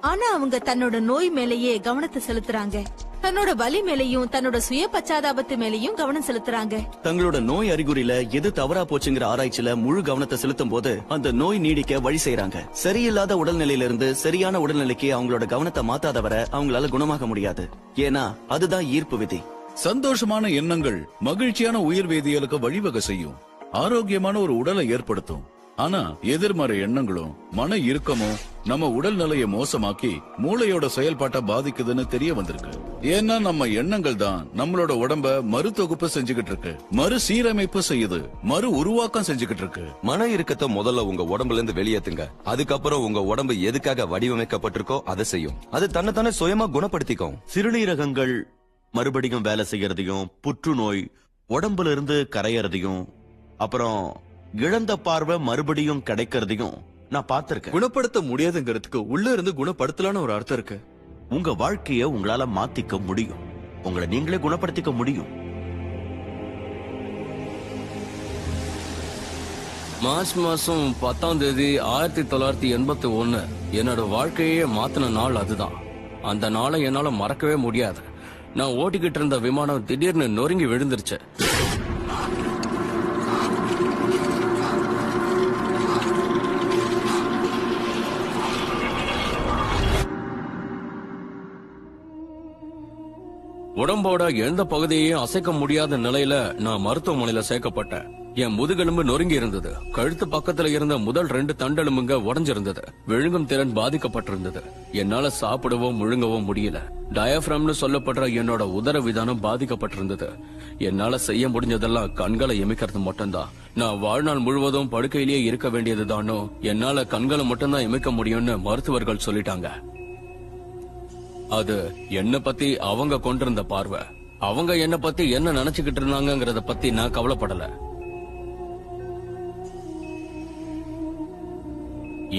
ஆனா அவங்க தன்னோட நோய் மேலேயே கவனத்தை செலுத்துறாங்க. தன்னோட வலி மேலையும் தன்னோட சுய பச்சாதாபத்து மேலையும் கவனம் செலுத்துறாங்க. தங்களோட நோய் அறிகுறியில எது தவறா போச்சுங்கிற ஆராய்ச்சியில முழு கவனத்தை செலுத்தும் போது அந்த நோய் நீடிக்க வழி செய்யறாங்க. சரியில்லாத உடல்நிலையில இருந்து சரியான உடல்நிலைக்கு அவங்களோட கவனத்தை மாத்தாத வரை அவங்களால குணமாக முடியாது. ஏன்னா அதுதான் ஈர்ப்பு விதி. சந்தோஷமான எண்ணங்கள் மகிழ்ச்சியான உயிர் வேதியியலுக்கு வழிவகை செய்யும், ஆரோக்கியமான ஒரு உடலை ஏற்படுத்தும். ஆனா எதிர்மறை எண்ணங்களும் மன இறுக்கமும் நம்ம உடல்நிலையை மோசமாக்கி மூளையோட செயல்பாட்டை பாதிக்குதுன்னு தெரிய வந்திருக்கு. ஏன்னா நம்ம எண்ணங்கள் தான் நம்மளோட உடம்ப மறுதொகுப்பு செஞ்சுக்கிட்டு இருக்கு, மறு சீரமைப்பு செய்யுது, மறு உருவாக்கம் செஞ்சுக்கிட்டு இருக்கு. மன இறுக்கத்தை முதல்ல உங்க உடம்புல இருந்து வெளியேத்துங்க. அதுக்கப்புறம் உங்க உடம்பு எதுக்காக வடிவமைக்கப்பட்டிருக்கோ அதை செய்யும். அது தன்னைத்தானே சுயமா குணப்படுத்திக்கும். சிறுநீரகங்கள் மறுபடியும் வேலை செய்யறதையும், புற்றுநோய் உடம்புல இருந்து கரையறதையும், அப்புறம் இழந்த பார்வை மறுபடியும் கிடைக்கிறதையும் நான் பார்த்திருக்கேன். குணப்படுத்த முடியாதுங்கிறதுக்கு உள்ள இருந்து குணப்படுத்தலான்னு ஒரு அர்த்தம் இருக்கு. உங்க வாழ்க்கைய உங்களால மாத்திக்க முடியும். உங்களை நீங்களே குணப்படுத்திக்க முடியும். மார்ச் மாசம் 10ஆம் தேதி 1981 என்னோட வாழ்க்கையே மாத்தின நாள் அதுதான். அந்த நாளை என்னால மறக்கவே முடியாது. நான் ஓட்டிக்கிட்டு இருந்த விமானம் திடீர்னு நொறுங்கி விழுந்துருச்சு. உடம்போட எந்த பகுதியையும் அசைக்க முடியாத நிலையில நான் மருத்துவமனையில சேர்க்கப்பட்டேன். என் முதுகெலும்பு நொறுங்கி இருந்தது. கழுத்து பக்கத்துல இருந்த முதல் 2 தண்டெலும்புங்க உடைஞ்சிருந்தது. விழுங்கும் திறன் பாதிக்கப்பட்டிருந்தது. என்னால சாப்பிடவோ முழுங்கவோ முடியல. டயப்ரம்னு சொல்லப்படுற என்னோட உதர விதானம் பாதிக்கப்பட்டிருந்தது. என்னால செய்ய முடிஞ்சதெல்லாம் கண்களை இமைக்கிறது மட்டும்தான். நான் வாழ்நாள் முழுவதும் படுக்கையிலேயே இருக்க வேண்டியதுதானோ, என்னால கண்களை மட்டும்தான் இமைக்க முடியும்னு மருத்துவர்கள் சொல்லிட்டாங்க. அது என்ன பத்தி அவங்க கொண்டிருந்த பார்வை. அவங்க என்ன பத்தி என்ன நினைச்சுக்கிட்டு இருந்தாங்கங்கறத பத்தி நான் கவலைப்படல.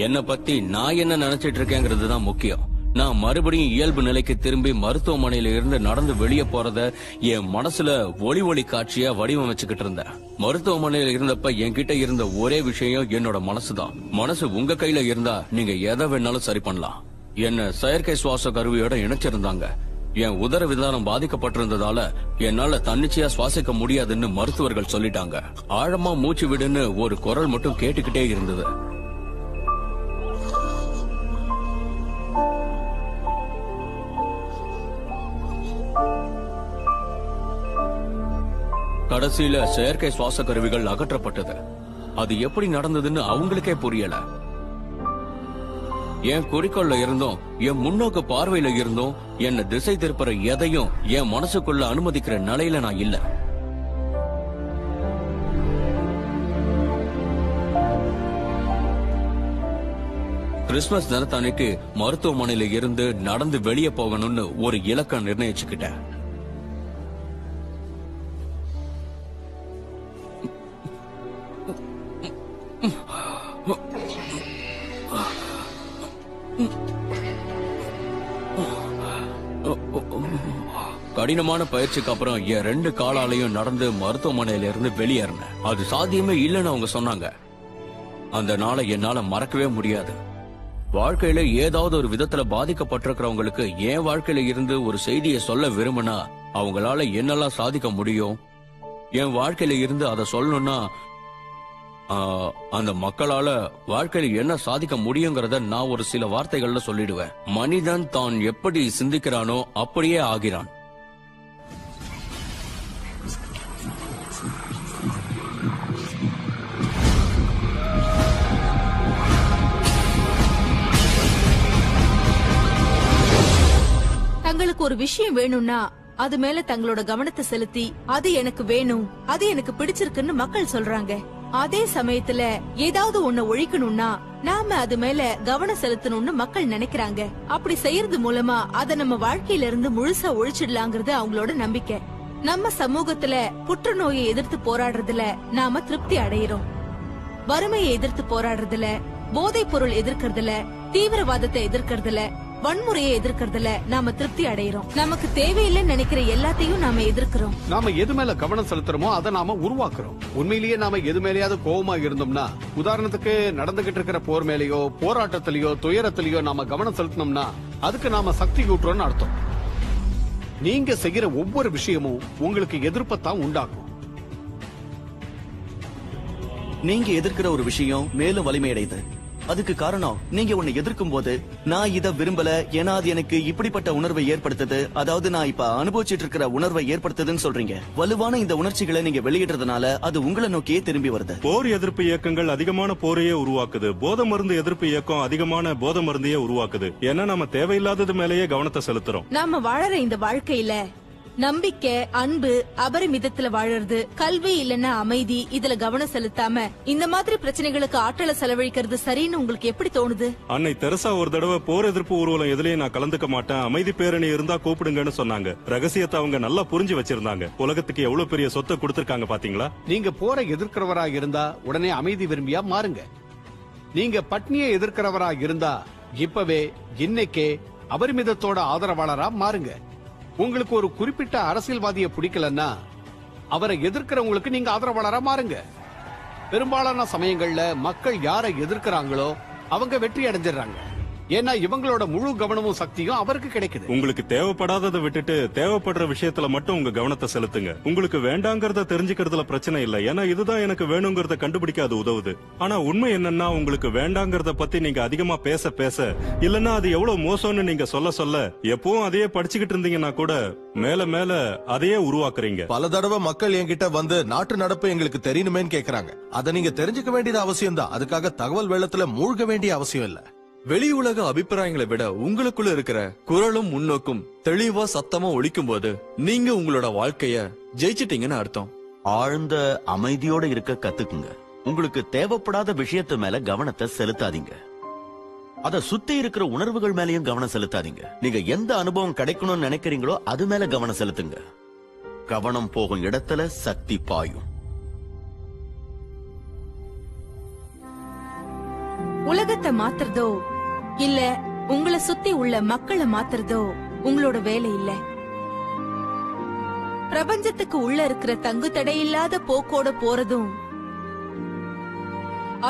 என்ன பத்தி நான் என்ன நினைச்சிட்டு இருக்கேங்கிறது தான் முக்கியம். நான் மறுபடியும் இயல்பு நிலைக்கு திரும்பி மருத்துவமனையில இருந்து நடந்து வெளியே போறத என் மனசுல ஒளி காட்சியா வடிவமைச்சுக்கிட்டு இருந்தேன். மருத்துவமனையில இருந்தப்ப என்கிட்ட இருந்த ஒரே விஷயம் என்னோட மனசுதான். மனசு உங்க கையில இருந்தா நீங்க எதை வேணாலும் சரி பண்ணலாம். என்ன செயற்கை சுவாச கருவியோட இணைச்சிருந்தாங்க. என் உதர விதானம் பாதிக்கப்பட்டிருந்ததால என்னால தன்னிச்சையா சுவாசிக்க முடியாதுன்னு மருத்துவர்கள் சொல்லிட்டாங்க. ஆழமா மூச்சு விடுன்னு ஒரு குரல் மட்டும் கேட்டுக்கிட்டே இருந்தது. கடைசியில செயற்கை சுவாச கருவிகள் அகற்றப்பட்டது. அது எப்படி நடந்ததுன்னு அவங்களுக்கே புரியல. என் குறிக்கோள்ல இருந்தும் என் முன்னோக்கு பார்வையில இருந்தும் என்ன திசை திருப்புற எதையும் என் மனசுக்குள்ள அனுமதிக்கிற நிலையில நான் இல்ல. கிறிஸ்துமஸ் தினத்தன்னைக்கு மருத்துவமனையில இருந்து நடந்து வெளியே போகணும்னு ஒரு இலக்கம் நிர்ணயிச்சுக்கிட்டேன். கடினமான பயிற்சிக்கு அப்புறம் என் 2 காலாலையும் நடந்து மருத்துவமனையில இருந்து வெளியேறினேன். அது சாத்தியமே இல்லைன்னு அவங்க சொன்னாங்க. அந்த நாளை என்னால மறக்கவே முடியாது. வாழ்க்கையில ஏதாவது ஒரு விதத்துல பாதிக்கப்பட்டிருக்கிறவங்களுக்கு என் வாழ்க்கையில இருந்து ஒரு செய்தியை சொல்ல விரும்பினா அவங்களால என்னெல்லாம் சாதிக்க முடியும், என் வாழ்க்கையில இருந்து அதை சொல்லணும்னா அந்த மக்களால வாழ்க்கையில என்ன சாதிக்க முடியுங்கிறத நான் ஒரு சில வார்த்தைகள்ல சொல்லிடுவேன். மனிதன் தான் எப்படி சிந்திக்கிறானோ அப்படியே ஆகிறான். தங்களுக்கு ஒரு விஷயம் வேணும்னா அது மேல தங்களோட கவனத்தை செலுத்தி அது எனக்கு வேணும், அது எனக்கு பிடிச்சிருக்குன்னு மக்கள் சொல்றாங்க. அதே சமயத்துல ஏதாவது ஒண்ணு ஒழிக்கணும்னா நாம அது மேல கவனம் செலுத்தணும்னு மக்கள் நினைக்கிறாங்க. அப்படி செய்யறது மூலமா அத நம்ம வாழ்க்கையில இருந்து முழுசா ஒழிச்சிடலாங்கிறது அவங்களோட நம்பிக்கை. நம்ம சமூகத்துல புற்றுநோயை எதிர்த்து போராடுறதுல நாம திருப்தி அடையிறோம். வறுமையை எதிர்த்து போராடுறதுல, போதைப் பொருள் எதிர்க்கிறதுல, தீவிரவாதத்தை எதிர்க்கிறதுல, வன்முறையை எதிர்க்கிறதுல நாம திருப்தி அடைகிறோம். நமக்கு தேவையில்லைன்னு நினைக்கிற எல்லாத்தையும் நாம எதிர்க்கிறோம். நாம எது மேல கவனம் செலுத்துறோமோ அதை நாம உருவாக்குறோம். உண்மையிலேயே நாம எது மேலேயாவது கோபமா இருந்தோம்னா, உதாரணத்துக்கு நடந்துகிட்டு இருக்கிற போர் மேலேயோ, போராட்டத்திலேயோ, துயரத்திலேயோ நாம கவனம் செலுத்தினோம்னா அதுக்கு நாம சக்தி கூட்டுறோம்னு அர்த்தம். நீங்க செய்யற ஒவ்வொரு விஷயமும் உங்களுக்கு எதிர்ப்பத்தான் உண்டாக்கும். நீங்க எதிர்க்கிற ஒரு விஷயம் மேலும் வலிமையடையுது. அதுக்கு காரணம் நீங்க ஒன்னு எதிர்க்கும் போது நான் இத விரும்பல, ஏன்னா அது எனக்கு இப்படிப்பட்ட உணர்வை ஏற்படுத்துது, அதாவது நான் இப்ப அனுபவிச்சுட்டு இருக்கிற உணர்வை ஏற்படுத்துதுன்னு சொல்றீங்க. வலுவான இந்த உணர்ச்சிகளை நீங்க வெளியிடுறதுனால அது உங்களை நோக்கியே திரும்பி வருது. போர் எதிர்ப்பு இயக்கங்கள் அதிகமான போரையே உருவாக்குது. போதை மருந்து எதிர்ப்பு இயக்கம் அதிகமான போதை மருந்தையே உருவாக்குது. ஏன்னா நம்ம தேவையில்லாதது மேலேயே கவனத்தை செலுத்துறோம். நாம வாழற இந்த வாழ்க்கையில நம்பிக்கை, அன்பு, அபரிமிதத்துல வாழறது, கல்வி இல்லன்னா அமைதி, இதுல கவனம் செலுத்தாம இந்த மாதிரி பிரச்சனைகளுக்கு ஆற்றலை செலவழிக்கிறது சரின்னு உங்களுக்கு எப்படி தோணுது? அன்னை தெரசா ஒரு தடவை போர் எதிர்ப்பு ஊர்வலம் எதுலயும் நான் கலந்துக்க மாட்டேன், அமைதி பேரணி இருந்தா கூப்பிடுங்கன்னு சொன்னாங்க. ரகசியத்தை அவங்க நல்லா புரிஞ்சு வச்சிருந்தாங்க. உலகத்துக்கு எவ்வளவு பெரிய சொத்தை கொடுத்திருக்காங்க பாத்தீங்களா? நீங்க போரை எதிர்க்கிறவரா இருந்தா உடனே அமைதி விரும்பியா மாறுங்க. நீங்க பட்னியை எதிர்க்கிறவரா இருந்தா இப்பவே இன்னைக்கே அபரிமிதத்தோட ஆதரவாளரா மாறுங்க. உங்களுக்கு ஒரு குறிப்பிட்ட அரசியல்வாதியை பிடிக்கலன்னா அவரை எதிர்க்கிறவங்களுக்கு நீங்க ஆதரவாளரா மாறுங்க. பெரும்பாலான சமயங்கள்ல மக்கள் யாரை எதிர்க்கிறாங்களோ அவங்க வெற்றி அடைஞ்சிடறாங்க. ஏன்னா இவங்களோட முழு கவனமும் சக்தியும் அவருக்கு கிடைக்குது. உங்களுக்கு தேவைப்படாததை விட்டுட்டு தேவைப்படுற விஷயத்துல மட்டும் உங்க கவனத்தை செலுத்துங்க. உங்களுக்கு வேண்டாங்கிறத தெரிஞ்சுக்கிறதுல பிரச்சனை இல்ல, ஏன்னா இதுதான் எனக்கு வேணுங்கிறத கண்டுபிடிக்க அது உதவுது. ஆனா உண்மை என்னன்னா, உங்களுக்கு வேண்டாங்கிறத பத்தி நீங்க அதிகமா பேச பேச, இல்லன்னா அது எவ்வளவு மோசம்னு நீங்க சொல்ல சொல்ல, எப்பவும் அதையே படிச்சுக்கிட்டு இருந்தீங்கன்னா கூட மேல மேல அதையே உருவாக்குறீங்க. பல தடவை மக்கள் என்கிட்ட வந்து நாட்டு நடப்பு எங்களுக்கு தெரியணுமேன்னு கேக்குறாங்க. அதை நீங்க தெரிஞ்சுக்க வேண்டியது அவசியம் தான். அதுக்காக தகவல் வெள்ளத்துல மூழ்க வேண்டிய அவசியம் இல்ல. வெளி உலக அபிப்பிராயங்களை விட உங்களுக்குள்ள இருக்கிற குரலும் முன்னோக்கும் தெளிவா சத்தமா ஒலிக்கும் போது நீங்க உங்களோட வாழ்க்கைய ஜெயிச்சிட்டீங்கன்னு அர்த்தம். ஆழ்ந்த அமைதியோட இருக்க கத்துக்குங்க. உங்களுக்கு தேவைப்படாத விஷயத்து மேல கவனத்தை செலுத்தாதீங்க. அத சுத்தி இருக்கிற உணர்வுகள் மேலயும் கவனம் செலுத்தாதீங்க. நீங்க எந்த அனுபவம் கிடைக்கணும்னு நினைக்கிறீங்களோ அது மேல கவனம் செலுத்துங்க. கவனம் போகும் இடத்துல சக்தி பாயும். உலகத்தை மாத்துறதோ இல்ல உங்களை சுத்தி உள்ள மக்களை மாத்துறதோ உங்களோட வேலை இல்ல. பிரபஞ்சத்துக்கு உள்ள இருக்கிற தங்கு தடையில்லாத போக்கோட போறதும்,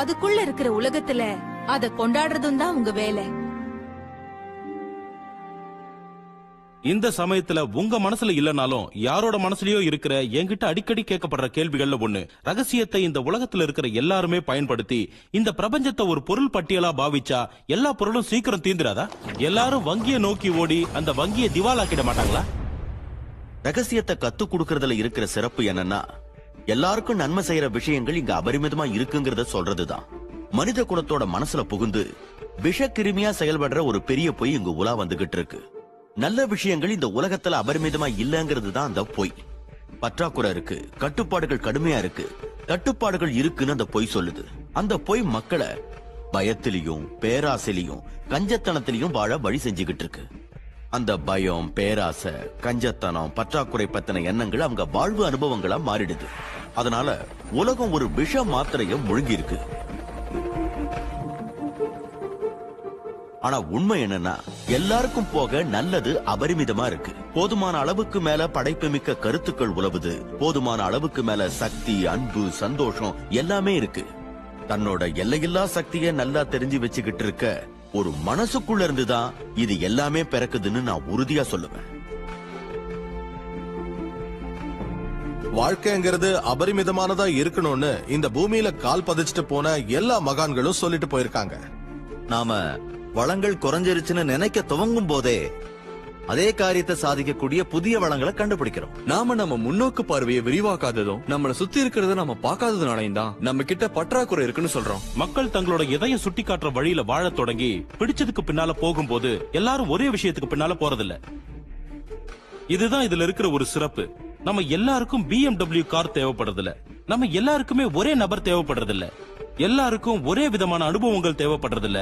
அதுக்குள்ள இருக்கிற உலகத்துல அத கொண்டாடுறதும் தான் உங்க வேலை. இந்த சமயத்துல உங்க மனசுல இல்லனாலும் யாரோட மனசுலயோ இருக்கிற என்கிட்ட அடிக்கடி கேட்கப்படுற கேள்விகள்ல ஒண்ணு, ரகசியத்தை இந்த உலகத்துல இருக்கிற எல்லாருமே பயன்படுத்தி இந்த பிரபஞ்சத்தை ஒரு பொருள் பட்டியலா பாவிச்சா எல்லா பொருளும் சீக்கிரம் தீந்துராதா? எல்லாரும் வங்கியை நோக்கி ஓடி அந்த வங்கியை திவாலாக்கிட மாட்டாங்களா? ரகசியத்தை கத்து கொடுக்கறதுல இருக்கிற சிறப்பு என்னன்னா, எல்லாருக்கும் நன்மை செய்யற விஷயங்கள் இங்க அபரிமிதமா இருக்குங்கிறத சொல்றதுதான். மனித குலத்தோட மனசுல புகுந்து விஷக்கிருமியா செயல்படுற ஒரு பெரிய பொய் இங்கு உலா வந்துகிட்டு இருக்கு. நல்ல விஷயங்கள் இந்த உலகத்துல அபரிமிதமா இல்லங்கிறது தான் அந்த பொய். பற்றாக்குறை இருக்கு, கட்டுப்பாடுகள் கடுமையா இருக்கு, கட்டுப்பாடுகள் இருக்குன்னு அந்த பொய் சொல்லுது. அந்த பொய் மக்களை பயத்திலையும் பேராசையிலையும் கஞ்சத்தனத்திலையும் வாழ வழி செஞ்சுகிட்டு இருக்கு. அந்த பயம், பேராசை, கஞ்சத்தனம், பற்றாக்குறை பத்தின எண்ணங்கள் அவங்க வாழ்வு அனுபவங்களா மாறிடுது. அதனால உலகம் ஒரு விஷ மாத்திரைய முழுங்கி இருக்கு. ஆனா உண்மை என்னன்னா, எல்லாருக்கும் போக நல்லது அபரிமிதமா இருக்கு. போதுமான அளவுக்கு மேல படைப்பு மிக்க கருத்துக்கள் உலவுது. போதுமான அளவுக்கு மேல சக்தி, அன்பு, சந்தோஷம் எல்லாமே இருக்கு. தன்னோட எல்லையில்லா சக்தியை நல்லா தெரிஞ்சு வச்சுக்கிட்டு இருக்க ஒரு மனசுக்குள்ள இருந்துதான் இது எல்லாமே பிறக்குதுன்னு நான் உறுதியா சொல்லுவேன். வாழ்க்கைங்கிறது அபரிமிதமானதா இருக்கணும்னு இந்த பூமியில கால் பதிச்சுட்டு போன எல்லா மகான்களும் சொல்லிட்டு போயிருக்காங்க. நாம வளங்கள் குறைஞ்சிருச்சுன்னு நினைக்க துவங்கும் போதே அதே காரியத்தை சாதிக்கக்கூடிய புதிய வளங்களை கண்டுபிடிக்கிறோம். நாம நம்ம முன்னோக்கு பார்வையை விரிவாக்காததும் நம்மள சுத்தி இருக்கிறத நம்ம பார்க்காததுனாலையும் தான் நம்ம கிட்ட பற்றாக்குறை இருக்குன்னு சொல்றோம். மக்கள் தங்களோட இதயம் சுட்டி காட்டுற வழியில வாழ தொடங்கி பிடிச்சதுக்கு பின்னால போகும்போது எல்லாரும் ஒரே விஷயத்துக்கு பின்னால போறதில்ல. இதுதான் இதுல இருக்கிற ஒரு சிறப்பு. நம்ம எல்லாருக்கும் BMW கார் தேவைப்படுறதில்ல. நம்ம எல்லாருக்குமே ஒரே நபர் தேவைப்படுறதில்ல. எல்லாருக்கும் ஒரே விதமான அனுபவங்கள் தேவைப்படுறதில்ல.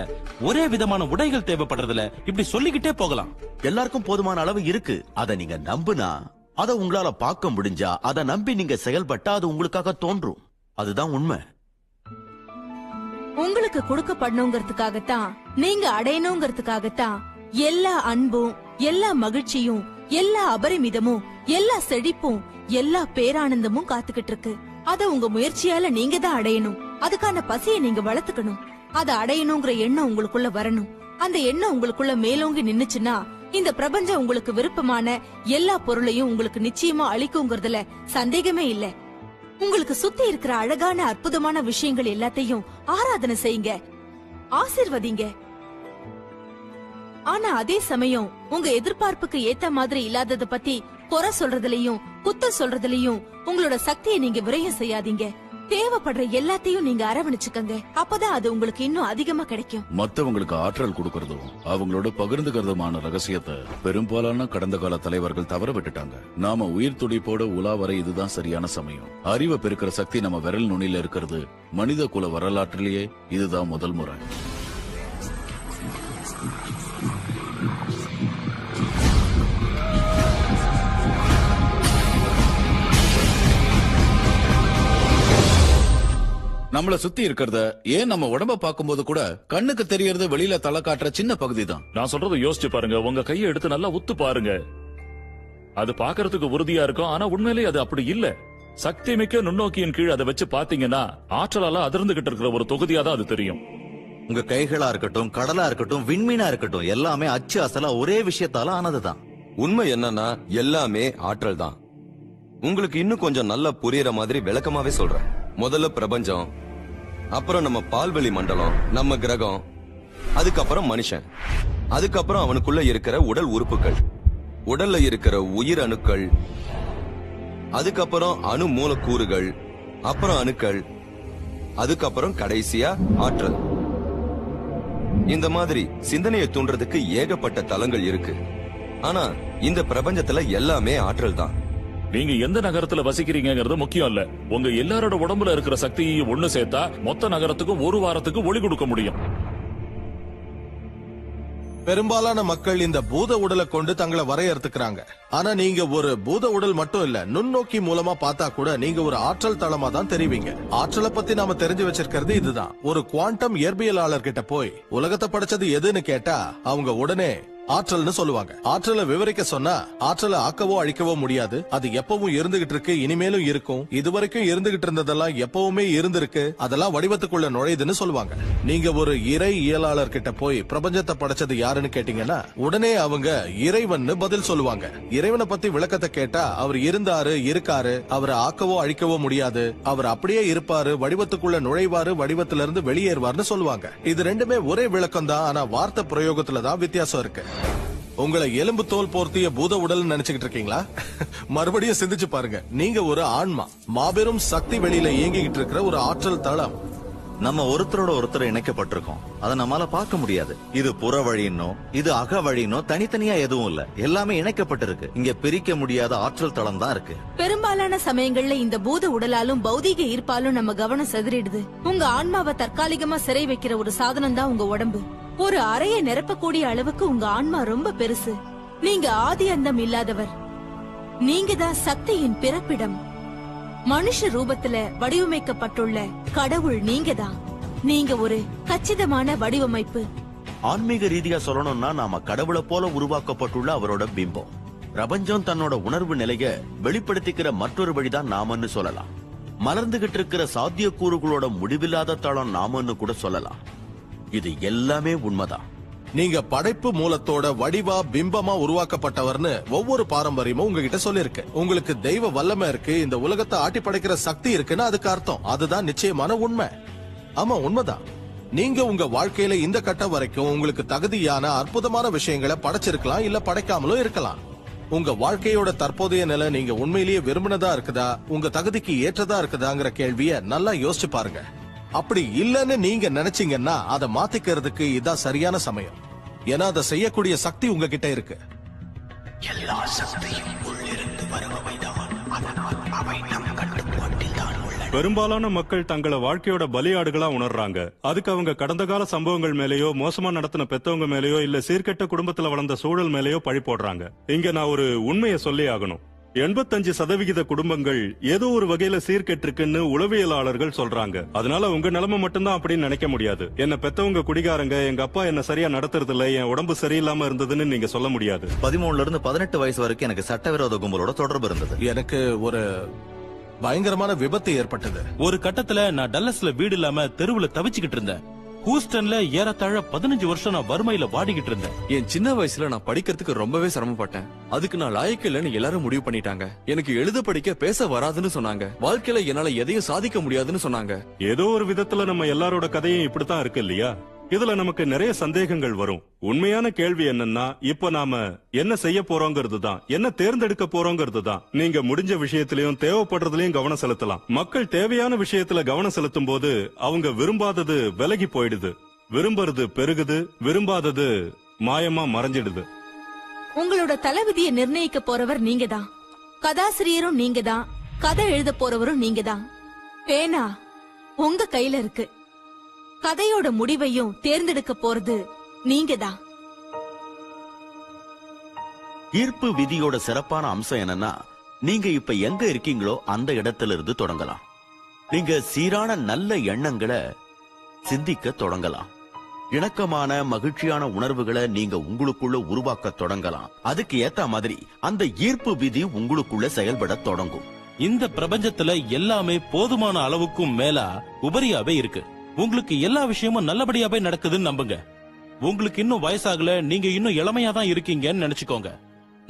ஒரே விதமான உடைகள் தேவைப்படுறதில்ல. இப்படி சொல்லிக்கிட்டே போகலாம். எல்லாருக்கும் போதுமான அளவு இருக்கு. அதை நீங்க நம்புனா, அதை உங்களால பார்க்க முடிஞ்சா, அதை நம்பி நீங்க செயல்பட்டா அது உங்களுக்காக தோன்றும். அதுதான் உண்மை. உங்களுக்கு கொடுக்கப்படணுங்கிறதுக்காகத்தான், நீங்க அடையணுங்கிறதுக்காகத்தான் எல்லா அன்பும், எல்லா மகிழ்ச்சியும், எல்லா அபரிமிதமும், எல்லா செழிப்பும், எல்லா பேரானந்தமும் காத்துக்கிட்டு இருக்கு. அத உங்க முயற்சியால நீங்க தான் அடையணும். அதுக்கான பசியை நீங்க வளர்த்துக்கணும். அத அடையணுங்கிற எண்ணம் உங்களுக்குள்ள வரணும். அந்த எண்ணம் உங்களுக்குள்ள மேலோங்கி நின்னுச்சுன்னா இந்த பிரபஞ்சம் உங்களுக்கு விருப்பமான எல்லா பொருளையும் உங்களுக்கு நிச்சயமா அளிக்குங்கிறதுல சந்தேகமே இல்ல. உங்களுக்கு சுத்தி இருக்கிற அழகான அற்புதமான விஷயங்கள் எல்லாத்தையும் ஆராதனை செய்யுங்க, ஆசிர்வதிங்க. ஆனா அதே சமயம் உங்க எதிர்பார்ப்புக்கு ஏத்த மாதிரி இல்லாதத பத்தி குறை சொல்றதுலயும் குத்த சொல்றதுலயும் உங்களோட சக்தியை நீங்க விரயம் செய்யாதீங்க. தேவைப்படுற எல்லாத்தையும் நீங்க அரவணைச்சுக்கங்க. அப்பதான் அது உங்களுக்கு இன்னும் அதிகமா கிடைக்கும். மத்தவங்களுக்கு ஆற்றல் கொடுக்கறதும் அவங்களோட பகிர்ந்துக்கிறதுமான ரகசியத்தை பெரும்பாலான கடந்த கால தலைவர்கள் தவற விட்டுட்டாங்க. நாம உயிர் துடிப்போட உலா வர இதுதான் சரியான சமயம். அறிவை பெருக்கிற சக்தி நம்ம விரல் நுனியில இருக்கிறது மனித குல வரலாற்றிலேயே இதுதான் முதல் முறை. நம்மள சுத்தி இருக்கிறத, ஏன் நம்ம உடம்ப பார்க்கும்போது கூட கண்ணுக்கு தெரியறது வெளியில தலை காட்டுற சின்ன பகுதி தான். நான் சொல்றதை யோசிச்சு பாருங்க. உங்க கையை எடுத்து நல்லா உத்து பாருங்க. அது பாக்குறதுக்கு உறுதியா இருக்கும், ஆனா உண்மையிலேயே அது அப்படி இல்ல. சக்தி மிக்க நுண்ணோக்கியின் கீழ் அதை வச்சு பாத்தீங்கன்னா ஆற்றலால அதிர்ந்துகிட்டு இருக்கிற ஒரு தொகுதியா தான் அது தெரியும். உங்க கைகளா இருக்கட்டும், கடலா இருக்கட்டும், விண்மீனா இருக்கட்டும், எல்லாமே அச்சு அசலா ஒரே விஷயத்தால ஆனதுதான். உண்மை என்னன்னா எல்லாமே ஆற்றல் தான். உங்களுக்கு இன்னும் கொஞ்சம் நல்லா புரியற மாதிரி விளக்கமாவே சொல்றேன். முதல்ல பிரபஞ்சம், அப்புறம் நம்ம பால்வெளி மண்டலம், நம்ம கிரகம், அதுக்கப்புறம் மனுஷன், அதுக்கப்புறம் அவனுக்குள்ள இருக்கிற உடல் உறுப்புகள், உடல்ல இருக்கிற உயிர் அணுக்கள், அதுக்கப்புறம் அணு மூலக்கூறுகள், அப்புறம் அணுக்கள், அதுக்கப்புறம் கடைசியா ஆற்றல். இந்த மாதிரி சிந்தனையை தூண்டுறதுக்கு ஏகப்பட்ட தலங்கள் இருக்கு. ஆனா இந்த பிரபஞ்சத்துல எல்லாமே ஆற்றல் தான். நீங்க எந்த நகரத்துல வசிக்கிறீங்கிறது முக்கியம் இல்ல. உங்க எல்லாரோட உடம்புல இருக்கிற சக்தியை ஒண்ணு சேர்த்தா மொத்த நகரத்துக்கும் ஒரு வாரத்துக்கு ஒளி கொடுக்க முடியும். பெரும்பாலான மக்கள் இந்த பூத உடலை கொண்டு தங்களை வரையறுத்துக்கிறாங்க. ஆனா நீங்க ஒரு பூத உடல் மட்டும் இல்ல, நுண்ணோக்கி மூலமா பார்த்தா கூட நீங்க ஒரு ஆற்றல் தளமா தான் தெரிவிங்க. ஆற்றலை பத்தி நாம தெரிஞ்சு வச்சிருக்கிறது இதுதான். ஒரு குவாண்டம் இயற்பியலாளர் கிட்ட போய் உலகத்தை படைச்சது எதுன்னு கேட்டா அவங்க உடனே ஆற்றல்னு சொல்லுவாங்க. ஆற்றலை விவரிக்க சொன்னா ஆற்றலை ஆக்கவோ அழிக்கவோ முடியாது. அது எப்பவும் இருந்துகிட்டு இருக்கு, இனிமேலும் இருக்கும். இதுவரைக்கும் இருந்துகிட்டு இருந்ததெல்லாம் எப்பவுமே இருந்திருக்கு, அதெல்லாம் வடிவத்துக்குள்ள நுழையுதுன்னு சொல்லுவாங்க. நீங்க ஒரு இறை இயலாளர் கிட்ட போய் பிரபஞ்சத்தை படைச்சது யாருன்னு கேட்டீங்கன்னா உடனே அவங்க இறைவன்னு பதில் சொல்லுவாங்க. இறைவனை பத்தி விளக்கத்தை கேட்டா அவர் இருந்தாரு, இருக்காரு, அவரை ஆக்கவோ அழிக்கவோ முடியாது, அவர் அப்படியே இருப்பாரு, வடிவத்துக்குள்ள நுழைவாரு, வடிவத்திலிருந்து வெளியேறுவார்னு சொல்லுவாங்க. இது ரெண்டுமே ஒரே விளக்கம் தான், ஆனா வார்த்தை பிரயோகத்துல தான் வித்தியாசம் இருக்கு. உங்களை எலும்பு தோல் போர்த்திய பூத உடல் நினைச்சுக்கிட்டு இருக்கீங்களா? மறுபடியும் சிந்திச்சு பாருங்க. நீங்க ஒரு ஆன்மா, மாபெரும் சக்தி வெளியில இயங்கிக்கிட்டு இருக்கிற ஒரு ஆற்றல் தளம். நம்ம ஒருத்தரோட ஒருத்தர் இணைக்கப்பட்டிருக்கோம். அதை நம்மால பார்க்க முடியாது. இது புற வழின்னோ இது அக வழின்னோ தனித்தனியா எதுவும் இல்ல, எல்லாமே இணைக்கப்பட்டிருக்கு. இங்க பிரிக்க முடியாத ஆற்றல் தளம் தான் இருக்கு. பெரும்பாலான சமயங்கள்ல இந்த பூத உடலாலும் பௌதீக ஈர்ப்பாலும் நம்ம கவனம் சிதறிடுது. உங்க ஆன்மாவை தற்காலிகமா சிறை வைக்கிற ஒரு சாதனம் தான் உங்க உடம்பு. ஒரு அறையை நிரப்பக்கூடிய அளவுக்கு உங்க ஆன்மா ரொம்ப பெருசு. நீங்க ஆதி அந்தம் இல்லாதவர். நீங்க தான் சக்தியின் பிறப்பிடம். மனுஷ ரூபத்துல வடிவமைக்கப்பட்டுள்ள கடவுள் நீங்க தான். நீங்க ஒரு கச்சிதமான வடிவமைப்பு. ஆன்மீக ரீதியா சொல்லணும்னா நாம கடவுளை போல உருவாக்கப்பட்டுள்ள அவரோட பிம்பம். பிரபஞ்சம் தன்னோட உணர்வு நிலைய வெளிப்படுத்திக்கிற மற்றொரு வழிதான் நாமன்னு சொல்லலாம். மலர்ந்துகிட்டு இருக்கிற சாத்தியக்கூறுகளோட முடிவில்லாத தளம் நாமன்னு கூட சொல்லலாம். இது எல்லாமே உண்மைதான். நீங்க படைப்பு மூலத்தோட வடிவா பிம்பமா உருவாக்கப்பட்டவர்னு ஒவ்வொரு பாரம்பரியமும் உங்ககிட்ட சொல்லிருக்கு. உங்களுக்கு தெய்வ வல்லமை இருக்கு, இந்த உலகத்தை ஆட்டி படைக்கிற சக்தி இருக்குன்னு அதுக்கு அர்த்தம். அதுதான் நிச்சயமான உண்மை. ஆமா, உண்மைதான். நீங்க உங்க வாழ்க்கையில இந்த கட்டம் வரைக்கும் உங்களுக்கு தகுதியான அற்புதமான விஷயங்களை படைச்சிருக்கலாம், இல்ல படைக்காமலும் இருக்கலாம். உங்க வாழ்க்கையோட தற்போதைய நிலை நீங்க உண்மையிலேயே விரும்பினதா இருக்குதா, உங்க தகுதிக்கு ஏற்றதா இருக்குதாங்கிற கேள்விய நல்லா யோசிச்சு பாருங்க. அப்படி இல்லன்னு நீங்க நினைச்சீங்கன்னா அதை மாத்திக்கிறதுக்கு இதான் சரியான சமயம். ஏன்னா அதை செய்யக்கூடிய சக்தி உங்ககிட்ட இருக்கு. எல்லா சக்தியும் உள்ளிருந்து வருபவைதான். அதனால் அவை நம் கட்டுப்பாட்டில் தான் உள்ளன. பெரும்பாலான மக்கள் தங்களை வாழ்க்கையோட பலியாடுகளா உணர்றாங்க. அதுக்கு அவங்க கடந்த கால சம்பவங்கள் மேலேயோ, மோசமா நடத்தின பெத்தவங்க மேலேயோ, இல்ல சீர்கெட்ட குடும்பத்துல வளர்ந்த சூழல் மேலேயோ பழி போடுறாங்க. இங்க நான் ஒரு உண்மையை சொல்லி ஆகணும். 85% குடும்பங்கள் ஏதோ ஒரு வகையில சீர்கெட்டிருக்குன்னு உளவியலாளர்கள் சொல்றாங்க. அதனால உங்க நிலைமை மட்டும்தான் அப்படின்னு நினைக்க முடியாது. என்ன பெத்தவங்க குடிகாரங்க, எங்க அப்பா என்ன சரியா நடத்துறது இல்ல, என் உடம்பு சரியில்லாம இருந்ததுன்னு நீங்க சொல்ல முடியாது. 13 இருந்து 18 வயசு வரைக்கும் எனக்கு சட்டவிரோத கும்பலோட தொடர்பு இருந்தது. எனக்கு ஒரு பயங்கரமான விபத்து ஏற்பட்டது. ஒரு கட்டத்துல நான் டல்லஸ்ல வீடு இல்லாம தெருவுல தவிச்சுக்கிட்டு இருந்தேன். ஹூஸ்டன்ல ஏறத்தாழ 15 வருஷம் நான் வறுமையில வாடிக்கிட்டு இருந்தேன். என் சின்ன வயசுல நான் படிக்கிறதுக்கு ரொம்பவே சிரமப்பட்டேன். அதுக்கு நான் லாயக்கு இல்லைன்னு எல்லாரும் முடிவு பண்ணிட்டாங்க. எனக்கு எழுத படிக்க பேச வராதுன்னு சொன்னாங்க. வாழ்க்கையில என்னால எதையும் சாதிக்க முடியாதுன்னு சொன்னாங்க. ஏதோ ஒரு விதத்துல நம்ம எல்லாரோட கதையும் இப்படித்தான் இருக்கு இல்லையா? இதுல நமக்கு நிறைய சந்தேகங்கள் வரும். உண்மையான கேள்வி என்னன்னா, இப்ப நாம என்ன செய்ய போறோங்கிறது தான், என்ன தேர்ந்தெடுக்க போறோங்கிறது தான். நீங்க முடிஞ்ச விஷயத்திலயும் தேவைப்படுறதுலயும் கவனம் செலுத்தலாம். மக்கள் தேவையான விஷயத்துல கவனம் செலுத்தும் போது அவங்க விரும்பாதது விலகி போயிடுது, விரும்புறது பெருகுது, விரும்பாதது மாயமா மறைஞ்சிடுது. உங்களோட தலைவிதியை நிர்ணயிக்க போறவர் நீங்க தான். கதாசிரியரும் நீங்க தான். கதை எழுத போறவரும் நீங்க தான். பேனா உங்க கையில இருக்கு. கதையோட முடிவையும் தேர்ந்தெடுக்க போறது நீங்க தான். ஈர்ப்பு விதியோட சிறப்பான அம்சம் என்னன்னா, நீங்க இப்ப எங்க இருக்கீங்களோ அந்த இடத்துல இருந்து தொடங்கலாம். நீங்க சீரான நல்ல எண்ணங்களை சிந்திக்க தொடங்கலாம். இணக்கமான மகிழ்ச்சியான உணர்வுகளை நீங்க உங்களுக்குள்ள உருவாக்க தொடங்கலாம். அதுக்கு ஏத்த மாதிரி அந்த ஈர்ப்பு விதி உங்களுக்குள்ள செயல்பட தொடங்கும். இந்த பிரபஞ்சத்துல எல்லாமே போதுமான அளவுக்கும் மேலா உபரியாவே இருக்கு. உங்களுக்கு எல்லா விஷயமும் நல்லபடியாவே நடக்குதுன்னு நம்புங்க. உங்களுக்கு இன்னும் வயசாகல, நீங்க இன்னும் இளமையா தான் இருக்கீங்கன்னு நினைச்சுக்கோங்க.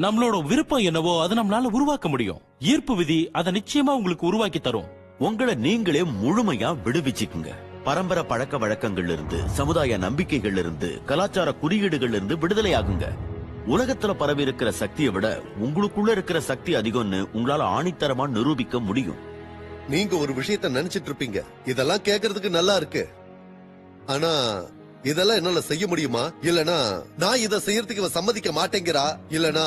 நம்மளோட விருப்பம் என்னவோ அதை நம்மளால உருவாக்க முடியும். ஈர்ப்பு விதி அதை நிச்சயமா உங்களுக்கு உருவாக்கி தரும். உங்களை நீங்களே முழுமையா விடுவிச்சுக்குங்க. பரம்பரை பழக்க வழக்கங்கள்ல இருந்து, சமுதாய நம்பிக்கைகள்ல இருந்து, கலாச்சார குறியீடுகள்ல இருந்து விடுதலை ஆகுங்க. உலகத்துல பரவி இருக்கிற சக்தியை விட உங்களுக்குள்ள இருக்கிற சக்தி அதிகம்னு உங்களால ஆணித்தரமா நிரூபிக்க முடியும். நீங்க ஒரு விஷயத்த நினைச்சிட்டு இருப்பீங்க, இதெல்லாம் கேக்குறதுக்கு நல்லா இருக்கு, ஆனா இதெல்லாம் என்னால செய்ய முடியுமா? இல்லனா நான் இத செய்யறதுக்கு இவன் சம்மதிக்க மாட்டேங்கிறா, இல்லனா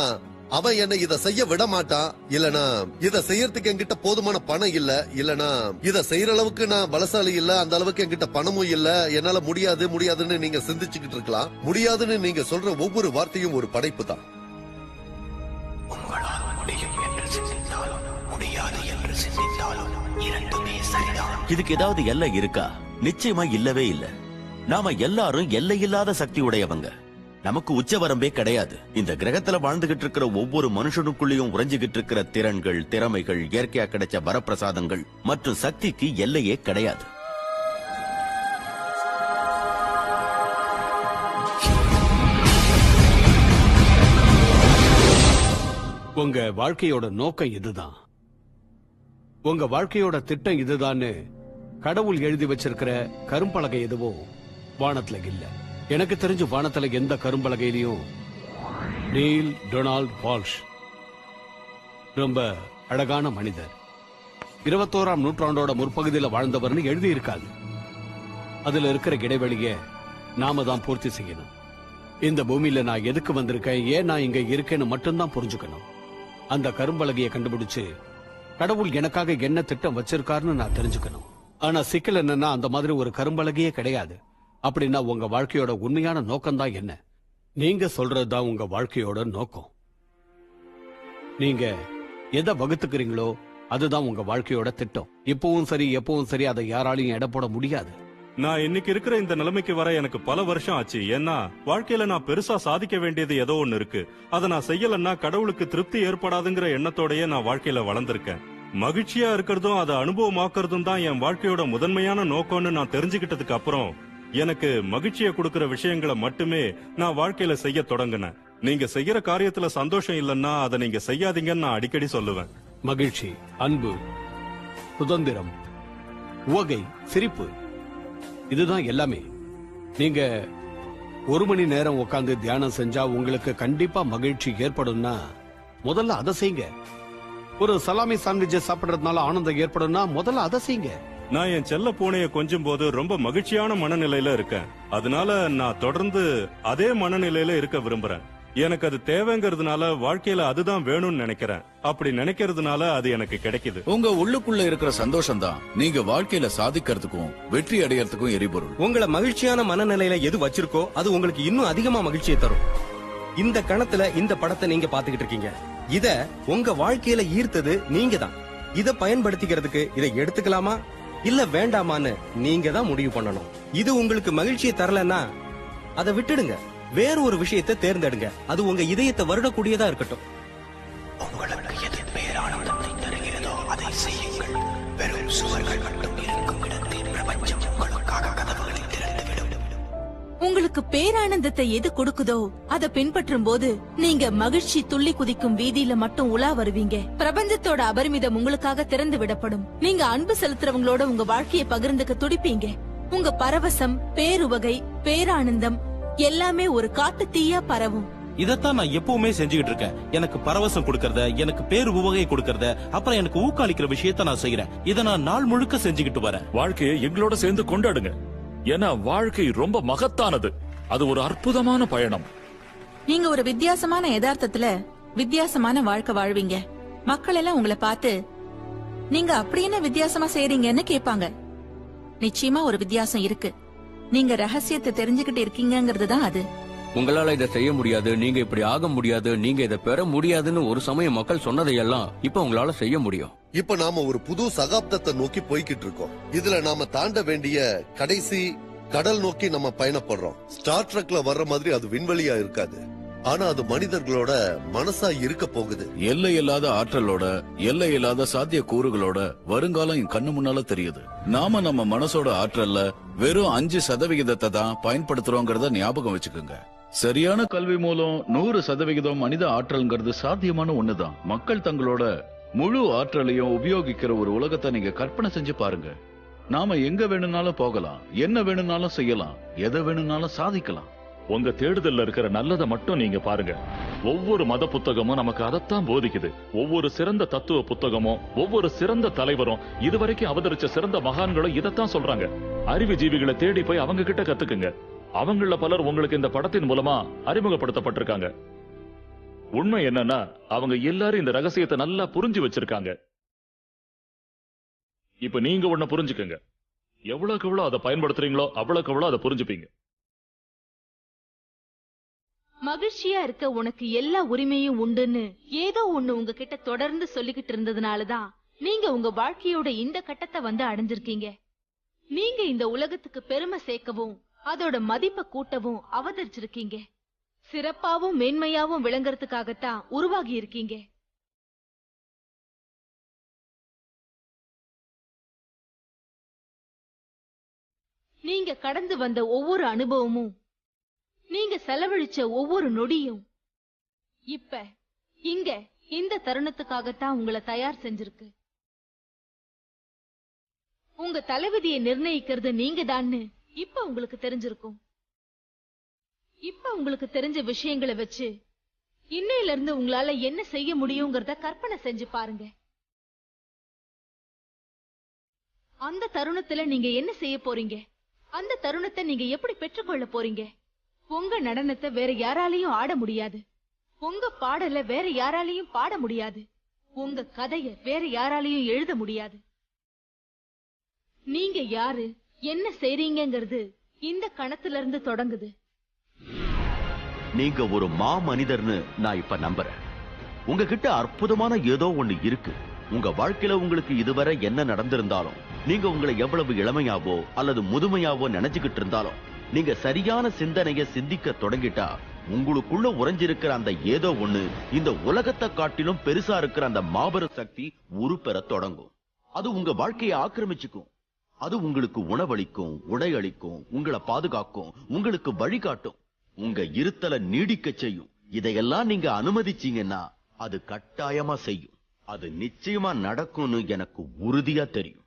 அவன் என்ன இத செய்ய விட மாட்டான், இல்லனா இத செய்யறதுக்கு என்கிட்ட போதுமான பணம் இல்ல, இல்லனா இத செய்யற அளவுக்கு நான் பலசாலி இல்ல, அந்த அளவுக்கு என்கிட்ட பணமும் இல்ல, என்னால முடியாதுன்னு நீங்க சிந்திச்சுக்கிட்டு இருக்கலாம். முடியாதுன்னு நீங்க சொல்ற ஒவ்வொரு வார்த்தையும் ஒரு படைப்பு தான். உங்களால் முடியும் என்று சிந்தித்தாலும் முடியாது என்று சிந்தித்தாலும் இரண்டுமே சரிதான். இதுக்கு ஏதாவது எல்லை இருக்கா? நிச்சயமா இல்லவே இல்ல. நாம எல்லாரும் எல்லையில்லாத சக்தி உடையவங்க. நமக்கு உச்சவரம்பே கிடையாது. இந்த கிரகத்துல வாழ்ந்துகிட்டு இருக்கிற ஒவ்வொரு மனுஷனுக்குள்ளேயும் உறைஞ்சுகிட்டு இருக்கிற திறன்கள், திறமைகள், இயற்கையா கிடைச்ச வரப்பிரசாதங்கள் மற்றும் சக்திக்கு எல்லையே கிடையாது. உங்க வாழ்க்கையோட நோக்கம் இதுதான். உங்க வாழ்க்கையோட திட்டம் இதுதான்னு கடவுள் எழுதி வச்சிருக்கிற கரும்பலகை எதுவும் வானத்துல இல்ல. எனக்கு தெரிஞ்சு வானத்துல எந்த கரும்பலகையிலையும் நீல் டொனால்ட் வால்ஷ் ரொம்ப அழகான மனிதர், 21ஆம் நூற்றாண்டோட முற்பகுதியில் வாழ்ந்தவர்னு எழுதி இருக்காது. அதுல இருக்கிற இடைவெளிய நாம தான் பூர்த்தி செய்யணும். இந்த பூமியில நான் எதுக்கு வந்திருக்கேன், ஏன் நான் இங்க இருக்கேன்னு மட்டும்தான் புரிஞ்சுக்கணும். அந்த கரும்பலகையை கண்டுபிடிச்சு கடவுள் எனக்காக என்ன திட்டம் வச்சிருக்காருன்னு நான் தெரிஞ்சுக்கணும். ஆனா சிக்கல் என்னன்னா, அந்த மாதிரி ஒரு கரும்பலகையே கிடையாது. அப்படின்னா உங்க வாழ்க்கையோட உண்மையான நோக்கம் தான் என்ன? நீங்க சொல்றதுதான் உங்க வாழ்க்கையோட நோக்கம். நீங்க எதை வகுத்துக்கிறீங்களோ அதுதான் உங்க வாழ்க்கையோட திட்டம். இப்பவும் சரி எப்பவும் சரி, அதை யாராலையும் எடை போட முடியாது. நான் இன்னைக்கு இருக்கிற இந்த நிலைமைக்கு வர எனக்கு பல வருஷம் ஆச்சு. ஏன்னா வாழ்க்கையில நான் பெருசா சாதிக்க வேண்டியது ஏதோ ஒண்ணு இருக்கு. அதை நான் செய்யலன்னா கடவுளுக்கு திருப்தி ஏற்படாதுங்கிற எண்ணத்தோடயே நான் வாழ்க்கையில வளர்ந்திருக்கேன். மகிழ்ச்சியா இருக்கிறதும் அதை அனுபவமாக்குறதும் தான் என் வாழ்க்கையோட முதன்மையான நோக்கம்னு நான் தெரிஞ்சுக்கிட்டதுக்கு அப்புறம் எனக்கு மகிழ்ச்சியை கொடுக்கிற விஷயங்களை மட்டுமே நான் வாழ்க்கையில செய்ய தொடங்கினேன். நீங்க செய்யற காரியத்துல சந்தோஷம் இல்லைன்னா அதை நீங்க செய்யாதீங்கன்னு நான் அடிக்கடி சொல்லுவேன். மகிழ்ச்சி, அன்பு, சுதந்திரம், உவகை, சிரிப்பு, இதுதான் எல்லாமே. நீங்க 1 மணி நேரம் உட்கார்ந்து தியானம் செஞ்சா உங்களுக்கு கண்டிப்பா மகிழ்ச்சி ஏற்படும்னா முதல்ல அதை செய்யுங்க. ஒரு சலாமி சாண்ட்விட்சை சாப்பிடுறதுனால ஆனந்தம் ஏற்படும்னா முதல்ல அதை செய்யுங்க. நான் என் செல்ல பூனையை கொஞ்சும் போது ரொம்ப மகிழ்ச்சியான மனநிலையில இருக்கேன். அதனால நான் தொடர்ந்து அதே மனநிலையில இருக்க விரும்புறேன். எனக்கு அது தேவைங்கிறதுனால வாழ்க்கையில அதுதான் வேணும்னு நினைக்கிறேன். அப்படி நினைக்கிறதுனால அது எனக்கு கிடைக்குது. உங்க உள்ளுக்குள்ள இருக்கிற சந்தோஷம் தான் நீங்க வாழ்க்கையில சாதிக்கிறதுக்கும் வெற்றி அடையறதுக்கும் எரிபொருள். உங்களை மகிழ்ச்சியான மனநிலையில எது வச்சிருக்கோ அது உங்களுக்கு இன்னும் அதிகமா மகிழ்ச்சியை தரும். இந்த கணத்துல இந்த படத்தை நீங்க பாத்துக்கிட்டு இருக்கீங்க. இத உங்க வாழ்க்கையில ஈர்த்தது நீங்க தான். இத பயன்படுத்திக்கிறதுக்கு இதை எடுத்துக்கலாமா இல்ல வேண்டாமான்னு நீங்க தான் முடிவு பண்ணணும். இது உங்களுக்கு மகிழ்ச்சியை தரலன்னா அதை விட்டுடுங்க. வேற ஒரு விஷயத்தை தேர்ந்தெடுங்க. அது உங்க இதயத்தை வருடக்கூடியதா இருக்கட்டும். உங்களுக்கு எது பேரானந்தத்தை தருகிறதோ அதை செய்யுங்கள். வெறும் சுவர்கள் மட்டும் இருக்கும் இடத்தில் பிரபஞ்சம் உங்களுக்காக கதவுகளை திறந்துவிடும். உங்களுக்கு பேரானந்தத்தை எது கொடுக்குதோ அதை பின்பற்றும் போது நீங்க மகிழ்ச்சி துள்ளி குதிக்கும் வீதியில மட்டும் உலா வருவீங்க. பிரபஞ்சத்தோட அபரிமிதம் உங்களுக்காக திறந்து விடப்படும். நீங்க அன்பு செலுத்துறவங்களோட உங்க வாழ்க்கையை பகிர்ந்துக்க துடிப்பீங்க. உங்க பரவசம், பேருவகை, பேரானந்தம் எல்லாமே ஒரு காட்டு தீயா பரவும். இதத்தான் நான் எப்பவுமே செஞ்சுக்கிட்டு இருக்கேன். எனக்கு பரவசம் கொடுக்கறத, எனக்கு பேரு உவகை கொடுக்கறத, அப்புறம் எனக்கு ஊக்களிக்கிற விஷயத்த நான் செய்யறேன். இதை நான் நாள் முழுக்க செஞ்சுக்கிட்டு வரேன். வாழ்க்கையை எங்களோட சேர்ந்து கொண்டாடுங்க. ஏன்னா வாழ்க்கை ரொம்ப மகத்தானது. அது ஒரு அற்புதமான பயணம். நீங்க ஒரு வித்தியாசமான யதார்த்தத்துல வித்தியாசமான வாழ்க்கை வாழ்வீங்க. மக்கள் எல்லாம் உங்களை பார்த்து நீங்க அப்படி என்ன வித்தியாசமா செய்றீங்கன்னு கேட்பாங்க. நிச்சயமா ஒரு வித்தியாசம் இருக்கு. நீங்க ரகசியத்தை தெரிஞ்சுக்கிட்டு இருக்கீங்கிறது தான் அது. உங்களால இதை செய்ய முடியாது, நீங்க இப்படி ஆக முடியாது, நீங்க இதை பெற முடியாதுன்னு ஒரு சமயம் மக்கள் சொன்னதையெல்லாம் இப்ப உங்களால செய்ய முடியும். இப்ப நாம ஒரு புது சகாப்தத்தை நோக்கி போய்கிட்டு இருக்கோம். இதுல நாம தாண்ட வேண்டிய கடைசி கடல் நோக்கி நம்ம பயணப்படுறோம். ஸ்டார் ட்ரெக்ல வர்ற மாதிரி அது விண்வெளியா இருக்காது. ஆனா அது மனிதர்களோட மனசா இருக்க போகுது. எல்லை இல்லாத ஆற்றலோட, எல்லை இல்லாத சாத்திய கூறுகளோட வருங்காலம் என் கண்ணு முன்னால தெரியுது. நாம நம்ம மனசோட ஆற்றல்ல வெறும் 5% தான் பயன்படுத்துறோங்கிறத ஞாபகம் வச்சுக்கோங்க. சரியான கல்வி மூலம் 100% மனித ஆற்றல்ங்கிறது சாத்தியமான ஒண்ணுதான். மக்கள் தங்களோட முழு ஆற்றலையும் உபயோகிக்கிற ஒரு உலகத்தை நீங்க கற்பனை செஞ்சு பாருங்க. நாம எங்க வேணும்னாலும் போகலாம், என்ன வேணும்னாலும் செய்யலாம், எதை வேணும்னாலும் சாதிக்கலாம். உங்க தேடுதல்ல இருக்கிற நல்லதை மட்டும் நீங்க பாருங்க. ஒவ்வொரு மத புத்தகமும் நமக்கு அதைத்தான் போதிக்குது. ஒவ்வொரு சிறந்த தத்துவ புத்தகமும், ஒவ்வொரு சிறந்த தலைவரும், இதுவரைக்கும் அவதரிச்ச சிறந்த மகான்களும் இதைத்தான் சொல்றாங்க. அறிவு ஜீவிகளை தேடி போய் அவங்க கிட்ட கத்துக்குங்க. அவங்கள பலர் உங்களுக்கு இந்த படத்தின் மூலமா அறிமுகப்படுத்தப்பட்டிருக்காங்க. உண்மை என்னன்னா அவங்க எல்லாரும் இந்த ரகசியத்தை நல்லா புரிஞ்சு வச்சிருக்காங்க. இப்ப நீங்க ஒண்ணு புரிஞ்சுக்கங்க. எவ்வளவுக்கு எவ்வளவு அதை பயன்படுத்துறீங்களோ அவ்வளவுக்கு எவ்வளவு அதை புரிஞ்சுப்பீங்க. மகிழ்ச்சியா இருக்க உனக்கு எல்லா உரிமையும் உண்டுன்னு ஏதோ ஒண்ணு உங்ககிட்ட தொடர்ந்து சொல்லிக்கிட்டு இருந்ததுனாலதான் நீங்க உங்க வாழ்க்கையோட இந்த கட்டத்தை வந்து அடைஞ்சிருக்கீங்க. நீங்க இந்த உலகத்துக்கு பெருமை சேர்க்கவும் அதோட மதிப்பை கூட்டவும் அவதரிச்சிருக்கீங்க. சிறப்பாவும் மேன்மையாவும் விளங்குறதுக்காகத்தான் உருவாகி இருக்கீங்க. நீங்க கடந்து வந்த ஒவ்வொரு அனுபவமும், நீங்க செலவழிச்ச ஒவ்வொரு நொடியும் இப்ப இங்க இந்த தருணத்துக்காகத்தான் உங்களை தயார் செஞ்சிருக்கு. உங்க தலைவிதியை நிர்ணயிக்கிறது நீங்க தான்னு இப்ப உங்களுக்கு தெரிஞ்சிருக்கும். இப்ப உங்களுக்கு தெரிஞ்ச விஷயங்களை வச்சு இன்னையில இருந்து உங்களால என்ன செய்ய முடியுங்கிறத கற்பனை செஞ்சு பாருங்க. அந்த தருணத்துல நீங்க என்ன செய்ய போறீங்க? அந்த தருணத்தை நீங்க எப்படி பெற்றுக்கொள்ள போறீங்க? உங்க நடனத்தை வேற யாராலையும் ஆட முடியாது. உங்க பாடல வேற யாராலையும் பாட முடியாது. உங்க கதைய வேற யாராலையும் எழுத முடியாது. நீங்க யாரு, என்ன செய்றீங்கிறது இந்த கணத்துல இருந்து தொடங்குது. நீங்க ஒரு மாமனிதர்னு நான் இப்ப நம்புறேன். உங்ககிட்ட அற்புதமான ஏதோ ஒண்ணு இருக்கு. உங்க வாழ்க்கையில உங்களுக்கு இதுவரை என்ன நடந்திருந்தாலும், நீங்க உங்களை எவ்வளவு இளமையாவோ அல்லது முதுமையாவோ நினைச்சுக்கிட்டு இருந்தாலும், நீங்க சரியான சிந்தனைய சிந்திக்க தொடங்கிட்டா உங்களுக்குள்ள உறைஞ்சிருக்கிற அந்த ஏதோ ஒண்ணு இந்த உலகத்தை காட்டிலும் பெருசா இருக்கிற அந்த மாபெரும் சக்தி உருப்பெற தொடங்கும். அது உங்க வாழ்க்கையை ஆக்கிரமிச்சுக்கும். அது உங்களுக்கு உணவளிக்கும், உடை அளிக்கும், உங்களை பாதுகாக்கும், உங்களுக்கு வழிகாட்டும், உங்க இருத்தலை நீடிக்க செய்யும். இதையெல்லாம் நீங்க அனுமதிச்சீங்கன்னா அது கட்டாயமா செய்யும். அது நிச்சயமா நடக்கும்னு எனக்கு உறுதியா தெரியும்.